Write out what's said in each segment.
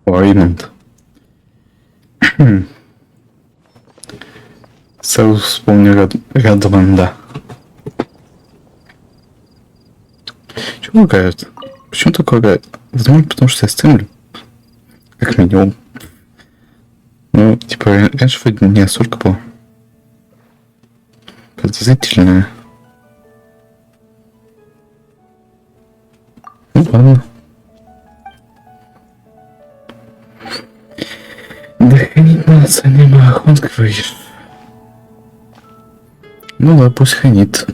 Реймонд. Сразу вспомню Радванда. Чего лагает? Почему так лагает? Возможно, потому что я стримлю. Как минимум. Ну, типа, раньше вроде не столько было. Подозрительное. Ну ладно. Да хранит нас, а не марафон, говоришь. Ну ладно, пусть хранит.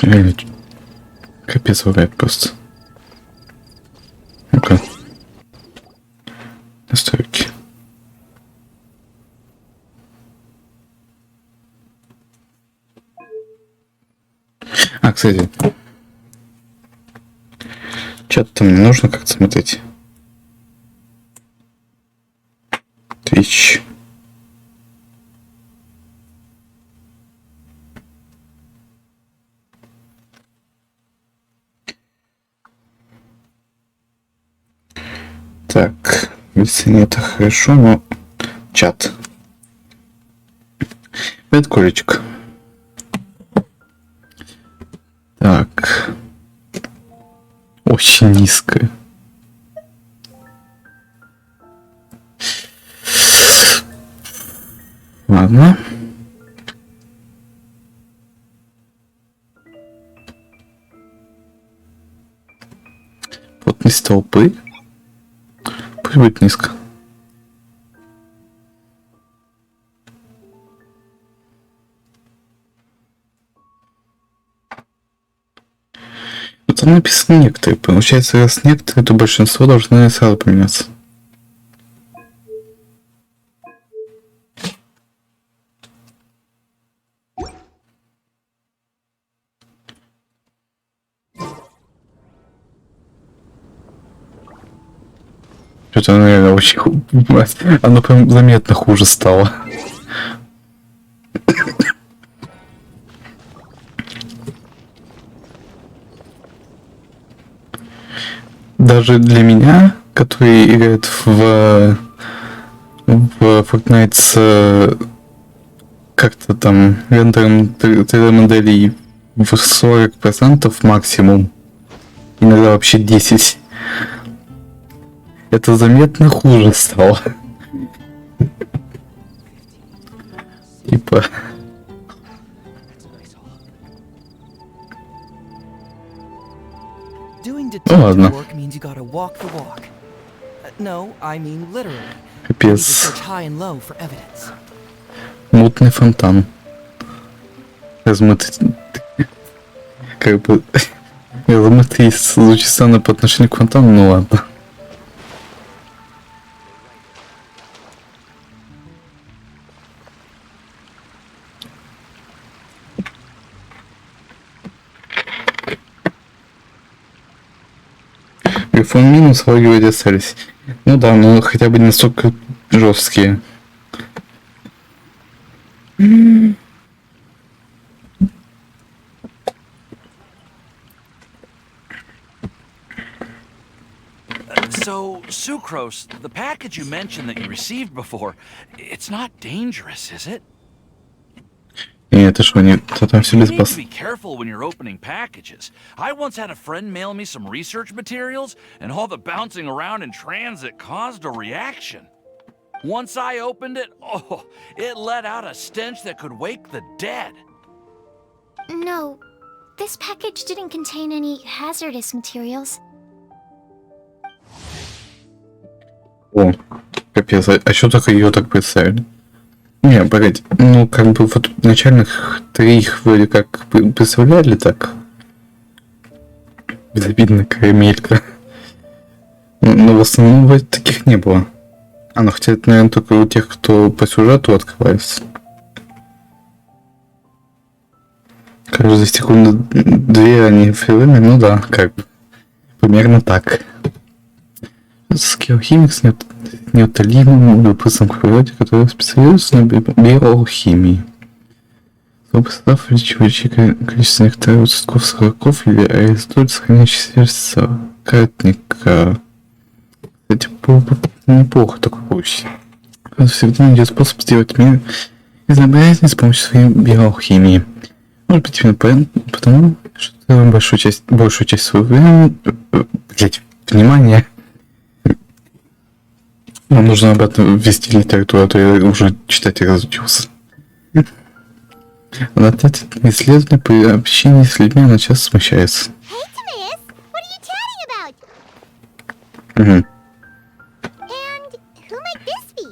Реально, капец лагает просто. Ну-ка. Настройки. А, кстати. Чат-то мне нужно как-то смотреть. Twitch. Так, если это хорошо, но чат. Это колечко. Так. Очень низкое. Ладно. Плотность толпы. Пусть будет низко. Там написано некоторые. Получается, раз некоторые, то большинство должны сразу поменяться. Что-то оно реально очень оно прям заметно хуже стало. Даже для меня, который играет в Fortnite с как-то там рендером 3D моделей в 40% максимум, иногда вообще 10%. Это заметно хуже стало. Типа... Ну ладно. Капец. Мутный фонтан. Размытый... Как бы... Размытый звучит странно по отношению к фонтану, ну ладно. Грифон минус, вроде вроде остались. Ну да, но хотя бы не настолько жесткие. So, Sucrose, the package you mentioned that you received before, it's not dangerous, is it? Это что, не... там все You need to спас. be careful when you're opening packages. I once had a friend mail me some research materials, and all the bouncing around in transit caused a reaction. Once I opened it, oh, it let out a stench that could wake the dead. No, this package didn't contain any hazardous materials. О, капец, а что только ее так представили? Не, погоди, ну как бы вот начальных 3 их вроде как представляли так. Безобидная карамелька. Но в основном вроде таких не было. А, ну хотя это, наверное, только у тех, кто по сюжету открывается. Каждые секунды 2 они фрилами, ну да, как бы. Примерно так. Скиллхимик с неутолимым любопытством к природе, который специализируется на биоалхимии. Чтобы состав увеличивающий количество нектара цветков сороков или аристоль, сохраняющий соратника. Кстати, было бы неплохо такой получить. Всегда найдет способ сделать мир изобретательный с помощью своей биоалхимии. Может быть, именно потому, что большую часть своего времени, внимание, нам нужно обратно ввести литературу, а то я уже читать и разучился. На исследование при общении с людьми она часто смущается. Hey, Timaeus, what are you chatting about? Угу. And who might this be?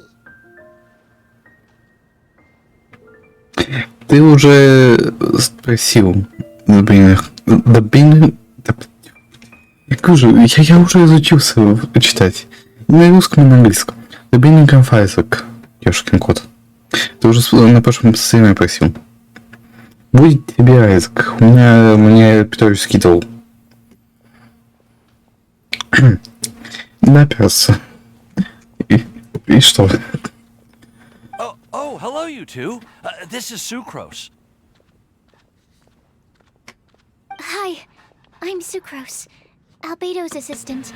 Ты уже спросил. Я уже изучился читать. И на русском, и на английском. The Binding of Isaac. Ёшкин кот. Ты уже на прошлом стриме просил. Будет тебе Айзек. Мне Петрович скидывал. Наперся. И что? Oh, hello, you two. This is Sucrose. Hi, I'm Sucrose, Albedo's assistant.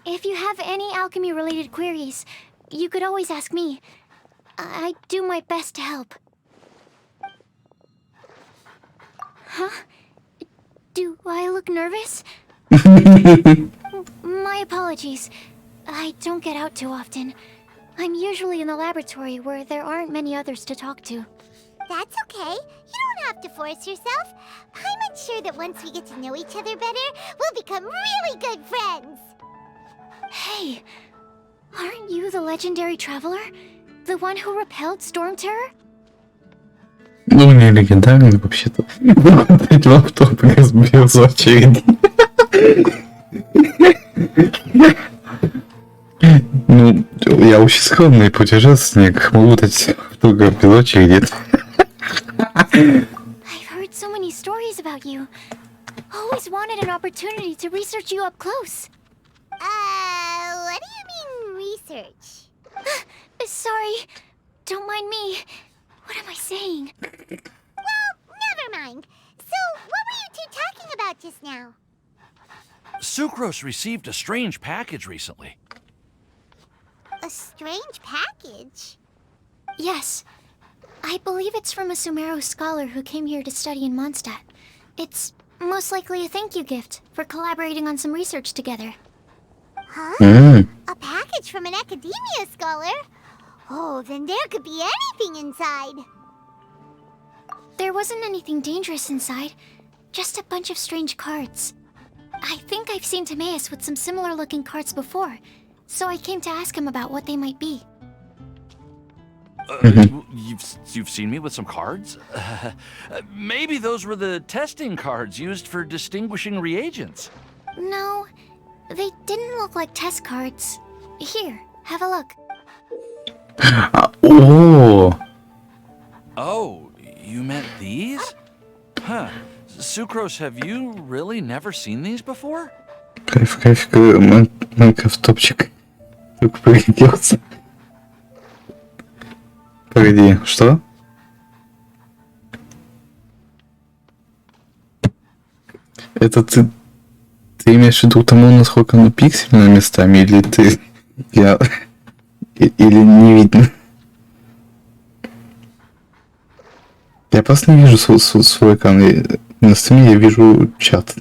If you have any alchemy-related queries, you could always ask me. I do my best to help. Huh? Do I look nervous? My apologies. I don't get out too often. I'm usually in the laboratory where there aren't many others to talk to. That's okay. You don't have to force yourself. I'm sure that once we get to know each other better, we'll become really good friends. Hey, aren't you the legendary traveler? The one who repelled Storm Terror? Ну, не легендарный вообще-то. Опять в автобус разбился в очереди. Ну, я очень скромный путешественник. Могу дать автограф без очереди. I've heard so many stories about you. Always wanted an opportunity to research you up close. What do you mean research? Sorry. Don't mind me. What am I saying? Well, never mind. So, what were you two talking about just now? Sucrose received a strange package recently. A strange package? Yes. I believe it's from a Sumero scholar who came here to study in Mondstadt. It's most likely a thank you gift for collaborating on some research together. Huh? A package from an academia scholar? Oh, then there could be anything inside. There wasn't anything dangerous inside, just a bunch of strange cards. I think I've seen Timaeus with some similar looking cards before, so I came to ask him about what they might be. You've seen me with some cards? Maybe those were the testing cards used for distinguishing reagents. No, they didn't look like test cards. Here, have a look. О, Oh, you meant these? Huh. Sucrose, have you really never seen these before? кайф, Майнкрафт топчик. Только пригодился. Погоди, что? Это ты имеешь в виду тому, насколько оно пиксельно местами, или ты... Или не видно? Я просто не вижу свой экран. На стриме я вижу чат.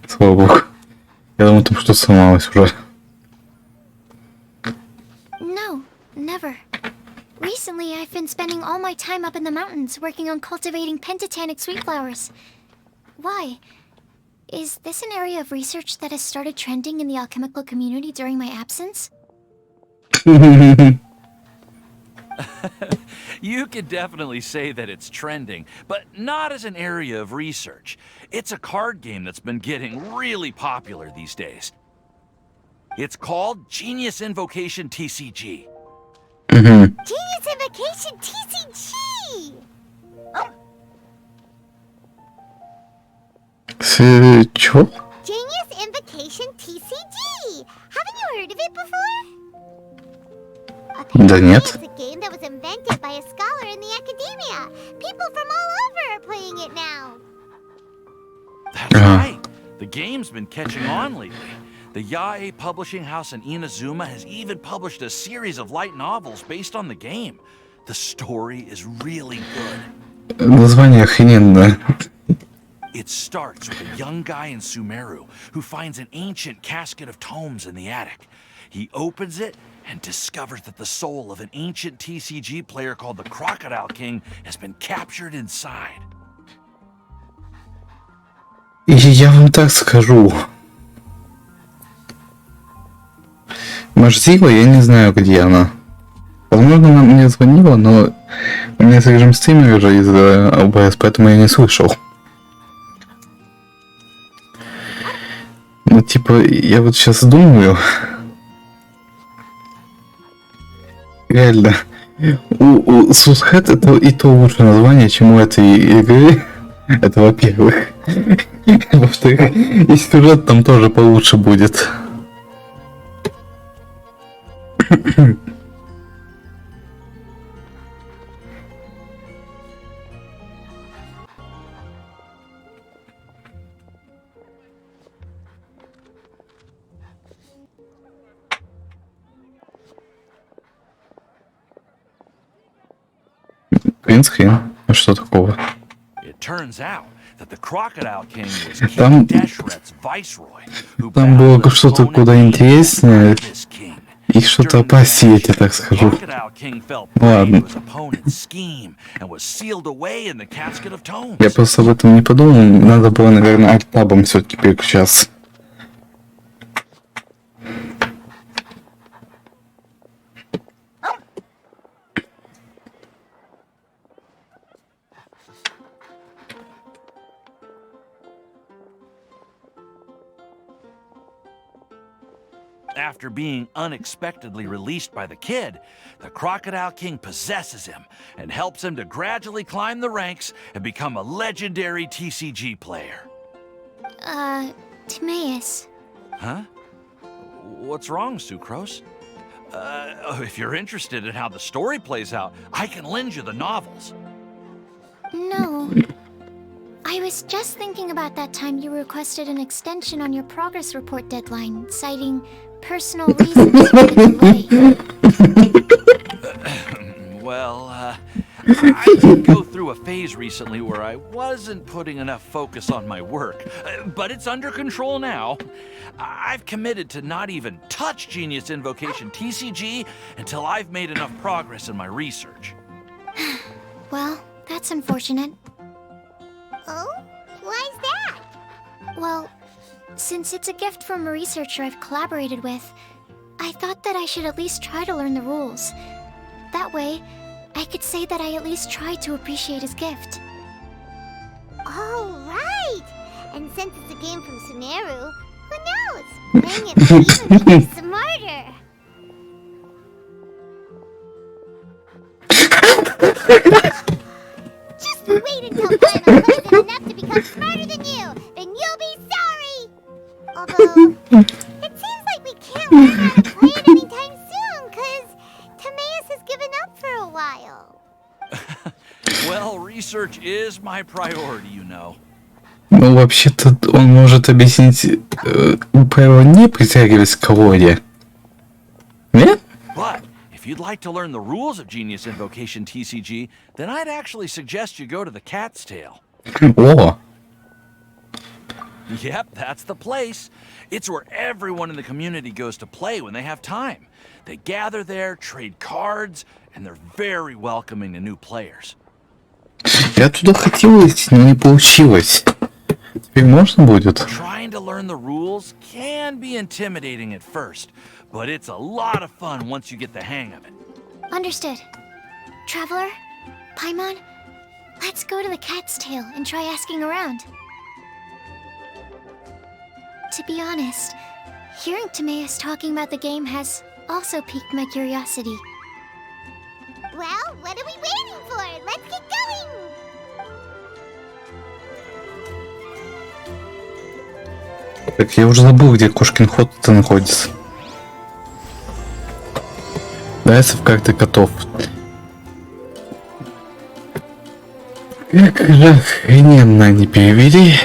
Слава богу. Я думал, там что-то сломалось уже. No, never. Recently, I've been spending all my time up in the mountains working on cultivating pentatonic sweet flowers. Why? Is this an area of research that has started trending in the alchemical community during my absence? You could definitely say that it's trending, but not as an area of research. It's a card game that's been getting really popular these days. It's called Genius Invocation TCG. Genius Invocation TCG! Чё? Genius Invocation TCG! Haven't you heard of it before? Да Apparently нет. it's a game that was invented by a scholar in the academia. People from all over are playing it now. That's Uh-huh. right. The game's been catching on lately. The Yae publishing house in Inazuma has even published a series of light novels based on the game. The story is really good. Название охрененное. It starts with a young guy in Sumeru who finds an ancient casket of tomes in the attic. He opens it and discovers that the soul of an ancient TCG player called the Crocodile King has been captured inside. И я вам так скажу. Можливо, я не знаю, где она. Возможно, она мне звонила, но у меня, скажем, стример уже из-за ОБС, поэтому я не слышал. Ну, типа, я вот сейчас думаю... Реально, у Сусхэт это и то лучше название, чем у этой игры. Это во-первых. Во-вторых, и сюжет там тоже получше будет. Принцхрен? А что такого? It turns out that the Crocodile King was King Там- Deshret's viceroy, who Там было battled an что-то opponent куда named интереснее This King. и что-то During the опаснее, я match, так скажу. Crocodile King fell Ладно. prey to his opponent's scheme and was sealed away in the casket of tomes. Я просто об этом не подумал, надо было, наверное, альтабом все-таки переключаться. After being unexpectedly released by the kid, the Crocodile King possesses him and helps him to gradually climb the ranks and become a legendary TCG player. Timaeus. Huh? What's wrong, Sucrose? If you're interested in how the story plays out, I can lend you the novels. No. I was just thinking about that time you requested an extension on your progress report deadline, citing personal reasons for the delay. Well, I did go through a phase recently where I wasn't putting enough focus on my work, but it's under control now. I've committed to not even touch Genius Invocation TCG until I've made enough progress in my research. Well, that's unfortunate. Oh? Why's that? Well, since it's a gift from a researcher I've collaborated with, I thought that I should at least try to learn the rules. That way, I could say that I at least tried to appreciate his gift. Oh, right! And since it's a game from Sumeru, who knows? Playing it might even make you smarter. Just wait until Paimon plays it enough to become smarter than you! Then you'll be sorry! Although, it seems like we can't learn how to play it anytime soon, cause Timaeus has given up for a while. Well, research is my priority, you know. Ну, вообще-то, он может объяснить правило не притягивать к колоде. Нет? But if you'd like to learn the rules of Genius Invocation TCG, then I'd actually suggest you go to the Cat's Tail. О! Yep, that's the place. It's where everyone in the community goes to play when they have time. They gather there, trade cards, and they're very welcoming to new players. Я туда хотел идти, но не получилось. Теперь можно будет? Trying to learn the rules can be intimidating at first, but it's a lot of fun once you get the hang of it. Understood. Traveler, Paimon, let's go to the Cat's Tail and try asking around. To be honest, hearing Timaeus talking about the game has also piqued my curiosity. Well, what are we waiting for? Let's get going! Так, я уже забыл, где Кошкин ход-то находится. Дается в карты котов. Как же охрененно они перевели.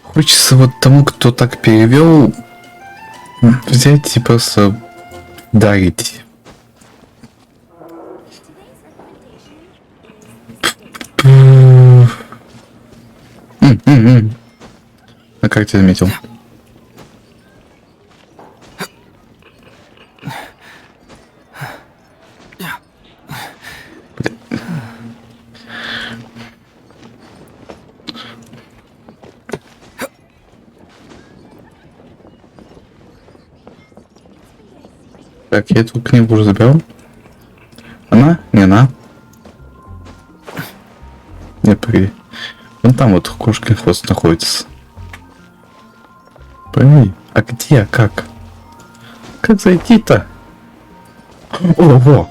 Хочется вот тому, кто так перевел, взять и просто дарить. На карте заметил. Так, я эту книгу уже забрал. Она? Не она. Нет, погоди. Вон там вот Кошкин хвост находится. Пойми, а где, как? Как зайти-то? Ого!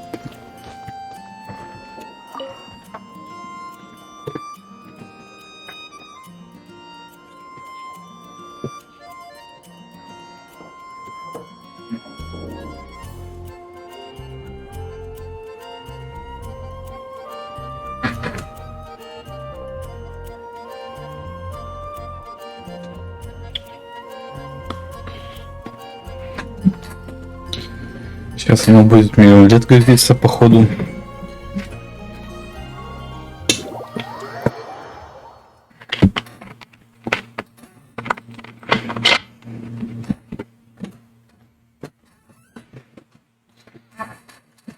Сейчас оно будет миллион лет грозиться, походу.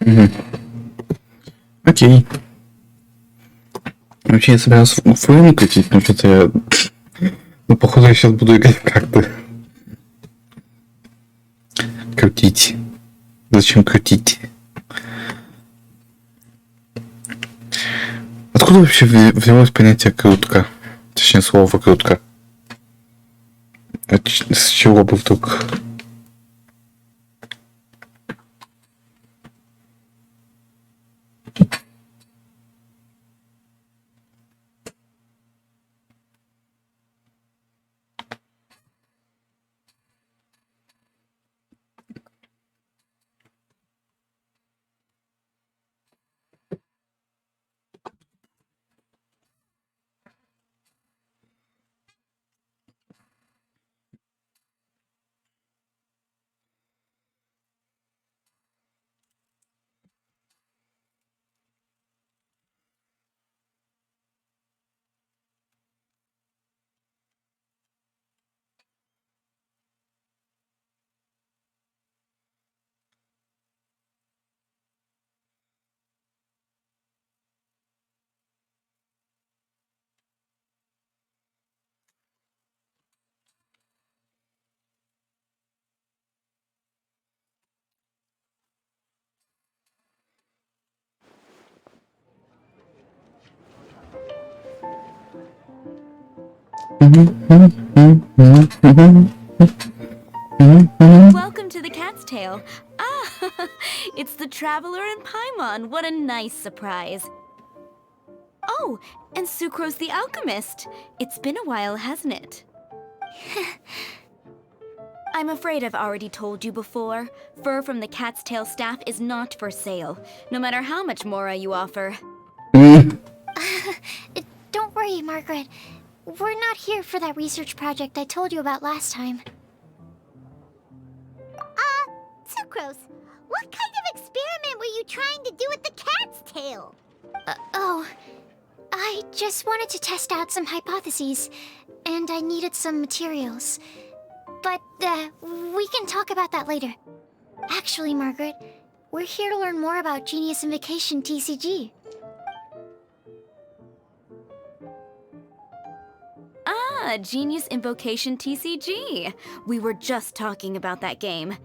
Угу. Окей. Вообще я собирался флейм катить, но что-то я... Ну, походу, я сейчас буду играть как-то. Крутить. Зачем крутить? Откуда вообще взялось понятие крутка? Точнее, слово крутка. С чего бы вдруг? Welcome to the Cat's Tail. Ah, it's the Traveler and Paimon. What a nice surprise. Oh, and Sucrose the Alchemist. It's been a while, hasn't it? I'm afraid I've already told you before. Fur from the Cat's Tail staff is not for sale, no matter how much Mora you offer. Don't worry, Margaret. We're not here for that research project I told you about last time. Sucrose, what kind of experiment were you trying to do with the cat's tail? I just wanted to test out some hypotheses, and I needed some materials. But, we can talk about that later. Actually, Margaret, we're here to learn more about Genius Invocation TCG. Ah, Genius Invocation TCG. We were just talking about that game.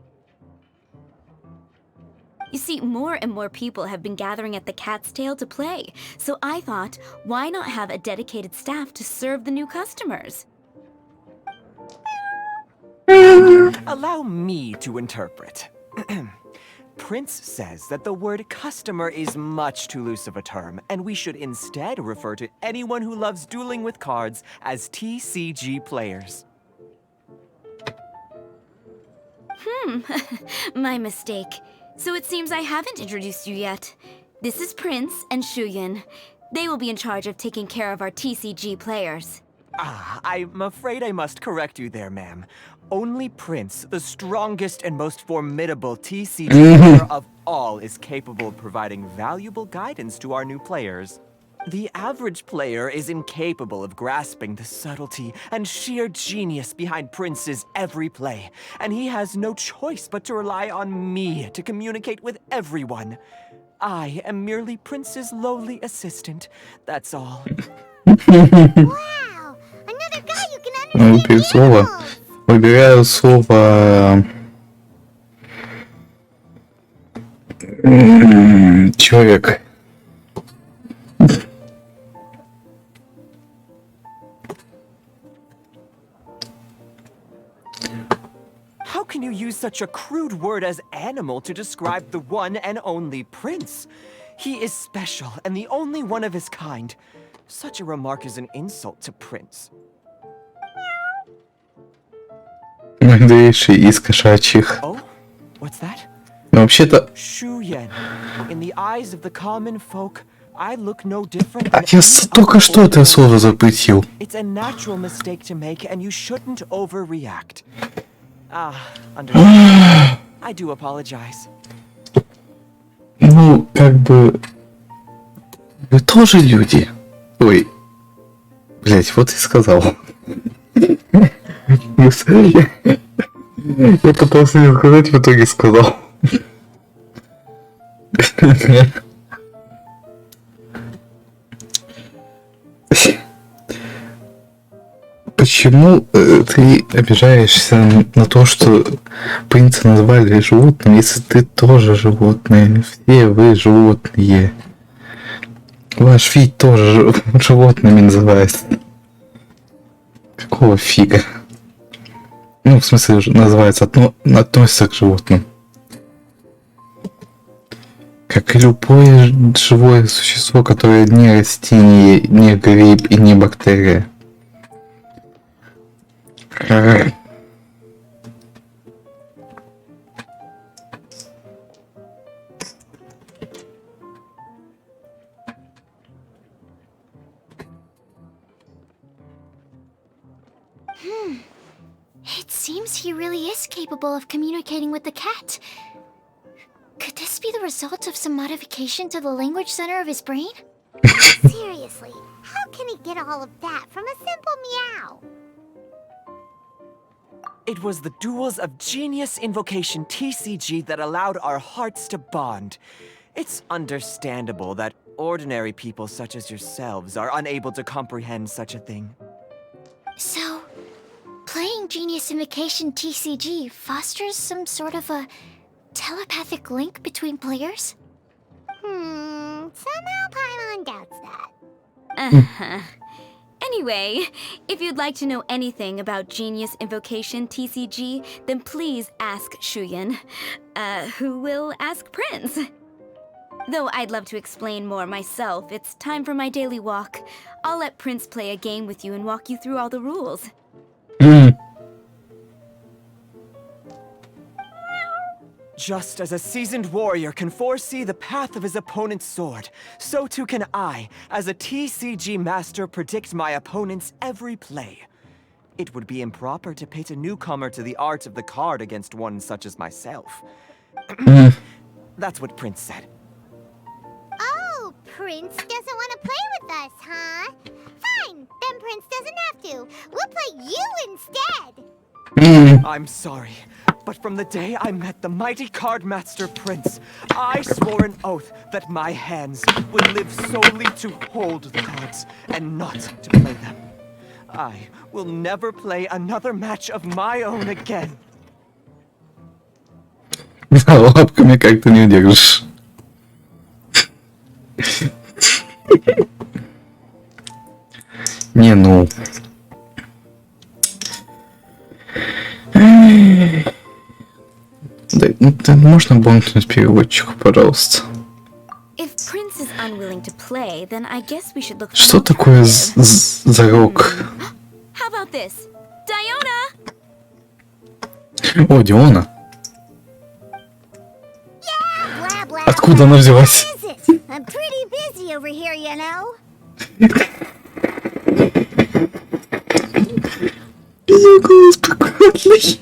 You see, more and more people have been gathering at the Cat's Tail to play, so I thought, why not have a dedicated staff to serve the new customers? Allow me to interpret. Prince says that the word customer is much too loose of a term, and we should instead refer to anyone who loves dueling with cards as TCG players. My mistake. So it seems I haven't introduced you yet. This is Prince and Shuyan. They will be in charge of taking care of our TCG players. I'm afraid I must correct you there, ma'am. Only Prince, the strongest and most formidable TCG player of all, is capable of providing valuable guidance to our new players. The average player is incapable of grasping the subtlety and sheer genius behind Prince's every play, and he has no choice but to rely on me to communicate with everyone. I am merely Prince's lowly assistant, that's all. Wow! Another guy who can understand Выбери слово. animals! Выбираю слово... Человек. How can you use such a crude word as animal to describe the one and only Prince? He is special and the only one of his kind. Such a remark is an insult to Prince. Мудрейший из кошачьих. Oh? What's that? Но вообще-то... Shuyan. In the eyes of the common folk, I look no different А than я any только other что это ordinary. слово запретил. It's a natural mistake to make, and you shouldn't overreact. Understand. I do apologize. Ну, как бы... Вы тоже люди. Ой. Блять, вот и сказал. Я пытался не сказать, в итоге сказал. Почему ты обижаешься на то, что принца назвали животным, если ты тоже животное? Все вы животные. Ваш вид тоже животными называется. Какого фига? Ну, в смысле, называется, относится к животным. Как и любое живое существо, которое не растение, не гриб и не бактерия. It seems he really is capable of communicating with the cat. Could this be the result of some modification to the language center of his brain? Seriously, how can he get all of that from a simple meow? It was the Duels of Genius Invocation TCG that allowed our hearts to bond. It's understandable that ordinary people such as yourselves are unable to comprehend such a thing. So, playing Genius Invocation TCG fosters some sort of a telepathic link between players? Somehow Paimon doubts that. Uh-huh. Anyway, if you'd like to know anything about Genius Invocation TCG, then please ask Shuyan, who will ask Prince. Though I'd love to explain more myself, it's time for my daily walk. I'll let Prince play a game with you and walk you through all the rules. Just as a seasoned warrior can foresee the path of his opponent's sword, so too can I, as a TCG master, predict my opponent's every play. It would be improper to pit a newcomer to the art of the card against one such as myself. That's what Prince said. Oh, Prince doesn't want to play with us, huh? Fine, then Prince doesn't have to. We'll play you instead. I'm sorry, but from the day I met the mighty card master Prince, I swore an oath that my hands would live solely to hold the cards and not to play them. I will never play another match of my own again. Лапками как-то не удержишь. Не, ну... Да, Можно бонкнуть переводчику, пожалуйста? If Prince is unwilling to play, then I guess we should look for Что an такое alternative. зарок? How about this? Diona! О, Диона. Blah, blah, Откуда она взялась? What is it? I'm pretty busy over here, you know. Ее голос прикольный.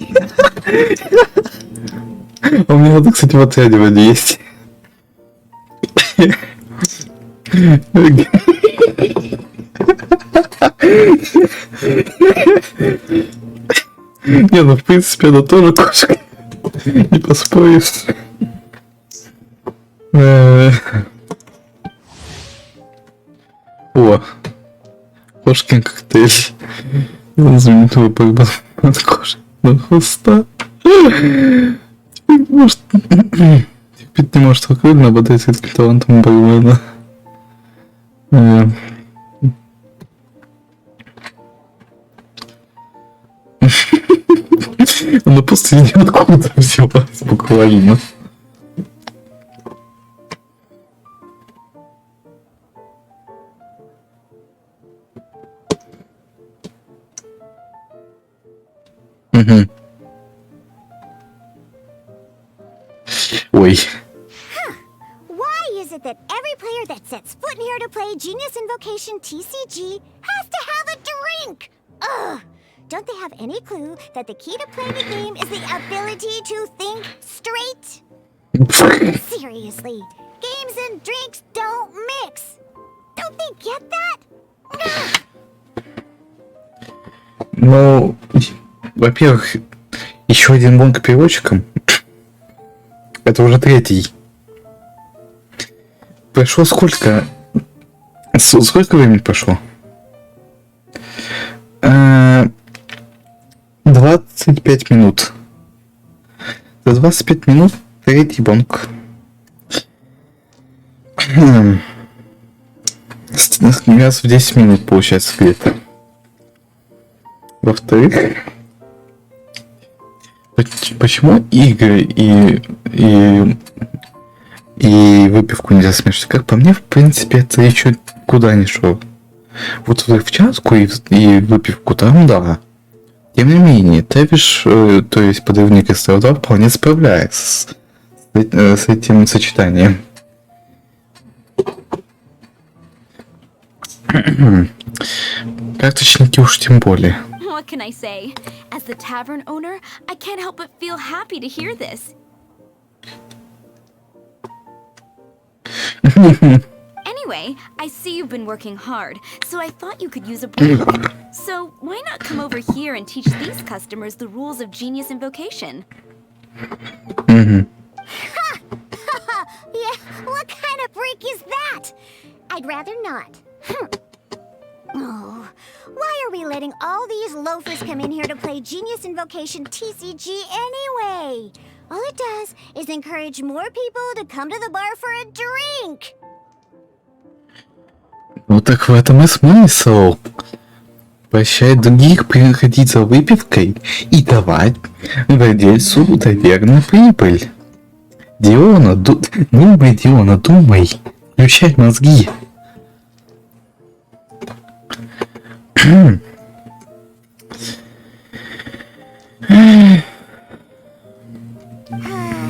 А у меня, кстати, в оценивании есть. Не, ну в принципе она тоже кошка. Не поспоришь. О, кошкин коктейль. Знаменитый выбор от кожи до хвоста. Теперь может... Теперь не может выкрыть, обладает редким талантом бармена. Она просто ниоткуда взялась, буквально. Угу. Ой. Why is it that every player that sets foot in here to play Genius Invocation TCG has to have a drink? Ugh! Don't they have any clue that the key to playing a game is the ability to think straight? Seriously, games and drinks don't mix. Don't they get that? Ну, во-первых, еще один бонг переводчиком. Это уже третий. Прошло сколько? Сколько времени прошло? 25 минут. За 25 минут третий бонг. Раз в 10 минут получается где-то. Во-вторых, почему игры и выпивку нельзя смешивать? Как по мне, в принципе, это еще куда ни шло. Вот взрывчатку и выпивку там, да. Тем не менее, Тэвиш, то есть подрывник из 2 вполне справляется с этим сочетанием. Карточники уж тем более. What can I say? As the tavern owner, I can't help but feel happy to hear this. Anyway, I see you've been working hard, so I thought you could use a break. So why not come over here and teach these customers the rules of Genius Invocation? Yeah, what kind of break is that? I'd rather not. Oh, why are we letting all these loafers come in here to play Genius Invocation TCG anyway? All it does is encourage more people to come to the bar for a drink. Ну так в этом и смысл. Прощать других приходить за выпивкой и давать владельцу доверенную прибыль. Диона, думай, Диона, думай. Включай мозги.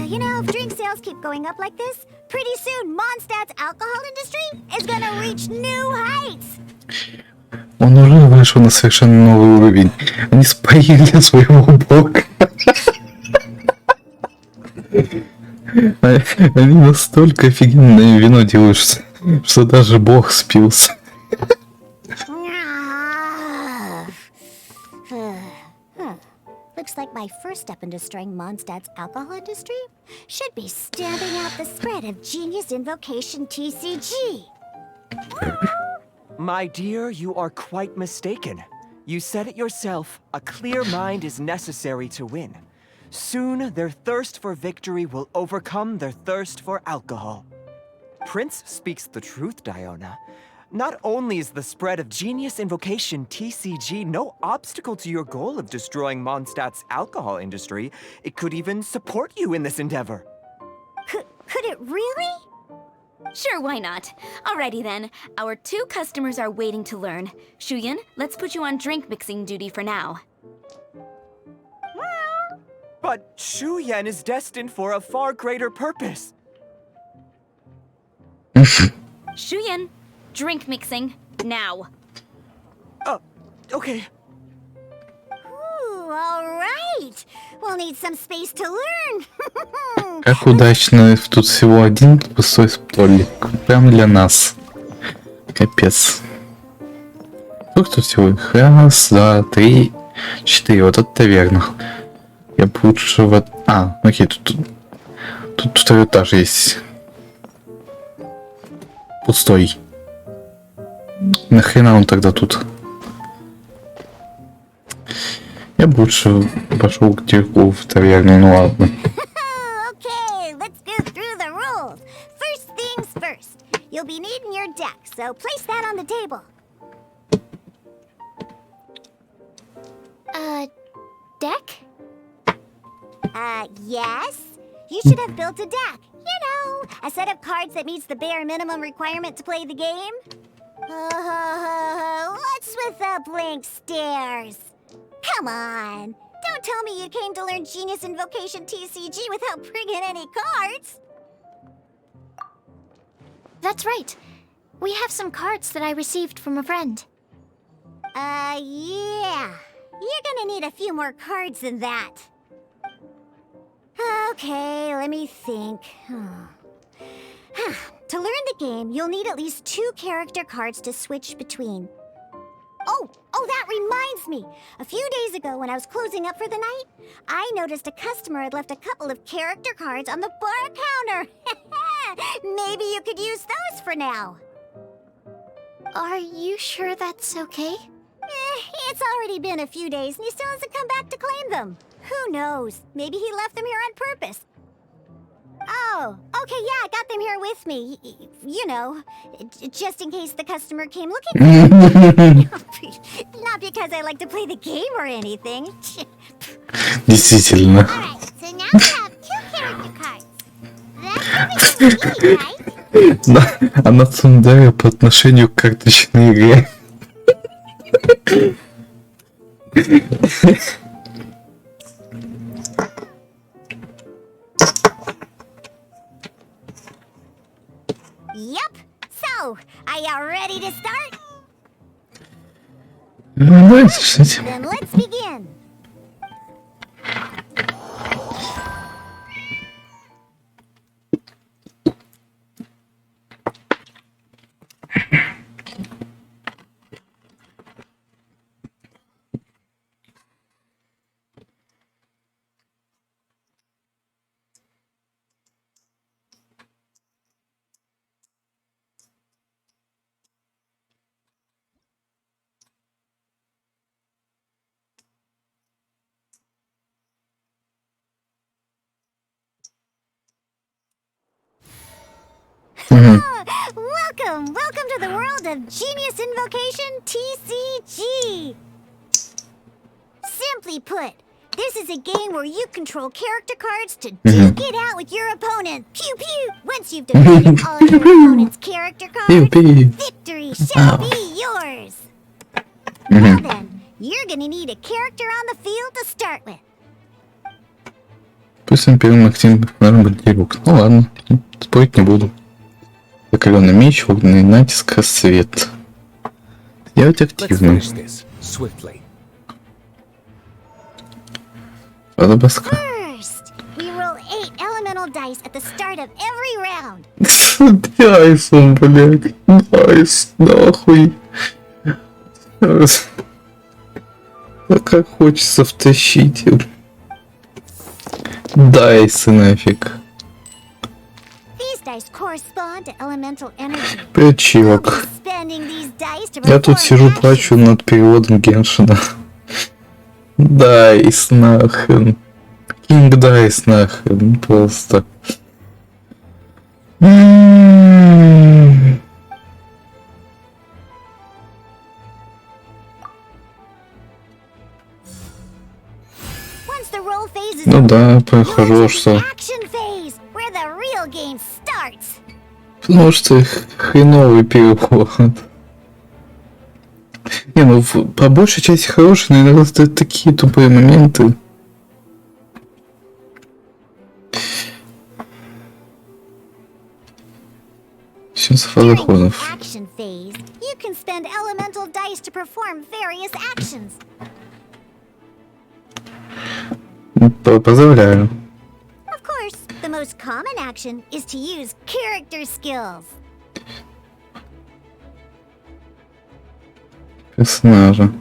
You know, if drink sales keep going up like this, pretty soon Mondstadt's alcohol industry is gonna reach new heights. Он уже вышел на совершенно новый уровень. Они споили своего бога. Они настолько офигенное вино делают, что даже бог спился. Looks like my first step in destroying Mondstadt's alcohol industry should be stamping out the spread of Genius Invocation TCG. My dear, you are quite mistaken. You said it yourself, a clear mind is necessary to win. Soon, their thirst for victory will overcome their thirst for alcohol. Prince speaks the truth, Diona. Not only is the spread of Genius Invocation TCG no obstacle to your goal of destroying Mondstadt's alcohol industry, it could even support you in this endeavor. Could it really? Sure, why not? Alrighty then. Our 2 customers are waiting to learn. Shuyan, let's put you on drink mixing duty for now. But Shu Yan is destined for a far greater purpose. Shuyan, drink mixing, now. Okay. Ooh, all right. We'll need some space to learn. Как удачно, тут всего один пустой столик. Прям для нас. Капец. Сколько тут всего? Раз, два, три, 4. Вот это таверна. Я бы лучше вот... А, окей, тут второй этаж есть. Пустой. Нахрена он тогда тут? Я бы лучше пошел к Дирку в таверну, ну ладно. Okay, let's go through the rules. First things first. You'll be needing your deck, so place that on the table. Deck? Yes? You should have built a deck. You know, a set of cards that meets the bare minimum requirement to play the game. What's with the blank stares? Come on. Don't tell me you came to learn Genius Invocation TCG without bringing any cards. That's right. We have some cards that I received from a friend. Yeah. You're gonna need a few more cards than that. Okay, let me think. To learn the game, you'll need at least 2 character cards to switch between. Oh, that reminds me! A few days ago, when I was closing up for the night, I noticed a customer had left a couple of character cards on the bar counter. Maybe you could use those for now. Are you sure that's okay? It's already been a few days and he still hasn't come back to claim them. Who knows? Maybe he left them here on purpose. Oh, okay, yeah, I got them here with me. You know, just in case the customer came looking for them. Not because I like to play the game or anything. Действительно. Alright, so now we have 2 character cards. That's everything we need, right? Да, она цундера по отношению к карточной игре. Yep. So, are you ready to start? Ну, давайте, кстати. Then let's begin. Welcome to the world of Genius Invocation TCG. Simply put, this is a game where you control character cards to duke it out with your opponent. Pew pew! Once you've defeated all of your opponent's character cards, victory shall be yours. Now then, you're gonna need a character on the field to start with. Пусть он первым активным персонажем будет Дирк. Ну ладно, спорить не буду. Закаленный меч, огненный натиск, рассвет. Делать активным. Подобаска. First, we roll 8 elemental dice at the start of every round. Дайсон, блядь. Дайс, нахуй. Как хочется втащить. Дайсы нафиг. These dice correspond to elemental energy. Привет, чувак. Spending these dice to Я тут perform сижу, actions. плачу над переводом Геншина. Дайс нахрен. Кинг Дайс нахрен. Просто. да, You're прохожу, in что... the action phase, where the real game starts. Потому что хреновый переход. Не, ну по большей части хороший, но иногда такие тупые моменты. Сейчас During the фазоходов. action phase, you can spend elemental dice to perform various actions. Поздравляю. Of course, the most common action is to use character skills. Персонажа.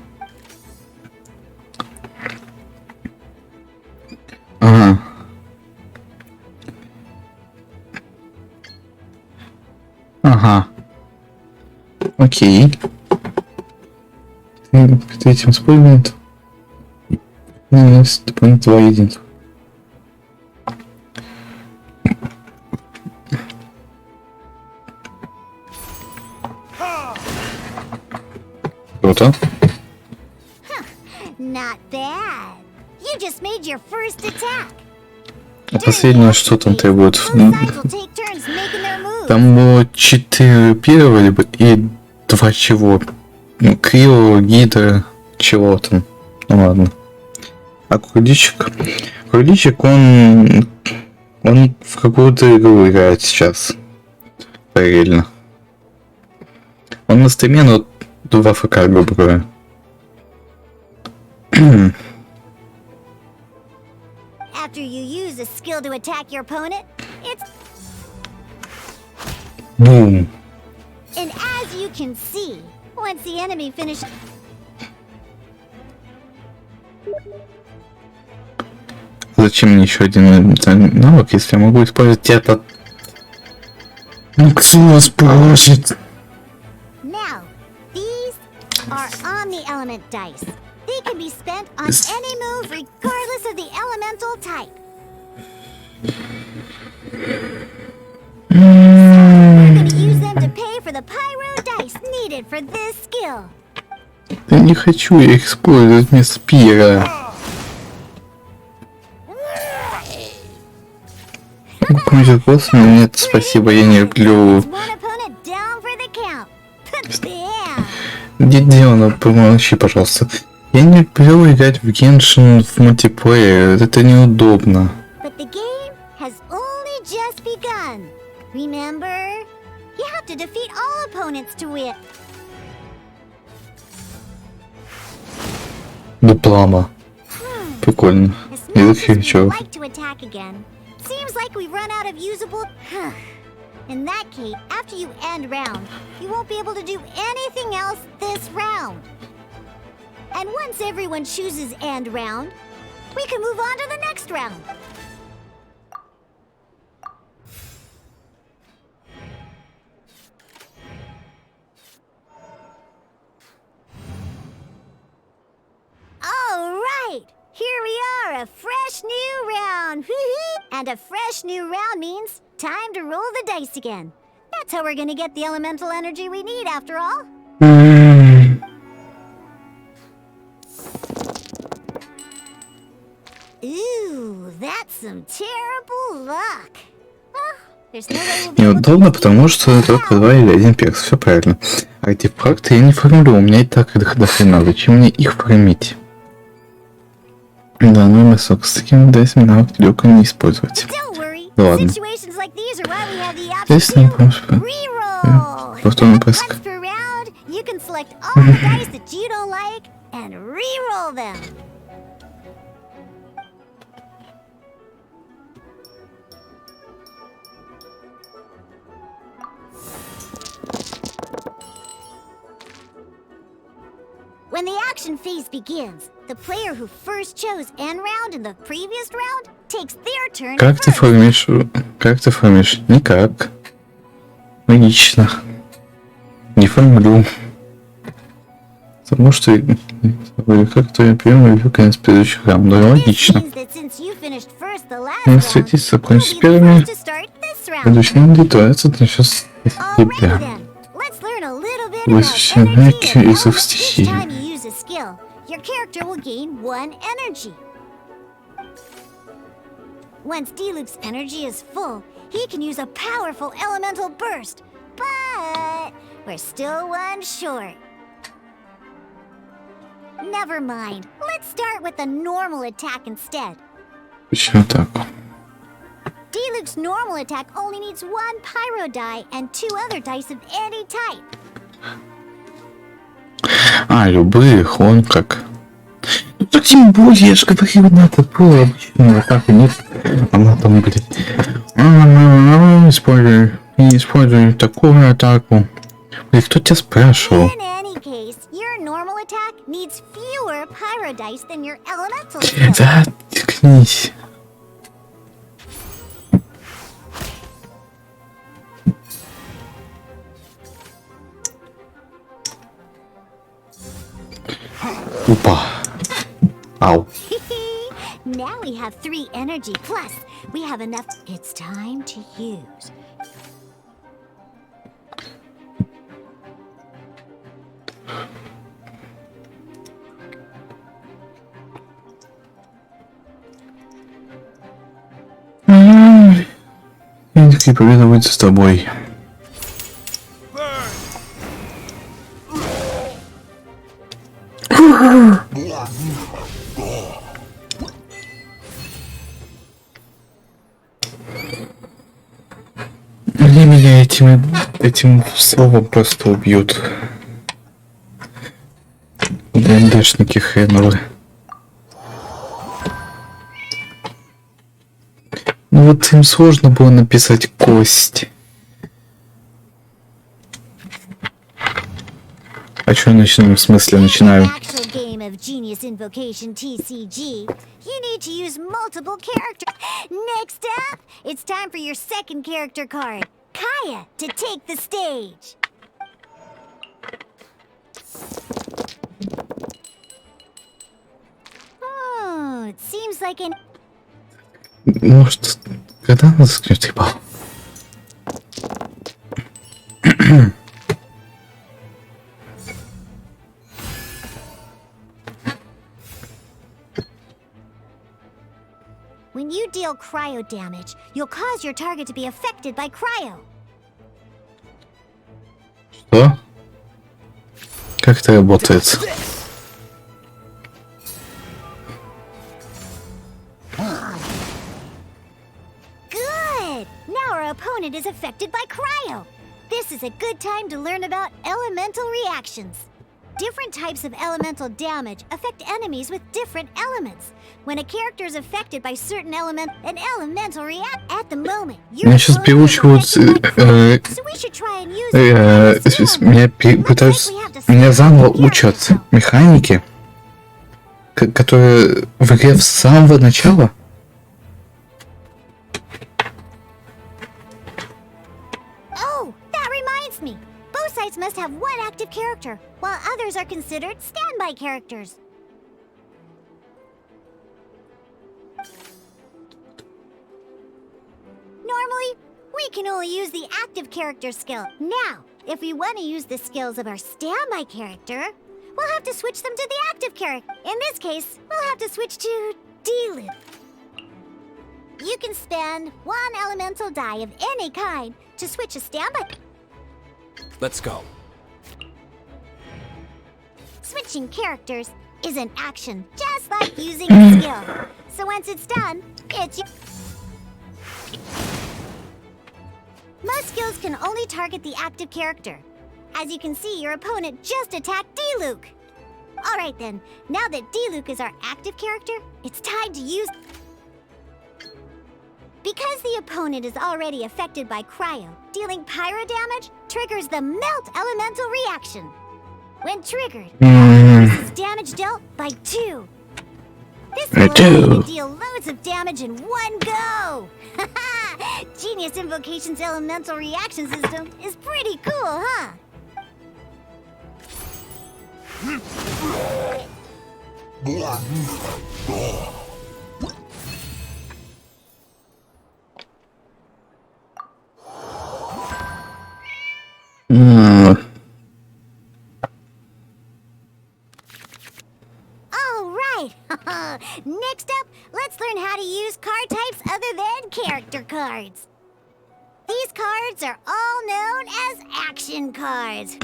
Ага. Ага. Окей. Перед этим споймет. Нет, дополнительно 2 единицы. Круто. Not bad. You just made your first attack. А последнее, что там требует? Both sides will take turns making their moves. Там было 4 первого либо и 2 чего? Ну, Крио, Гидра, чего там. Ну ладно. А Кроличик? Кроличик, он в какую-то игру играет сейчас. Параллельно. Он на стриме, но в АФК, грубо говоря. After you use a skill to attack your opponent, it's... Бум. And as you can see, once the enemy finishes... Зачем мне еще один навык, если я могу использовать этот? Ну кто спросит? Now, these are Omni Element dice. They can be spent on Is- any move regardless of the elemental type. We're gonna use them to pay for the pyro dice needed for this skill. Да не хочу я их использовать вместо пира. Будет просто, но нет, спасибо, я не люблю. One opponent down for the count. Bam! Диана, помолчи, пожалуйста. Я не люблю играть в Genshin в мультиплеер, это неудобно. But the game has only just begun. Remember? You have to defeat all opponents to win. Дуплама. Прикольно. As Я much as we'd захищу. like to attack again, seems like we've run out of usable. In that case, after you end round, you won't be able to do anything else this round. And once everyone chooses end round, we can move on to the next round. All right, here we are, a fresh new round. And a fresh new round means time to roll the dice again. That's how we're gonna get the elemental energy we need after all. Ooh, that's some terrible luck. Well, there's no way we'll be able to Неудобно, defeat потому что только 2 или 1 перс, все правильно. Артефакты я не фармлю, у меня и так их до хрена, зачем мне их фармить? Да, ну мясок с таким дайсами навык легко не использовать. Don't worry. Ладно. Situations like these are why we have the option Здесь не to просто. reroll. Повторный пресс. Once per round, you can select all the dice that you don't like and reroll them. When the action phase begins, the player who first chose end round in the previous round takes their turn Как ты first. фармишь? Как ты фармишь? Никак. Логично. Не фармлю. Потому что как-то я прием и конец предыдущих раундов. This Логично. means that since you finished first the last Не round, встретись, you'll закончить be the первыми. first to start this round. Следующий раунд готовится, то сейчас Alrighty тебя. then, let's learn a little bit Вы about все energy знаки and из их elements. Each стихий. time you use a skill, your character will gain 1 energy. Once D-Luke's energy is full, he can use a powerful elemental burst. But we're still one short. Never mind. Let's start with the normal attack instead. Почему так? D-Luke's normal attack only needs one pyro die and 2 other dice of any type. А, любых, он как. Ну так тем более, я же говорил, надо было обычную атаку, нет. Она там, блядь. Используй такую атаку. Блядь, кто тебя спрашивал? In any case, your normal attack needs fewer pyro dice than your elemental skill. Да, ткнись. Опа. Ау. Now we have 3 energy plus. We have enough. It's time to use. Я такие победа будет с тобой. Или меня этим словом просто убьют. ДНДшники хреновы. Ну вот им сложно было написать кость. А что начну? В смысле начинаю? Actual game of Genius Invocation TCG, you need to use multiple characters. Next up, it's time for your second character card, Kaya, to take the stage. Oh, it seems like an... Может, когда она заскнет, типа? When you deal cryo damage, you'll cause your target to be affected by cryo. Что? Как это работает? Good! Now our opponent is affected by cryo. This is a good time to learn about elemental reactions. Different types of elemental damage affect enemies with different elements. When a character is affected by certain element, an elemental react at the moment. Меня сейчас переучивают, So we should try and use меня заново учат механики, которые в игре с самого начала. Oh, that reminds me. Both sides must have one active character, while others are considered standby characters. Normally, we can only use the active character skill. Now, if we want to use the skills of our standby character, we'll have to switch them to the active character. In this case, we'll have to switch to D-Luke. You can spend 1 elemental die of any kind to switch a standby. Let's go. Switching characters is an action, just like using a skill. So once it's done, it's... Most skills can only target the active character. As you can see, your opponent just attacked D-Luke. Alright then, now that D-Luke is our active character, it's time to use... Because the opponent is already affected by cryo, dealing pyro damage triggers the melt elemental reaction. When triggered, increases damage dealt by 2. This will allow you to deal loads of damage in one go! Genius Invocation's elemental reaction system is pretty cool, huh? Alright! Next up, let's let's learn how to use card types other than character cards. These cards are all known as action cards.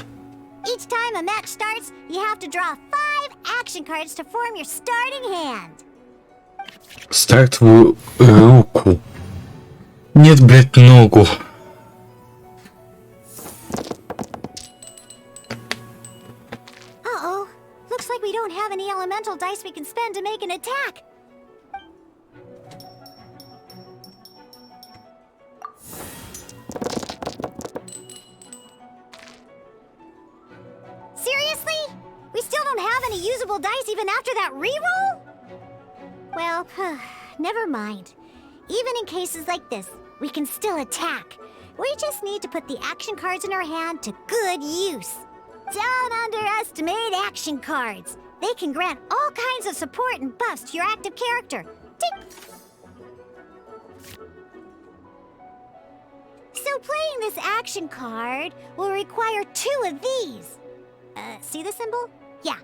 Each time a match starts, you have to draw 5 action cards to form your starting hand. Стартовую руку. Нет, блядь, ногу. Uh-oh. Looks like we don't have any elemental dice we can spend to make an attack. Seriously? We still don't have any usable dice even after that reroll? Well, never mind. Even in cases like this, we can still attack. We just need to put the action cards in our hand to good use. Don't underestimate action cards. They can grant all kinds of support and buffs to your active character. Tick. So playing this action card will require 2 of these. See the symbol? Yeah,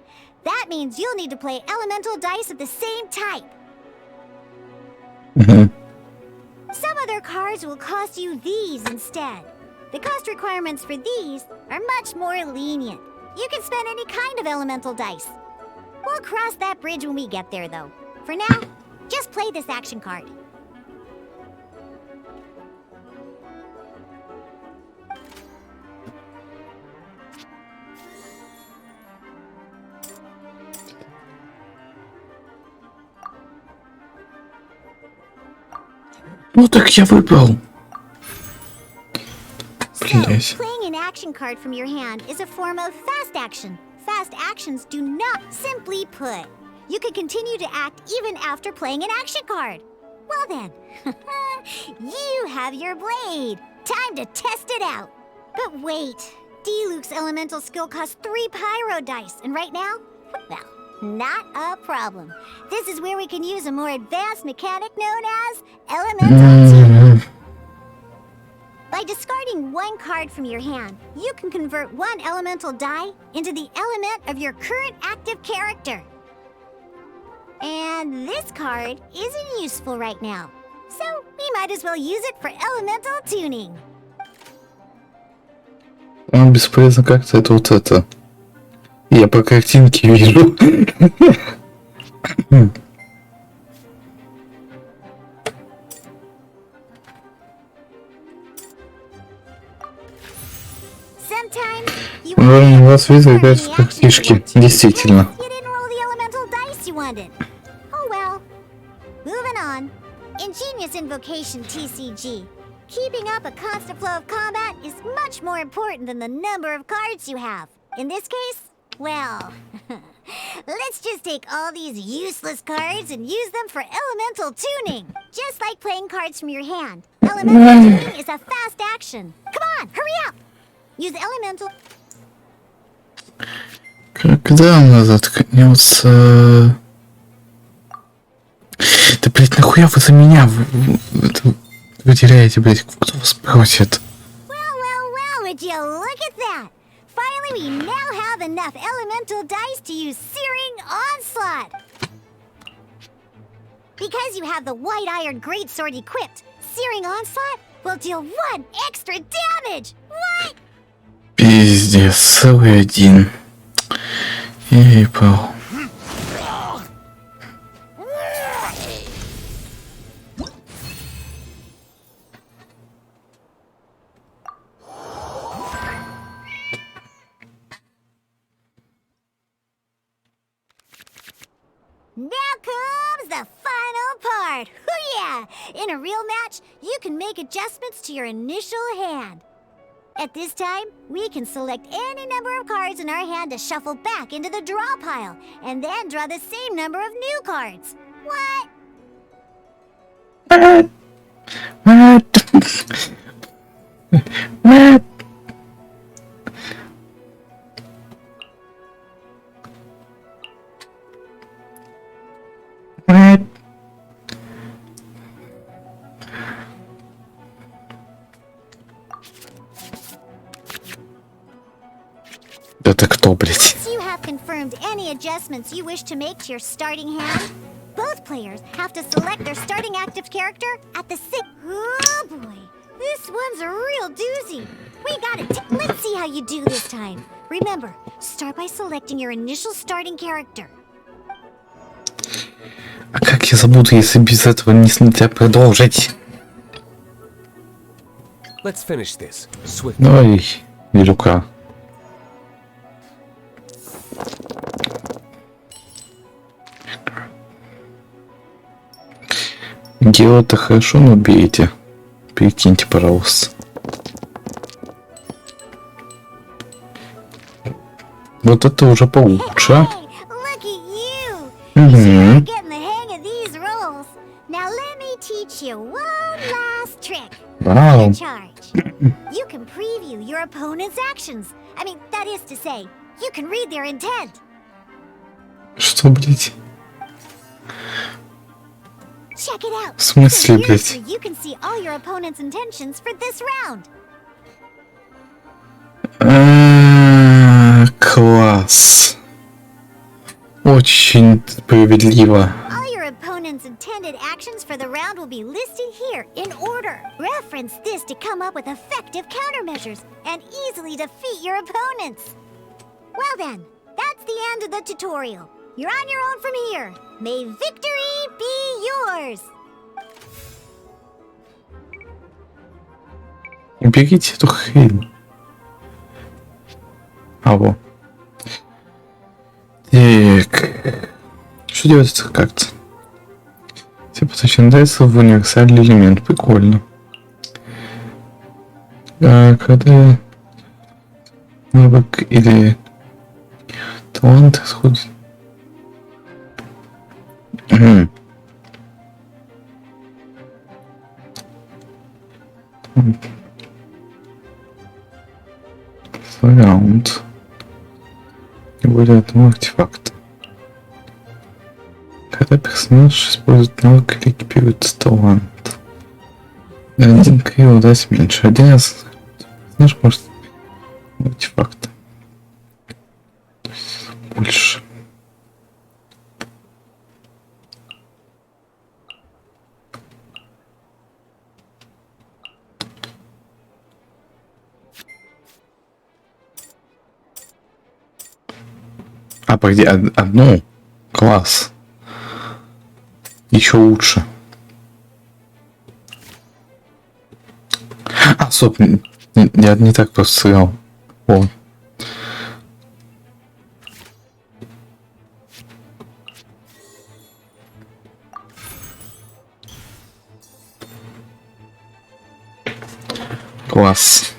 that means you'll need to play elemental dice of the same type. Some other cards will cost you these instead. The cost requirements for these are much more lenient. You can spend any kind of elemental dice. We'll cross that bridge when we get there, though. For now, just play this action card. Ну так я выбрал. So, Блять. playing an action card from your hand is a form of fast action. Fast actions do not simply put. You can continue to act even after playing an action card. Well then, you have your blade. Time to test it out. But wait, Diluc's elemental skill costs 3 pyro dice, and right now, well, not a problem. This is where we can use a more advanced mechanic known as elemental tuning. By discarding 1 card from your hand, you can convert 1 elemental die into the element of your current active character. And this card isn't useful right now, so we might as well use it for elemental tuning. Он бесполезно как-то это вот это. Я по картинке вижу. Sometimes you Наверное, вас везет играть в картишки. Действительно. You didn't roll the elemental dice you wanted. Oh well. Moving on. Ingenious Invocation TCG. Keeping up a constant flow of combat is much more important than the number of cards you have. In this case, well, let's just take all these useless cards and use them for elemental tuning. Just like playing cards from your hand. Elemental tuning is a fast action. Come on, hurry up! Use elemental... Когда он назад ткнется? Да, блять, нахуя вы за меня выделяете, блять? Кто вас просит? Well, would you look at that? Finally, we now have enough elemental dice to use Searing Onslaught. Because you have the White Iron Greatsword equipped, Searing Onslaught will deal 1 extra damage. What? Пиздец, целый один. Я ебал. Now comes the final part. Hoo-yeah! In a real match, you can make adjustments to your initial hand. At this time, we can select any number of cards in our hand to shuffle back into the draw pile, and then draw the same number of new cards. What? What? What? What? Да ты кто, блядь? You have have confirmed any adjustments you wish to make to your starting hand, both players have to select their starting active character at the Oh boy, this one's a real doozy. We got it. Let's see how you do this time. Remember, start by selecting your initial starting character. А как я забуду, если без этого не нельзя продолжить? Let's finish this. Swift. Ой, Вилюка. Дело-то хорошо, но бейте. Перекиньте, пожалуйста. Вот это уже получше. Hey, look at you! You're getting the hang of these rolls. Now let me teach you one last trick. Вау. Charge. You can preview your opponent's actions. I mean, that is to say, you can read their intent. Что, блять? Check it out. В смысле, So here's блять? where you can see all your opponent's intentions for this round. Класс. Очень справедливо. All your opponent's intended actions for the round will be listed here in order. Reference this to come up with effective countermeasures and easily defeat your opponents. Well then, that's the end of the tutorial. You're on your own from here. May victory be yours. Уберите эту хрень. Алло. Так. Что делать эта карта? Типа начинается в универсальный элемент. Прикольно. А когда навык или талант исходит. Раунд. Более одного артефакта. Когда персонаж использует навык или экипируется талант. Один крил даст меньше. Один раз персонаж может артефакта. То есть больше. А, погоди, одну? Класс. Еще лучше. А, стоп, я не так просто сыграл. О. Класс.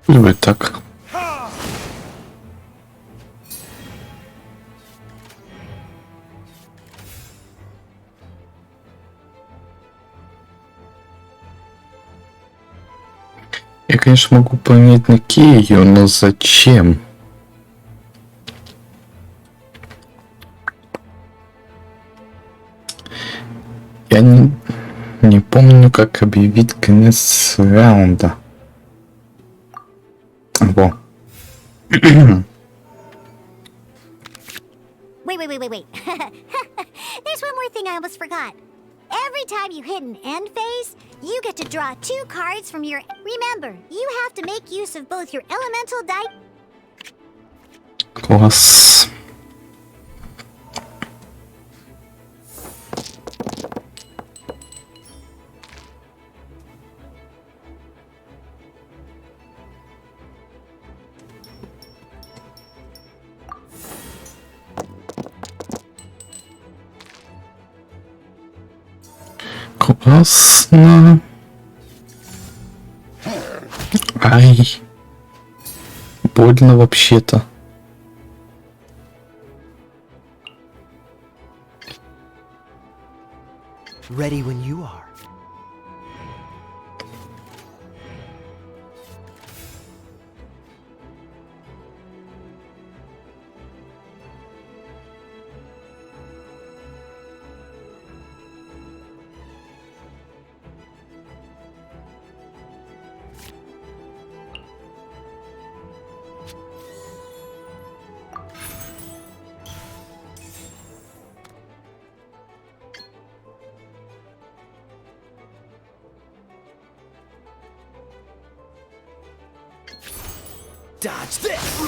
Будет так. Я, конечно, могу поменять на Кею, но зачем? Я не помню, как объявить конец раунда. Во. Wait. There's one more thing I almost forgot. Every time you hit an end phase, you get to draw 2 cards from your... Remember, you have to make use of both your elemental die... Класс. Классно. Ай. больно вообще-то. Ready when you are. Dodge this!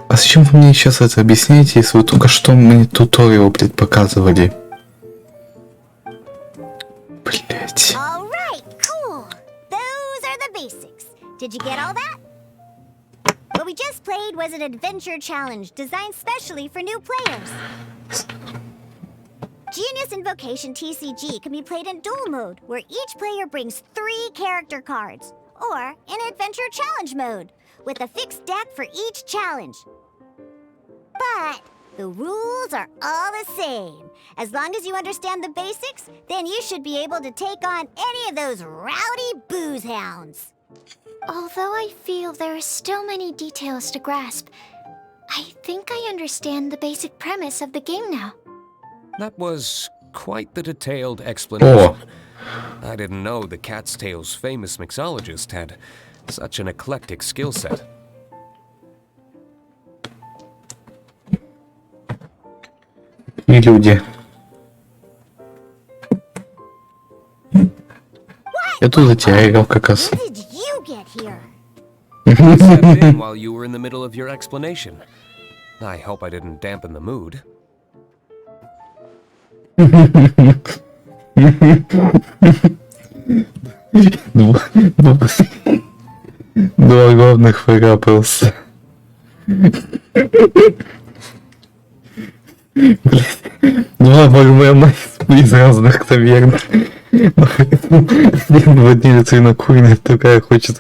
А зачем вы мне сейчас это объясняете, если вы только что мне туториал показывали? Блять. All right, cool. Those are the basics. Did you get all that? What we just played was an adventure challenge designed specially for new players. Genius Invocation TCG can be played in duel mode, where each player brings 3 character cards, or in adventure challenge mode, with a fixed deck for each challenge. But the rules are all the same. As long as you understand the basics, then you should be able to take on any of those rowdy booze hounds. Although I feel there are still many details to grasp, I think I understand the basic premise of the game now. That was quite the detailed explanation. I didn't know the Cat's Tail's famous mixologist had such an eclectic skill set. И люди. Я тут затерял как раз. How did you get here? I stepped in while you were in the middle of your explanation. I hope I didn't dampen the mood. Два главных врага просто. Два бармена из разных таверн. Один владелец винокурни, другая хочет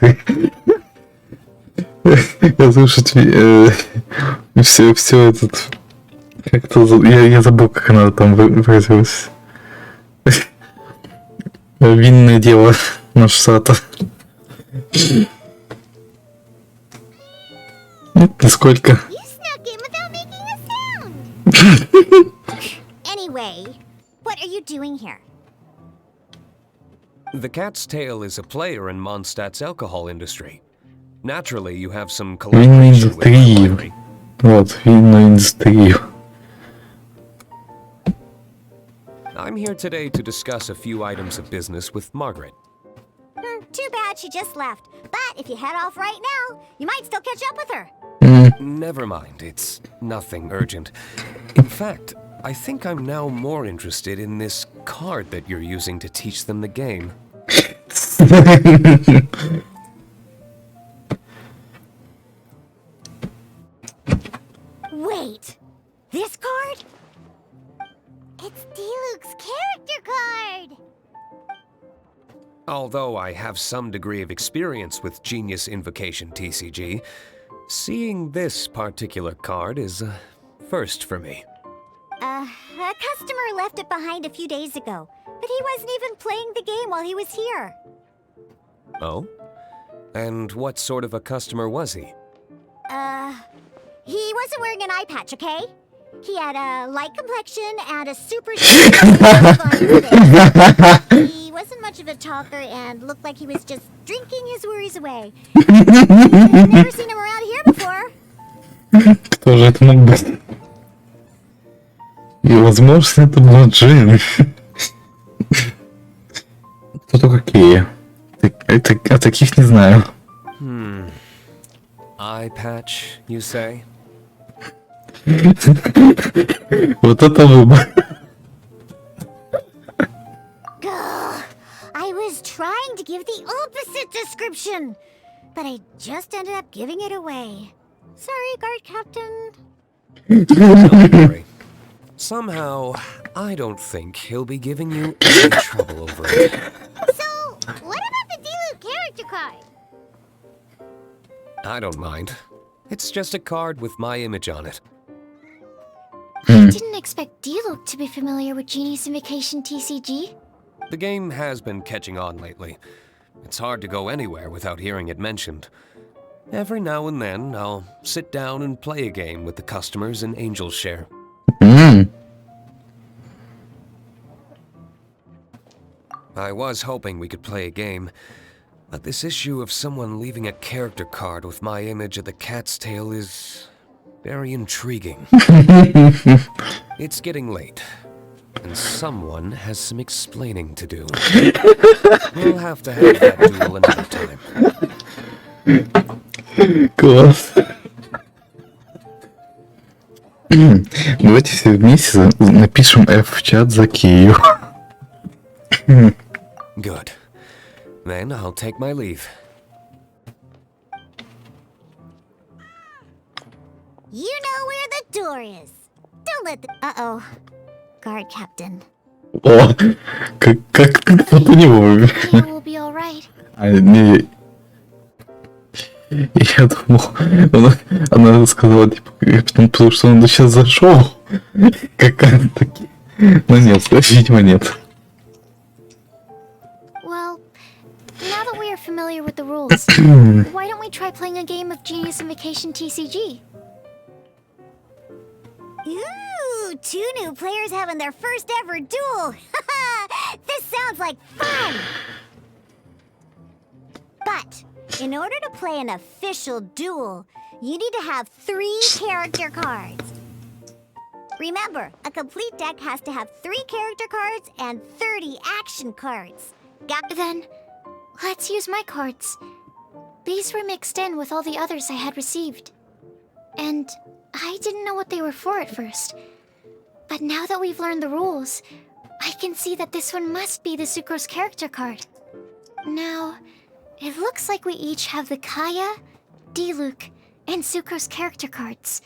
разрушить все этот... Как-то я забыл, как она там выразилась. Винное дело наш Сата. Нисколько. You snuck in without making a sound. Anyway, what are you doing here? The Cat's Tail is a player in Mondstadt's alcohol industry. Naturally, you have some Винную collaboration with my индустрию. winery. Вот, винную индустрию. I'm here today to discuss a few items of business with Margaret. Too bad she just left. But if you head off right now, you might still catch up with her. Never mind, it's nothing urgent. In fact, I think I'm now more interested in this card that you're using to teach them the game. Wait, this card? It's Diluc's character card! Although I have some degree of experience with Genius Invocation TCG, seeing this particular card is a first for me. A customer left it behind a few days ago, but he wasn't even playing the game while he was here. Oh? And what sort of a customer was he? He wasn't wearing an eye patch, okay? He had a light complexion and a super He was wasn't much of a talker and looked like he was just drinking his worries away. I've never seen him around here before. Кто же это мог быть? И, возможно, это был Джин. Кто-то какие? О таких не знаю. Eye patch, you say? Вот это выбор. I was trying to give the opposite description, but I just ended up giving it away. Sorry, guard captain. Don't worry. Somehow, I don't think he'll be giving you any trouble over it. So, what about the Diluc character card? I don't mind. It's just a card with my image on it. I didn't expect Diluc to be familiar with Genie's Invocation TCG. The game has been catching on lately. It's hard to go anywhere without hearing it mentioned. Every now and then, I'll sit down and play a game with the customers in Angel Share. I was hoping we could play a game, but this issue of someone leaving a character card with my image of the cat's tail is very intriguing. It's getting late, and someone has some explaining to do. We'll have to have that duel another time. Класс. Давайте все вместе напишем F в чат за Кию. Good. Then I'll take my leave. You know where the door is. Don't let the... Uh-oh. Guard captain. О, как ты понял? Kaya will be alright. Не, я думал, она сказала, типа, потому что он сейчас зашел. Какая-то такие. Но нет, видимо, нет. Well, now that we are familiar with the rules, why don't we try playing a game of Genie's Invocation TCG? Ooh, 2 new players having their first ever duel. This sounds like fun. But in order to play an official duel, you need to have 3 character cards. Remember, a complete deck has to have 3 character cards and 30 action cards. Then, let's use my cards. These were mixed in with all the others I had received. And I didn't know what they were for at first. But now that we've learned the rules, I can see that this one must be the Sucrose character card. Now, it looks like we each have the Kaya, Diluc, and Sucrose character cards.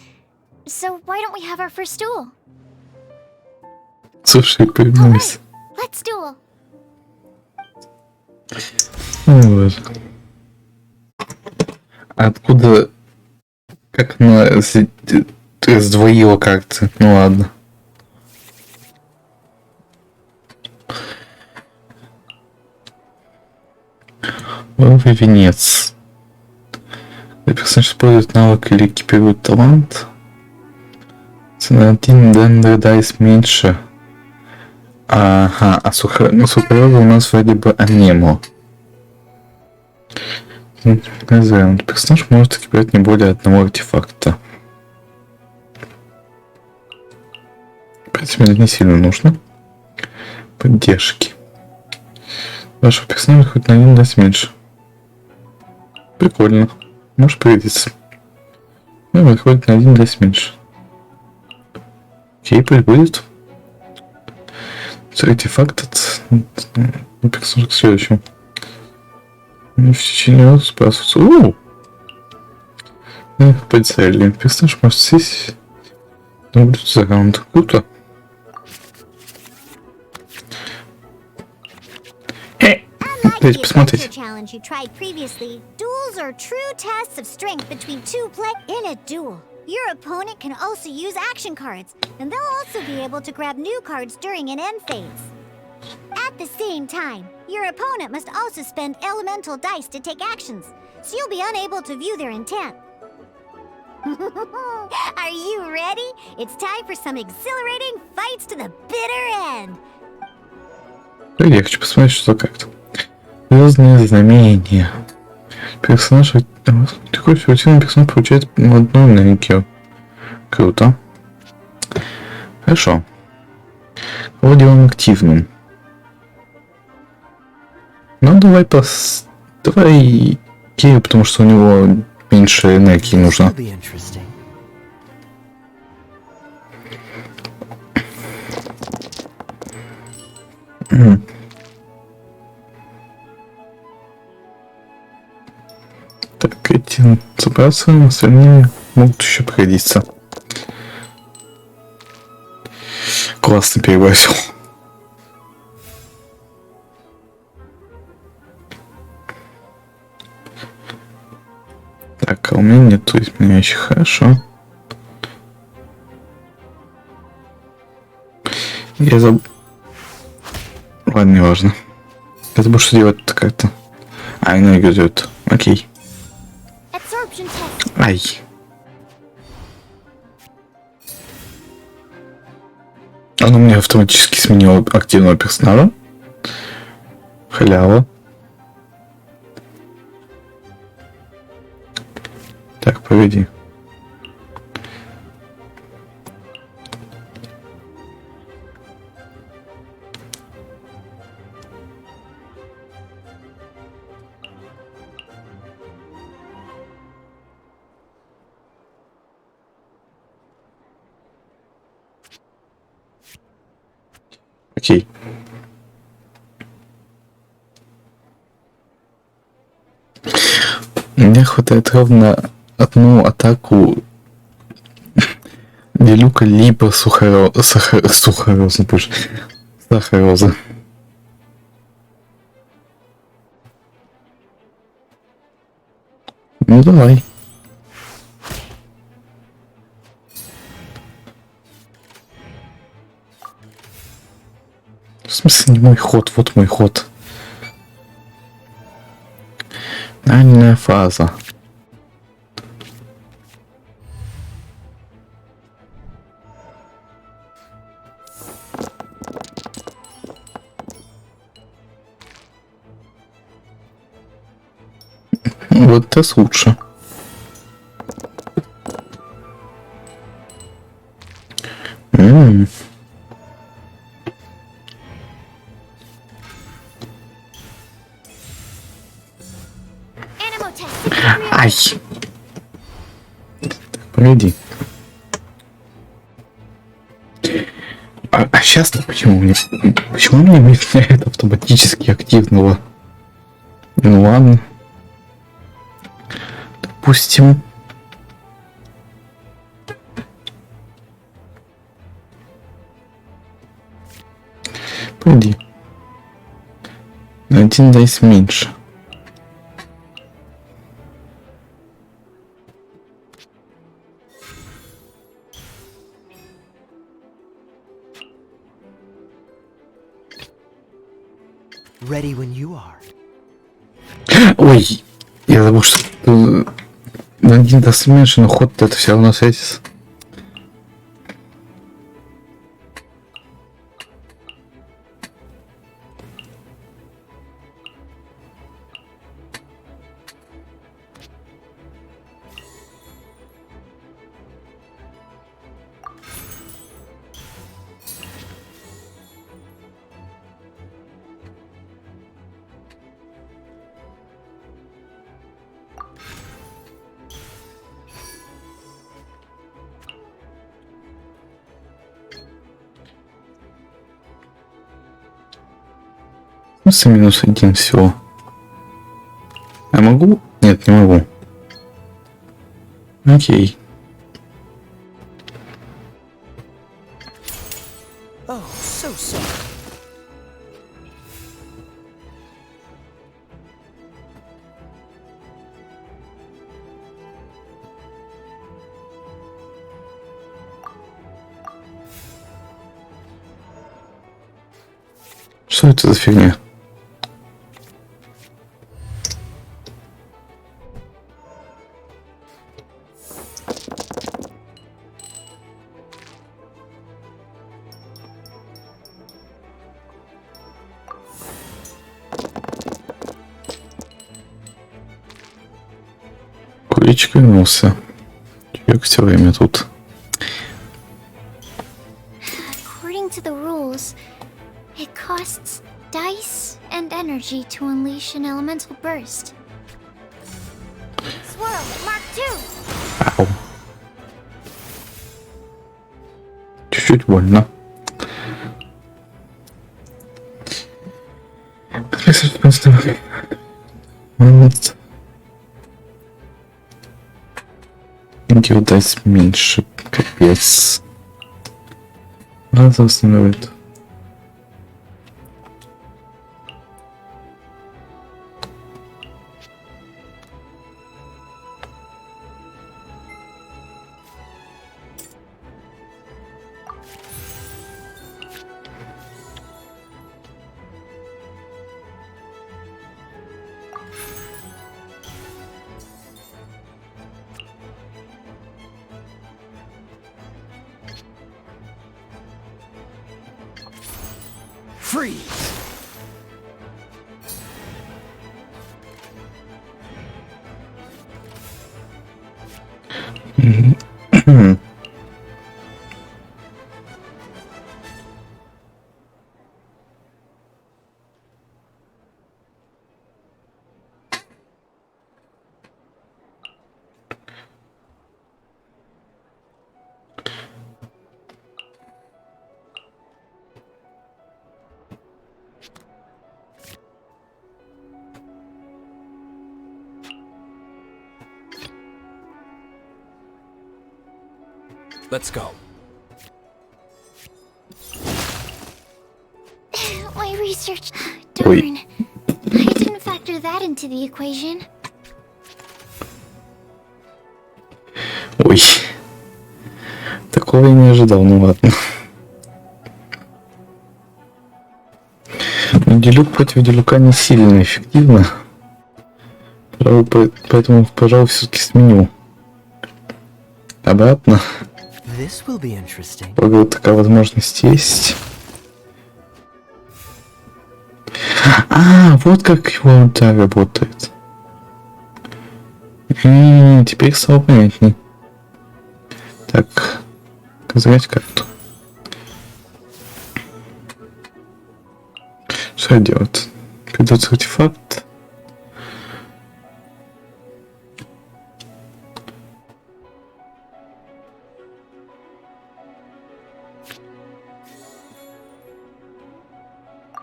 So why don't we have our first duel? Слушай, повернулись. Let's duel. Вот. Откуда... Как она сдвоила как-то? Ну ладно. Ловый венец. Персонаж использует навык или экипирует талант. Цена 1 дайс меньше. Ага, а сухорёвый у нас вроде бы анемо. Персонаж может экипировать не более одного артефакта. В принципе, это не сильно нужно. Поддержки. Вашего персонажа хоть на 1 дайс меньше. Прикольно. Может пригодиться. Ну, выходит на 1 дайс меньше. Окей, пусть будет. Артефакт от персонажа к следующему. В течение раза сбрасывается. Поцелили. Персонаж может сесть. Наблюдать за раунд. Круто. Давайте посмотреть. Challenge you tried previously. Duels are true tests of strength between 2 players in a duel. Your opponent can also use action cards, and they'll also be able to grab new cards during an end phase. At the same time, your opponent must also spend elemental dice to take actions, so you'll be unable to view their intent. Are you ready? It's time for some exhilarating fights to the bitter end. Я хочу посмотреть, что как-то. Звездные знамения. Персонаж... Такой фиктивный персонаж получает одну энергию. Круто. Хорошо. Кого делаем активным? Ну, давай давай Кирю, потому что у него меньше энергии нужно. Так, эти собраться, остальные могут еще пригодиться. Классно перебросил. Так, а у меня нету изменяющих, хорошо. Я забыл. Ладно, не важно. Я забыл, что делать-то как-то. Энергию идет. Окей. Ай. Он у меня автоматически сменил активного персонажа. Халява. Так, поведи. Окей. Мне хватает ровно одну атаку Делюка либо сухороза, боже, сахароза. Ну давай. В смысле не мой ход, вот мой ход. Финальная фаза. Вот это лучше. Ай! Погоди. А сейчас-то почему мне... Почему мне меняет автоматически активного? Ну ладно. Допустим. Погоди. На один дайс меньше. Ready when you are. Ой, я забыл, что на один даст меньше, но ход это все равно светится. Минус один всего. Я могу? Нет, не могу. Окей. Oh, so sorry. Что это за фигня? Личик вернулся. Чувак все время тут. According to the rules, it costs dice and energy to unleash an elemental burst. Swirl, Mark 2. Ау. Чуть-чуть больно. Вот. Гил дать меньше. Капец. Надо восстанавливать. Freeze! Let's go. My research. Ой. Darn. I didn't factor that into the equation. Ой. Такого я не ожидал, ну ладно. Но делюк против делюка не сильно эффективно. Поэтому, пожалуй, все-таки сменю. Обратно. This will be interesting. Вот такая возможность есть. А, вот как его удар работает. Теперь стало понятней. Так, показать карту. Что делать? Придется артефакт.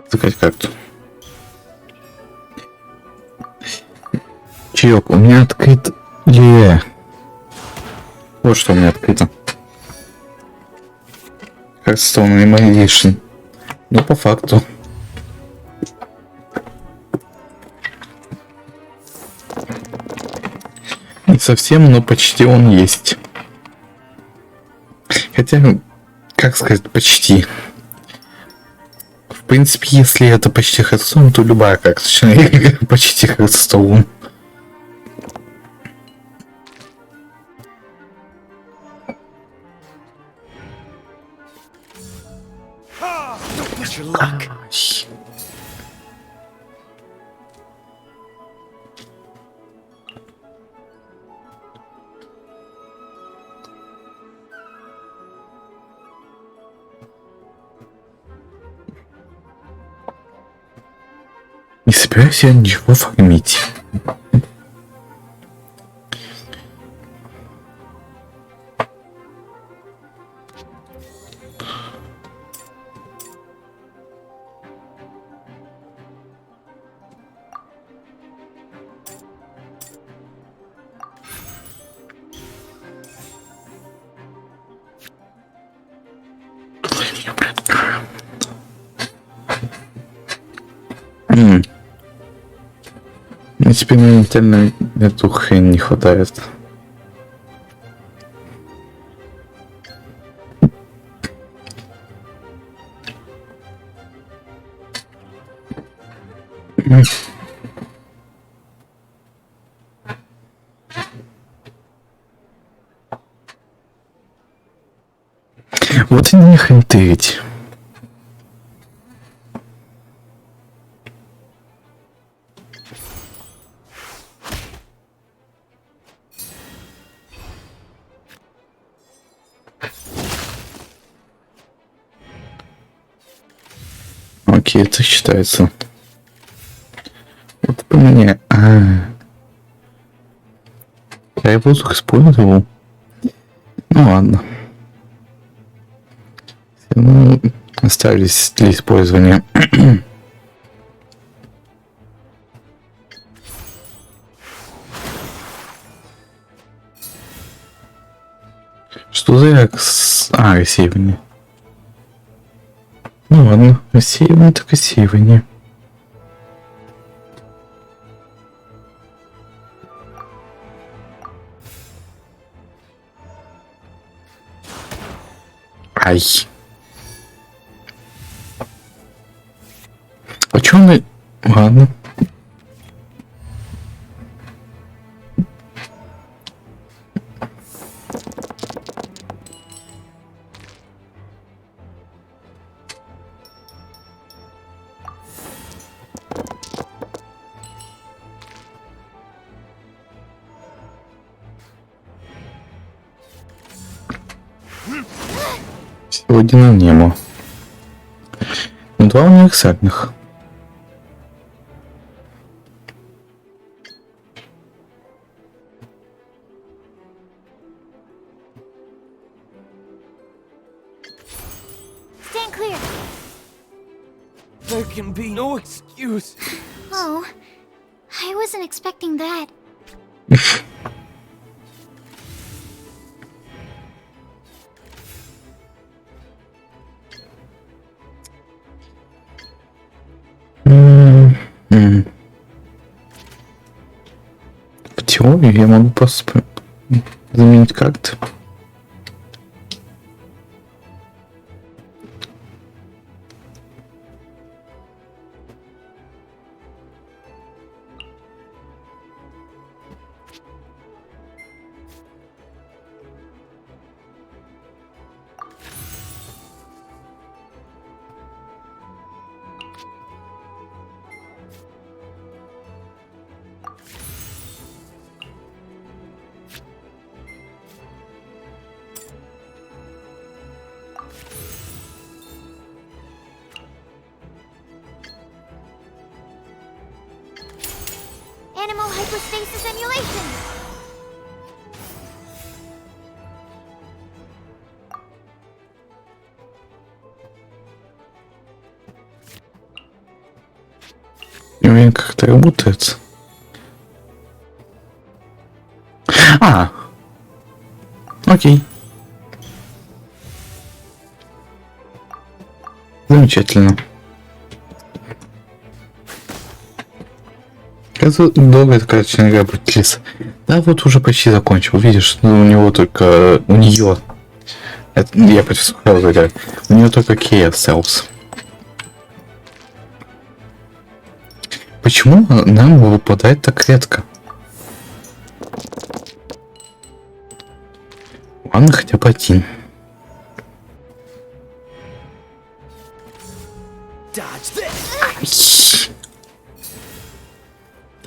Закрыть карту. Чаек, у меня открыт вот что у меня открыто. Hearthstone Animation. Ну, по факту. Не совсем, но почти он есть. Хотя, как сказать, почти. В принципе, если это почти Hearthstone, то любая карточная игра почти Hearthstone. What's your luck? Не собираюсь я ничего фармить. Мне теперь моментально эту хрень не хватает. Вот и не хантырить. Окей, это считается. Вот по мне. Я воздух использовал. Ну ладно. Ну, остались для использования. Что за рассеивание? Ну ладно, рассеивание так рассеивание. Ай. А чё он... Ладно. Сегодня на небо. Два универсальных. Stand clear. There can be no excuse. Oh, I wasn't expecting that. В теории я могу просто заменить карты. Animal hypostasis emulation. Не уверен, как это работает. Окей. Замечательно. Это долгая такая игра будет длиться. Да, вот уже почти закончил. Видишь, у него только... У нее... Это, я предсказал, говоря. У нее только кей остался. Почему нам выпадает так редко? Ладно, хотя бы один.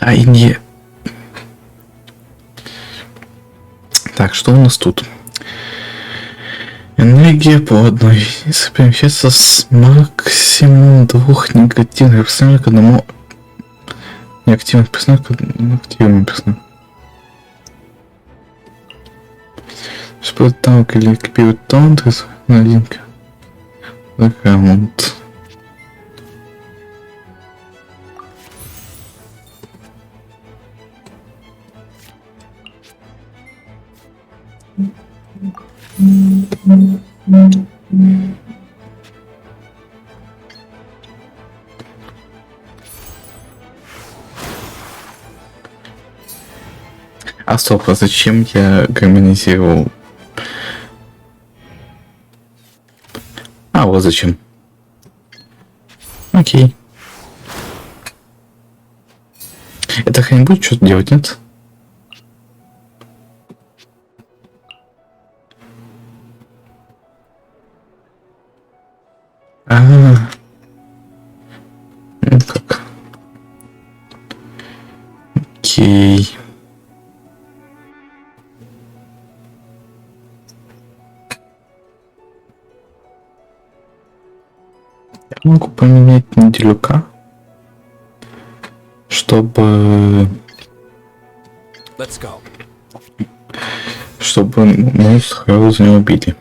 Ай, не. Так, что у нас тут? Энергия по одной перемещается с максимум 2 негативных персонажей к одному неактивных персонажей к одному активному персонажу. Использует танк или копирует талант из новинки. Аккаунт. А стоп, а зачем я гармонизировал? А, вот зачем. Окей. Это хрень будет что-то делать, нет? Ну как? Окей. Могу поменять на делюка, чтобы Let's go. мы с Хэллоуз не убили.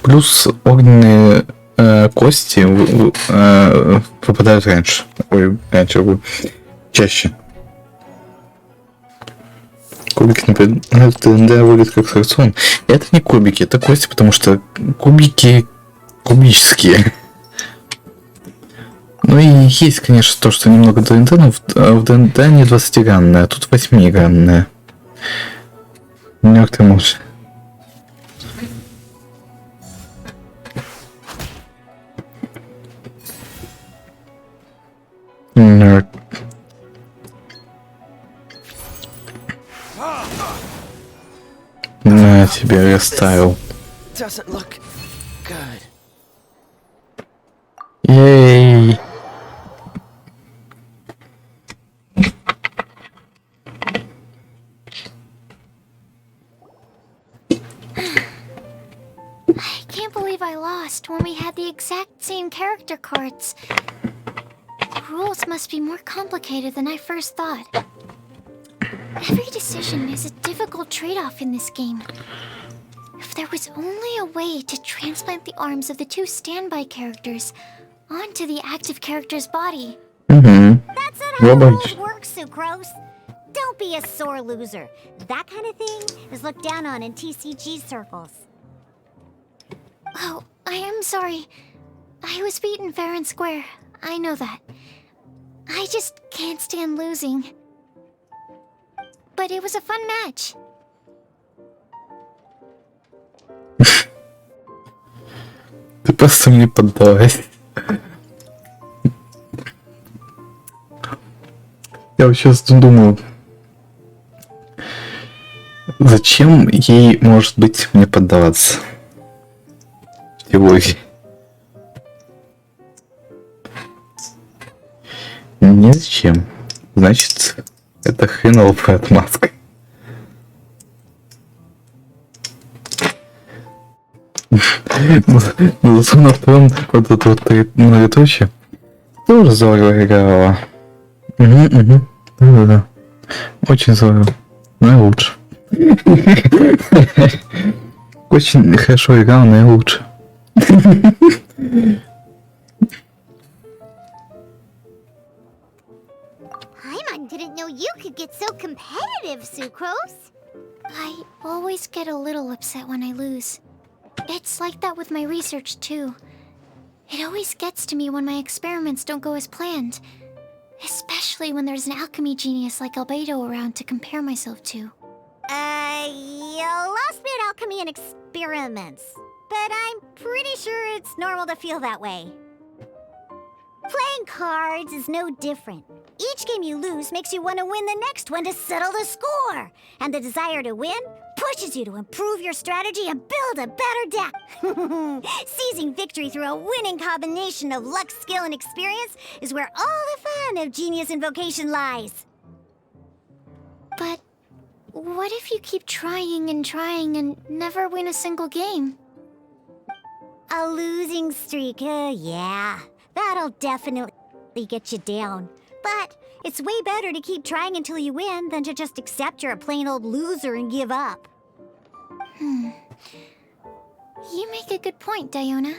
Плюс огненные кости попадают раньше. Чаще. Кубики, например, ТНД выглядят как сарцон. Это не кубики, это кости, потому что кубики кубические. Ну и есть, конечно, то, что немного ДНД, но в ДНД не 20-гранная, а тут 8-гранная. Мертвый муж. На тебе растаял. Doesn't look good. Ей! I can't believe I lost when we had the exact same character cards. Rules must be more complicated than I first thought. Every decision is a difficult trade-off in this game. If there was only a way to transplant the arms of the two standby characters onto the active character's body. That's not how the Robert. world works, Sucrose. Don't be a sore loser. That kind of thing is looked down on in TCG circles. Oh, I am sorry. I was beaten fair and square. I know that. I just can't stand losing. But it was a fun match. Ты просто мне поддалась. Я вот сейчас думаю, зачем ей, может быть, мне поддаваться? В теории. Не зачем. Значит, это хреновая отмазка. Но зато на втором вот это вот многоточие тоже здорово играла. Угу. Да. Очень здорово. Наилучше. Очень хорошо играл, наилучше. Paimon didn't know you could get so competitive, Sucrose. I always get a little upset when I lose. It's like that with my research, too. It always gets to me when my experiments don't go as planned. Especially when there's an alchemy genius like Albedo around to compare myself to. You lost me at alchemy and experiments. But I'm pretty sure it's normal to feel that way. Playing cards is no different. Each game you lose makes you want to win the next one to settle the score. And the desire to win pushes you to improve your strategy and build a better deck. Seizing victory through a winning combination of luck, skill, and experience is where all the fun of Genius Invocation lies. But what if you keep trying and never win a single game? A losing streak, yeah. That'll definitely get you down. But it's way better to keep trying until you win than to just accept you're a plain old loser and give up. You make a good point, Diona.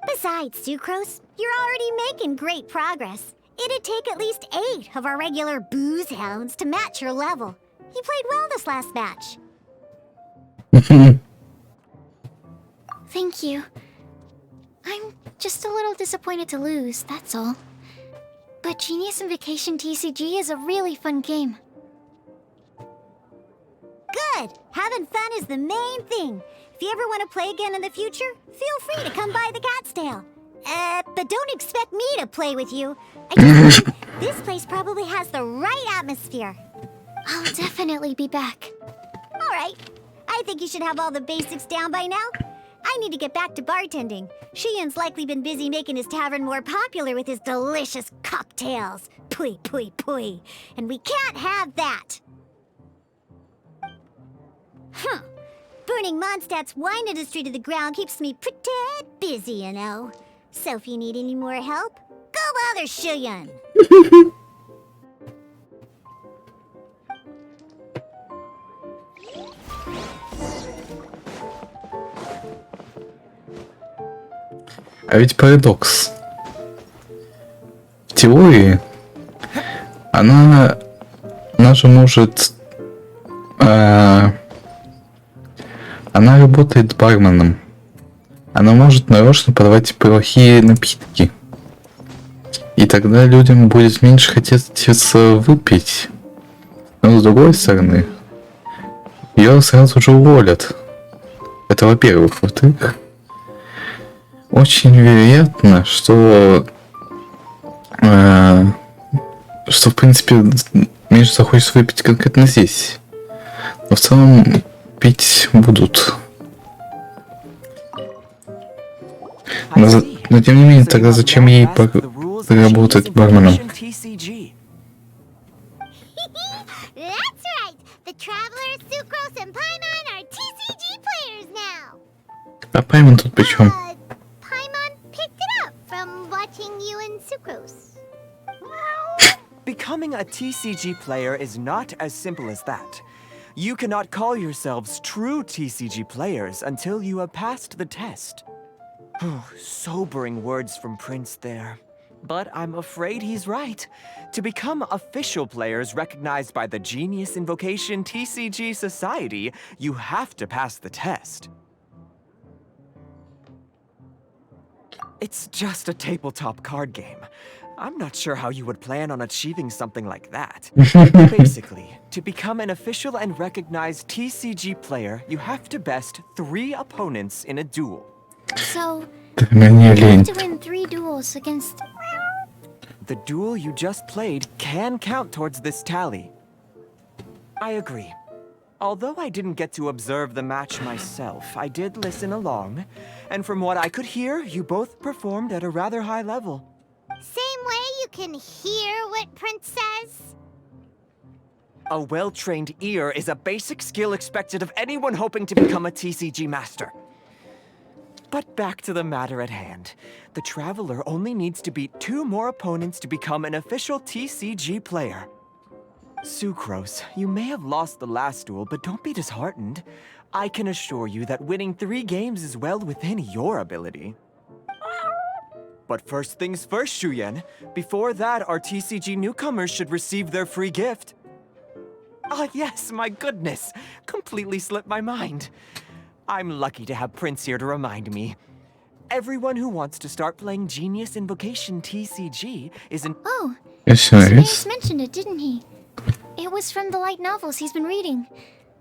Besides, Sucrose, you're already making great progress. It'd take at least 8 of our regular booze hounds to match your level. You played well this last match. Thank you. I'm just a little disappointed to lose, that's all. But Genius Invocation TCG is a really fun game. Good! Having fun is the main thing. If you ever want to play again in the future, feel free to come by the Cat's Tail. But don't expect me to play with you. I just think this place probably has the right atmosphere. I'll definitely be back. All right. I think you should have all the basics down by now. I need to get back to bartending. Shian's likely been busy making his tavern more popular with his delicious cocktails. Pui, pui, pui. And we can't have that. Burning Mondstadt's wine industry to the ground keeps me pretty busy, you know. So if you need any more help, go bother Shuyun. А ведь парадокс. В теории она же может... она работает барменом. Она может нарочно подавать плохие напитки. И тогда людям будет меньше хотеться выпить. Но с другой стороны, ее сразу же уволят. Это во-первых. Во-вторых, очень вероятно, что в принципе меньше захочется выпить конкретно здесь. Но в целом пить будут. Но тем не менее, тогда зачем ей работать барменом? That's right! The Traveler, Sucrose, and Paimon are TCG players now! А Паймон тут при чем? Paimon picked it up from watching you and Sucrose. Becoming a TCG player is not as simple as that. You cannot call yourselves true TCG players until you have passed the test. Sobering words from Prince there. But I'm afraid he's right. To become official players recognized by the Genius Invocation TCG Society, you have to pass the test. It's just a tabletop card game. I'm not sure how you would plan on achieving something like that. Basically, to become an official and recognized TCG player, you have to best 3 opponents in a duel. So, Мне you лень. have to win 3 duels against... The duel you just played can count towards this tally. I agree. Although I didn't get to observe the match myself, I did listen along, and from what I could hear, you both performed at a rather high level. Same way you can hear what Prince says? A well-trained ear is a basic skill expected of anyone hoping to become a TCG master. But back to the matter at hand. The Traveler only needs to beat 2 more opponents to become an official TCG player. Sucrose, you may have lost the last duel, but don't be disheartened. I can assure you that winning 3 games is well within your ability. But first things first, Shuyen. Before that, our TCG newcomers should receive their free gift. Ah, yes, my goodness. Completely slipped my mind. I'm lucky to have Prince here to remind me. Everyone who wants to start playing Genius Invocation TCG is an... Oh, Yes, Sirius mentioned it, didn't he? It was from the light novels he's been reading.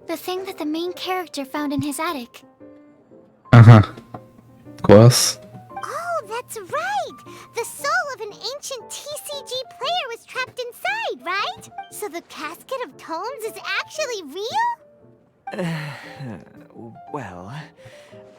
The thing that the main character found in his attic. Ага. Класс. Oh, that's right! The soul of an ancient TCG player was trapped inside, right? So the Casket of Tomes is actually real? Well,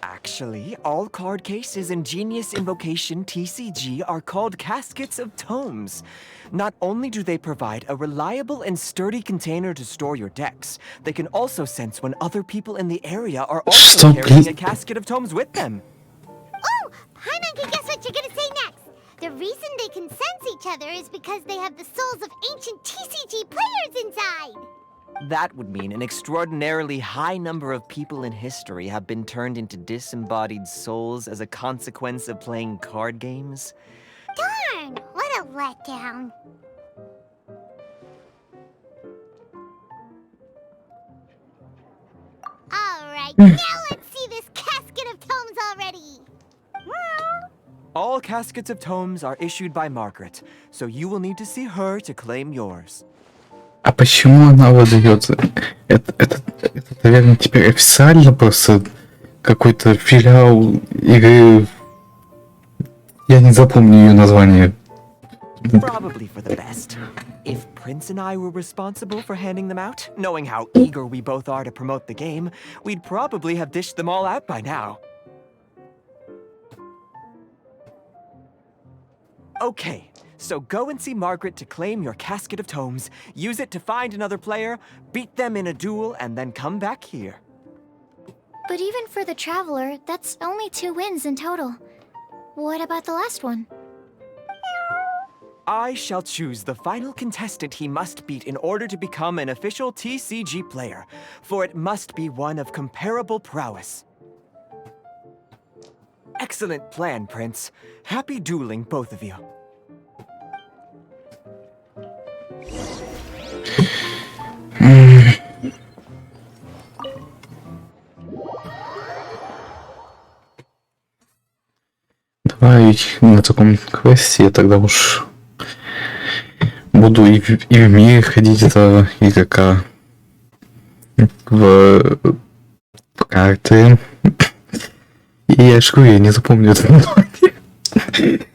actually, all card cases in Genius Invocation TCG are called Caskets of Tomes. Not only do they provide a reliable and sturdy container to store your decks, they can also sense when other people in the area are also Stop, carrying please. a Casket of Tomes with them. Oh, Paimon can guess what you're gonna say next! The reason they can sense each other is because they have the souls of ancient TCG players inside! That would mean an extraordinarily high number of people in history have been turned into disembodied souls as a consequence of playing card games. Darn! What a letdown. Alright, now let's see this Casket of Tomes already! All Caskets of Tomes are issued by Margaret, so you will need to see her to claim yours. А почему она выдает? Это, наверное, теперь официально просто какой-то филиал игры. Я не запомню ее название. Probably for the best. If Prince and I were responsible for handing them out, knowing how eager we both are to promote the game, we'd probably have dished them all out by now. Okay, so go and see Margaret to claim your Casket of Tomes, use it to find another player, beat them in a duel, and then come back here. But even for the Traveler, that's only 2 wins in total. What about the last one? I shall choose the final contestant he must beat in order to become an official TCG player, for it must be one of comparable prowess. Excellent plan, Prince. Happy dueling, both of you. Давай на таком квесте я тогда уж буду и в мире ходить, это игрока в карты. И я ж говорю, я не запомню это название.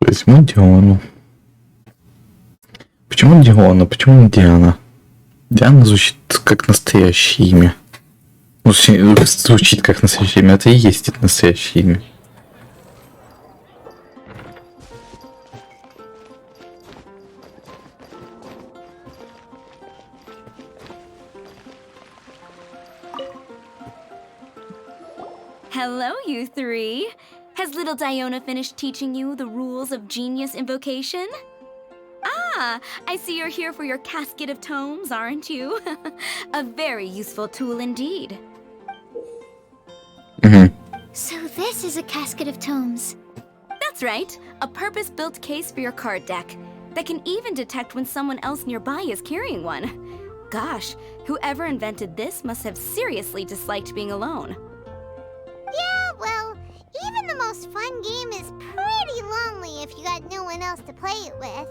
Возьму Диану. Почему Диана? Почему не Диана? Диана звучит как настоящее имя. Ну, звучит как настоящее имя. Это и есть это настоящее имя. Hello, you three. Has little Diona finished teaching you the rules of genius invocation? Ah, I see you're here for your casket of tomes, aren't you? A very useful tool indeed. So this is a casket of tomes. That's right, a purpose-built case for your card deck that can even detect when someone else nearby is carrying one. Gosh, whoever invented this must have seriously disliked being alone. Yeah, well, even the most fun game is pretty lonely if you got no one else to play it with.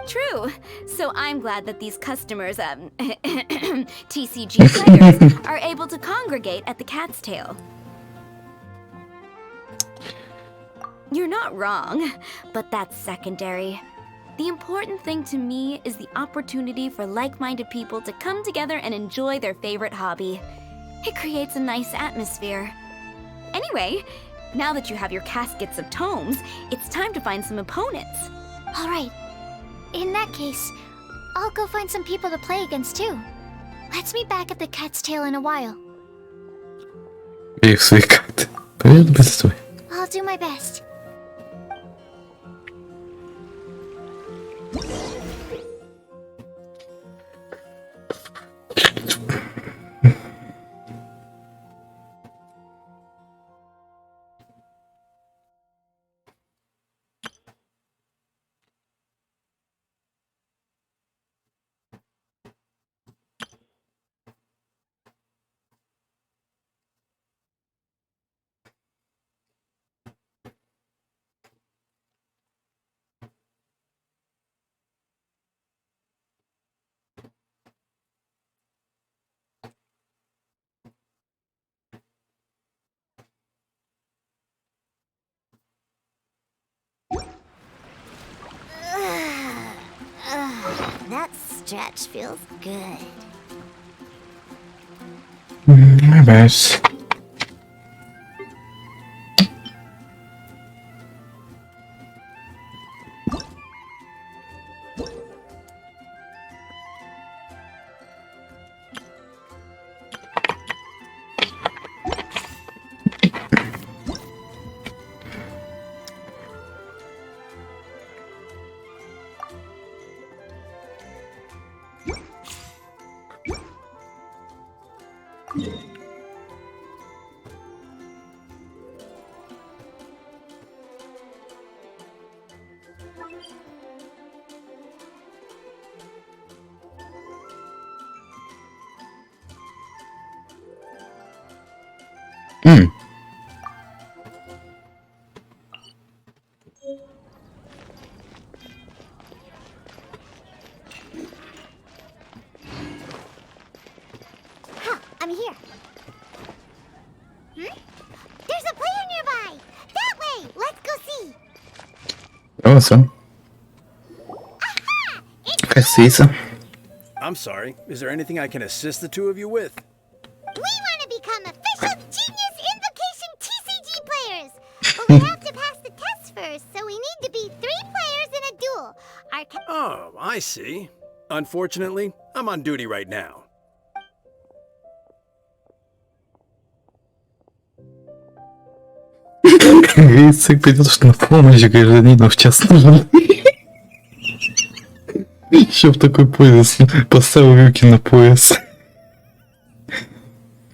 True. So I'm glad that these customers, TCG players, are able to congregate at the Cat's Tail. You're not wrong, but that's secondary. The important thing to me is the opportunity for like-minded people to come together and enjoy their favorite hobby. It creates a nice atmosphere. Anyway, now that you have your caskets of tomes, it's time to find some opponents. All right. In that case, I'll go find some people to play against too. Let's meet back at the Cat's Tail in a while. Их свои карты. Привет, быстрый. I'll do my best. That stretch feels good. My best. Huh, I'm here. There's a player nearby! That way! Let's go see! Awesome. Aha! It's Красица. I'm sorry. Is there anything I can assist the two of you with? We want to become official Genius Invocation TCG players. But we have to pass the test first, so we need to be 3 players in a duel. Our Oh, I see. Unfortunately, I'm on duty right now. Грицик придет на помощь гражданину в час нужен. Еще в такой пояс. Поставил руки на пояс.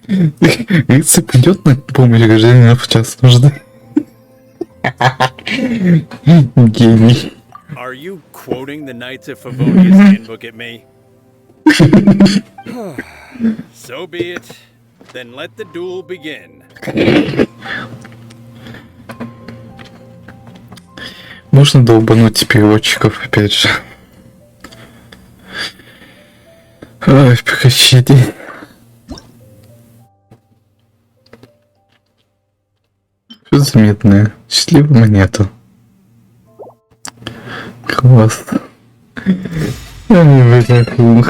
Грицик придет на помощь гражданину в час нужды. Гений. Are you quoting the Knights of Favonia's handbook at me? So be it. Then let the duel begin. Можно долбануть переводчиков опять же. Ой, прекращите. Что за медная? Счастливая монета. Класс. Я не выдохнул.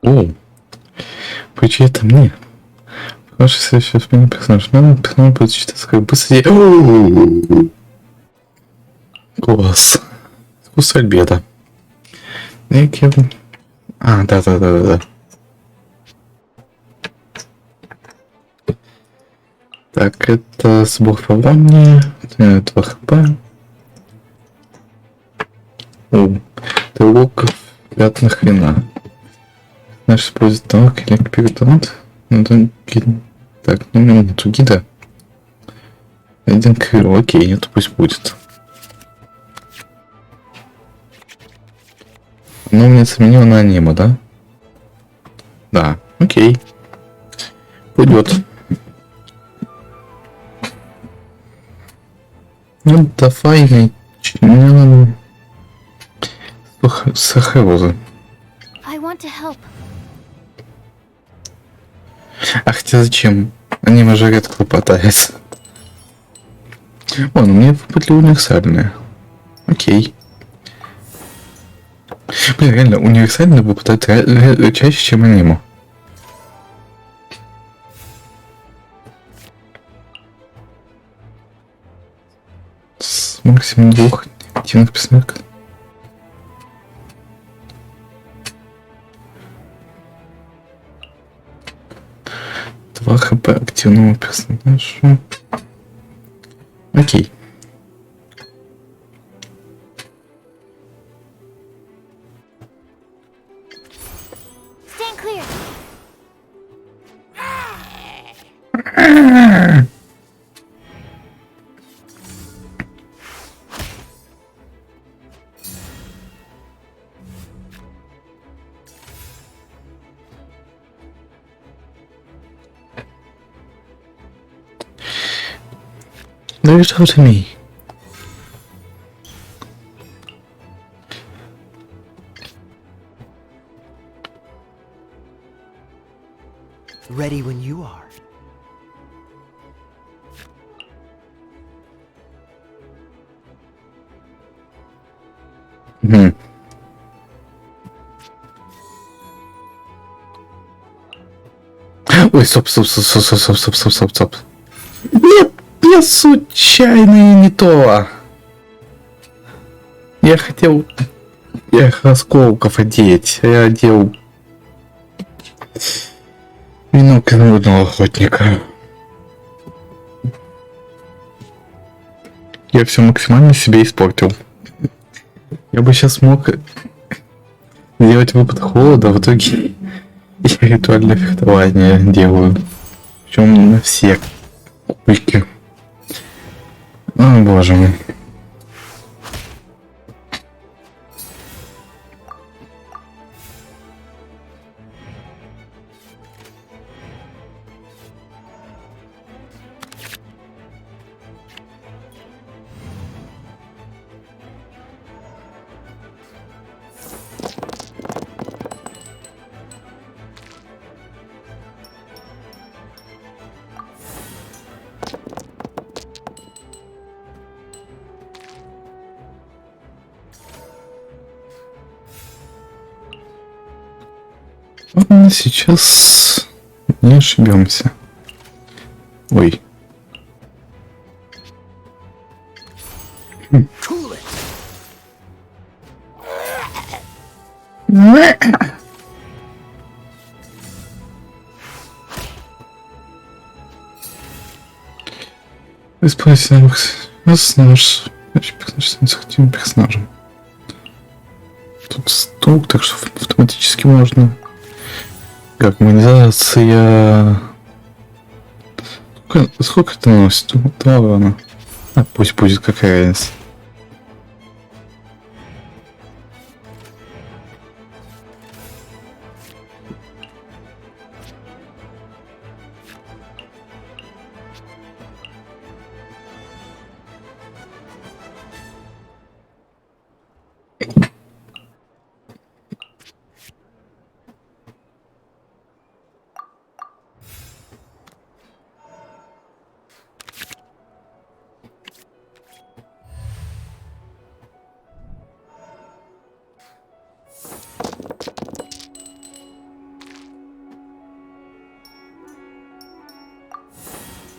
О, почему это мне? Ваш следующий сменный персонаж. Сменный персонаж будет считаться как быстрее. Класс. Вкус альбеда. А, да. Так, это сбор фавони. 2 хп. О, тревог пятнах вина. Наш использует танк или перетант. Так, ну у меня нету гида. 1 крыло, окей, нету, пусть будет. Ну, мне заменил на аниме, да? Да, окей. Пойдет. Ну, давай начнем с Хероза. I want to help. А хотя зачем? Аниме же редко попадается. О, ну мне выпали универсальные. Окей. Блин, реально, универсальные выпадают чаще, чем аниме. С максимум 2 активных персонажей. 2 хп активного персонажа. Окей. Stand clear. No, you're talking to me. Ready when you are. Ой, стоп. Нет, я случайно не то. Я хотел осколков одеть, а я одел венок народного охотника. Я все максимально себе испортил. Я бы сейчас мог сделать выпад холода, в итоге я ритуальное фехтование делаю. Причем на все кубики. О, боже мой. Ладно, сейчас не ошибемся. Ой. Cool it. Используйте новых персонаж. С активным персонажем. Тут стук, так что автоматически можно. Как монетизация. Сколько это наносит? 2 урона. А пусть будет, какая разница.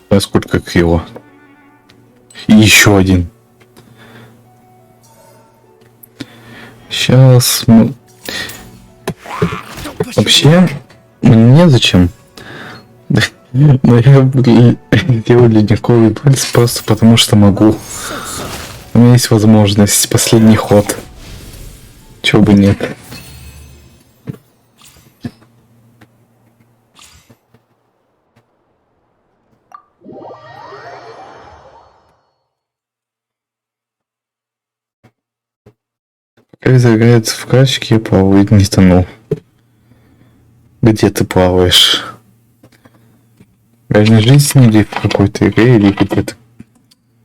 А сколько криво? И еще один. Сейчас мы... Вообще, мне зачем? Но я делаю ледниковый пальц просто потому, что могу. У меня есть возможность. Последний ход. Чего бы нет. Пока загорается в качке, я плаваю, не тону. Где ты плаваешь? В реальной жизни или в какой-то игре, или где-то?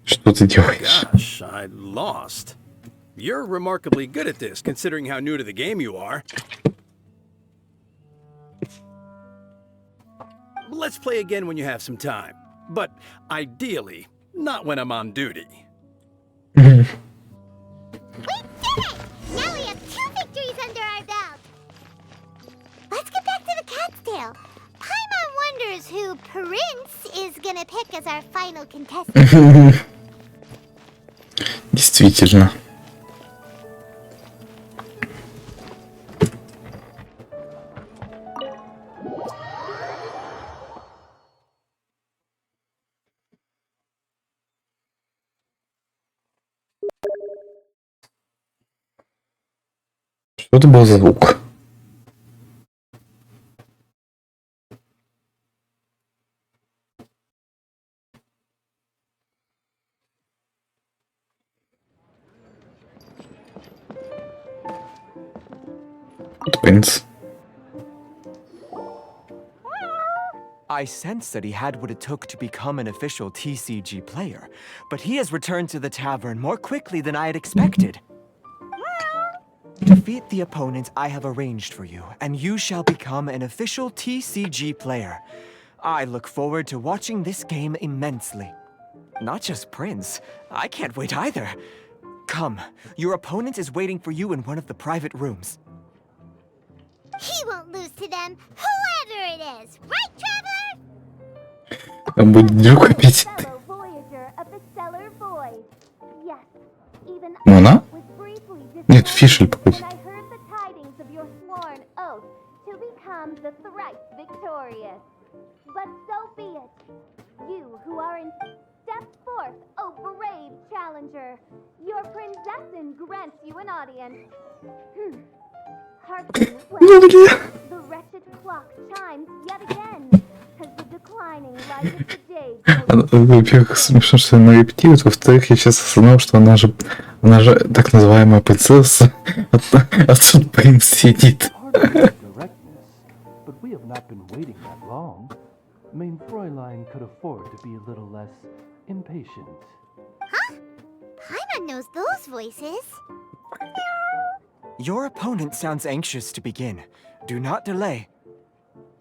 Что ты делаешь? Gosh, I lost. You're remarkably good at this, considering how new to the game you are. Let's play again when you have some time. But ideally, not when I'm on duty. We did it! Now we have 2 victories under our belt. Let's get back to the cat's tail. Paimon wonders who Prince is gonna pick as our final contestant. Действительно. Что это был за звук? Это принц. I sense that he had what it took to become an official TCG player, but he has returned to the tavern more quickly than I had expected. Defeat the opponent I have arranged for you, and you shall become an official TCG player. I look forward to watching this game immensely. Not just Prince, I can't wait either. Come, your opponent is waiting for you in one of the private rooms. He won't lose to them, whoever it is. Right, Traveler? Там будет друг опять. Fellow voyager of the stellar void. Yes, even Ну, она? I was briefly Нет, disappointed Фишель when какой-то. I heard the tidings of your sworn oath to become the thrice victorious. But so be it. You who are in step forth, O brave challenger. Your princessin grants you an audience. Hearken well. The wretched clock chimes yet again. As the declining light of the day grows. Во-первых, смешно, что она репетирует. Во-вторых, я сейчас осознал, что она же так называемая принцесса. А тут принц сидит. Pardon the directness, but we have not been waiting that long. Mein Fräulein could afford to be a little less impatient. Paimon knows those voices. Your opponent sounds anxious to begin. Do not delay.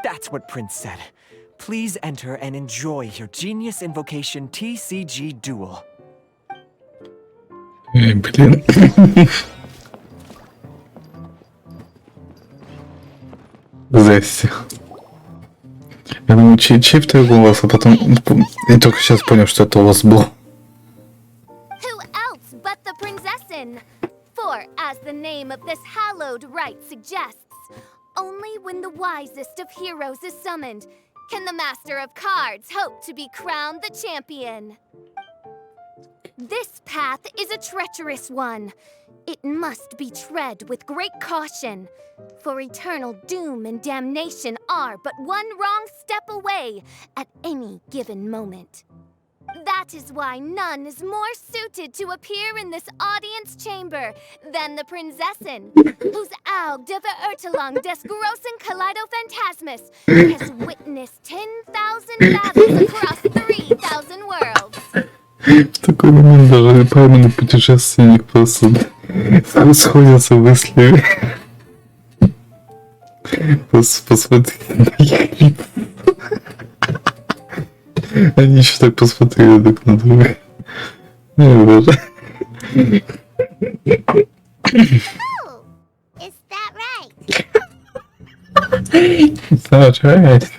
That's what Prince said. Please enter and enjoy your Genius Invocation TCG Duel. Блин. Здрасте. Я думаю, чей-то голос, а потом... И только сейчас понял, что это у вас был. Who else but the Prinzessin? For, as the name of this hallowed rite suggests, only when the wisest of heroes is summoned can the Master of Cards hope to be crowned the champion. This path is a treacherous one. It must be tread with great caution, for eternal doom and damnation are but one wrong step away at any given moment. That is why none is more suited to appear in this audience chamber than the Prinzessin, whose Aug de Verurtelung des großen Kaleido-Phantasmus has witnessed 10,000 battles across 3,000 worlds. В такой момент даже пойманный путешественник просто сходятся мыслями. Просто посмотрите на их лица. Они еще так посмотрели друг на друга. Ой, боже. Oh, is that right? That's right.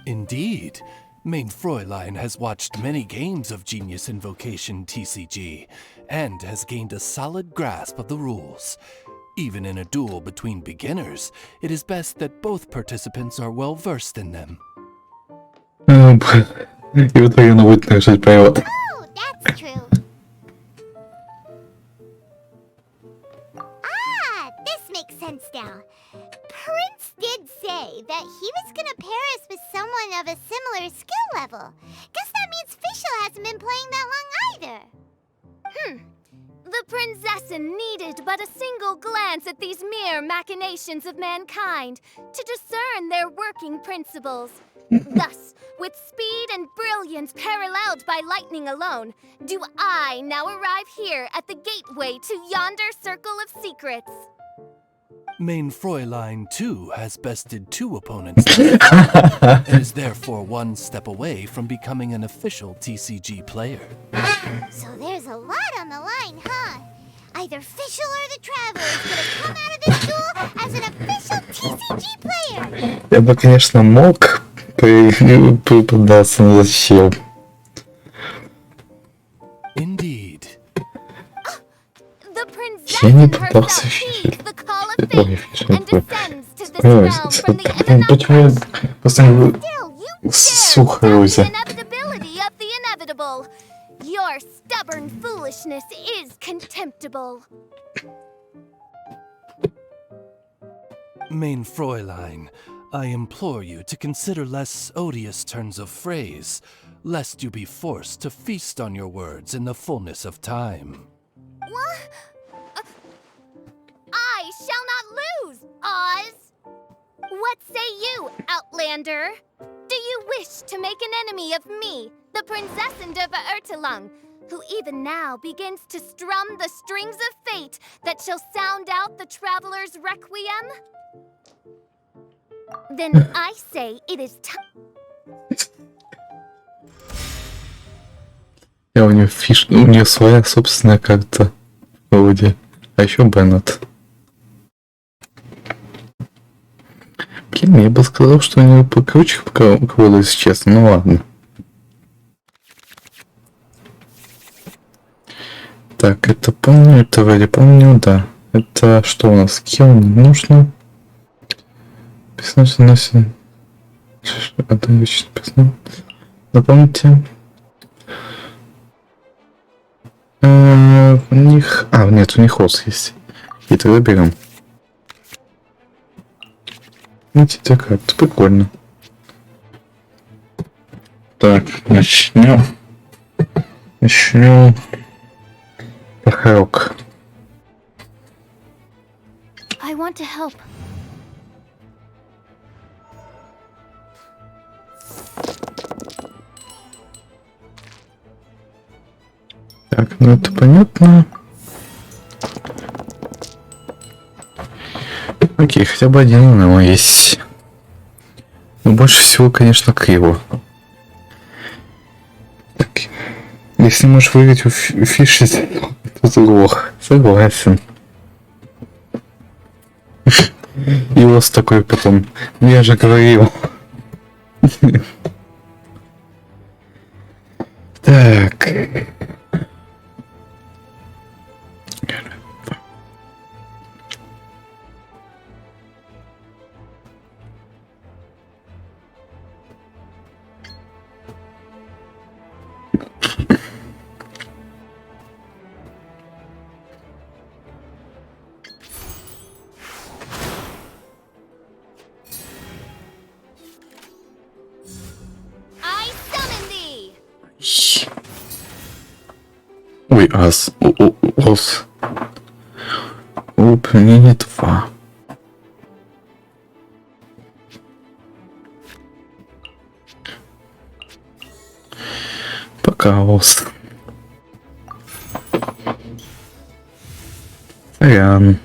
Indeed. Main Fräulein has watched many games of Genius Invocation TCG, and has gained a solid grasp of the rules. Even in a duel between beginners, it is best that both participants are well versed in them. И в итоге она будет нарушать правила. Oh, that's true. Ah, this makes sense now. Prince did say that he was gonna pair us with someone of a similar skill level. Guess that means Fischl hasn't been playing that long either. The Prinzessin needed but a single glance at these mere machinations of mankind to discern their working principles. Thus, with speed and brilliance paralleled by lightning alone, do I now arrive here at the gateway to yonder circle of secrets. Main Fräulein, too, has bested 2 opponents thus far, and is therefore one step away from becoming an official TCG player. So there's a lot on the line, huh? Either Fischl or the Traveler is gonna come out of this duel as an official TCG player. Я бы, конечно, мог поддаться, но зачем? The Я не Prinzessin пытался herself heeds the call of Ой, fate and что-то. descends to this realm from the imminent. Почему я постоянно Still, you Слухаю dare doubt тебя. the inevitability of the inevitable. Your stubborn foolishness is contemptible. Main Fräulein, I implore you to consider less odious turns of phrase, lest you be forced to feast on your words in the fullness of time. What? I shall not lose, Oz! What say you, Outlander? Do you wish to make an enemy of me, the Prinzessin de Verurtelung, who even now begins to strum the strings of fate that shall sound out the Traveler's Requiem? Then I say it is time. У нее у нее своя собственная карта в колоде. А еще Беннет. Блин, я бы сказал, что у него покруче колода, если честно. Ну ладно. Так, это помню, это вроде помню, да. Это что у нас? Скилл не нужно. Персонаж наносит... Запомните. У них... А, нет, у них холст есть. И тогда берем. Видите, такая, это прикольно. Так, начнем. Похорок. I want to help. Так, ну это понятно. Окей, хотя бы один анема есть. Но больше всего, конечно, криво. Так, если можешь выиграть у Фиши, то заглох. Согласен. И Ос такой потом, ну я же говорил. Так. I summon thee! Ой, ас. Ос. Упомяни 2. Пока, Ос. Сорян.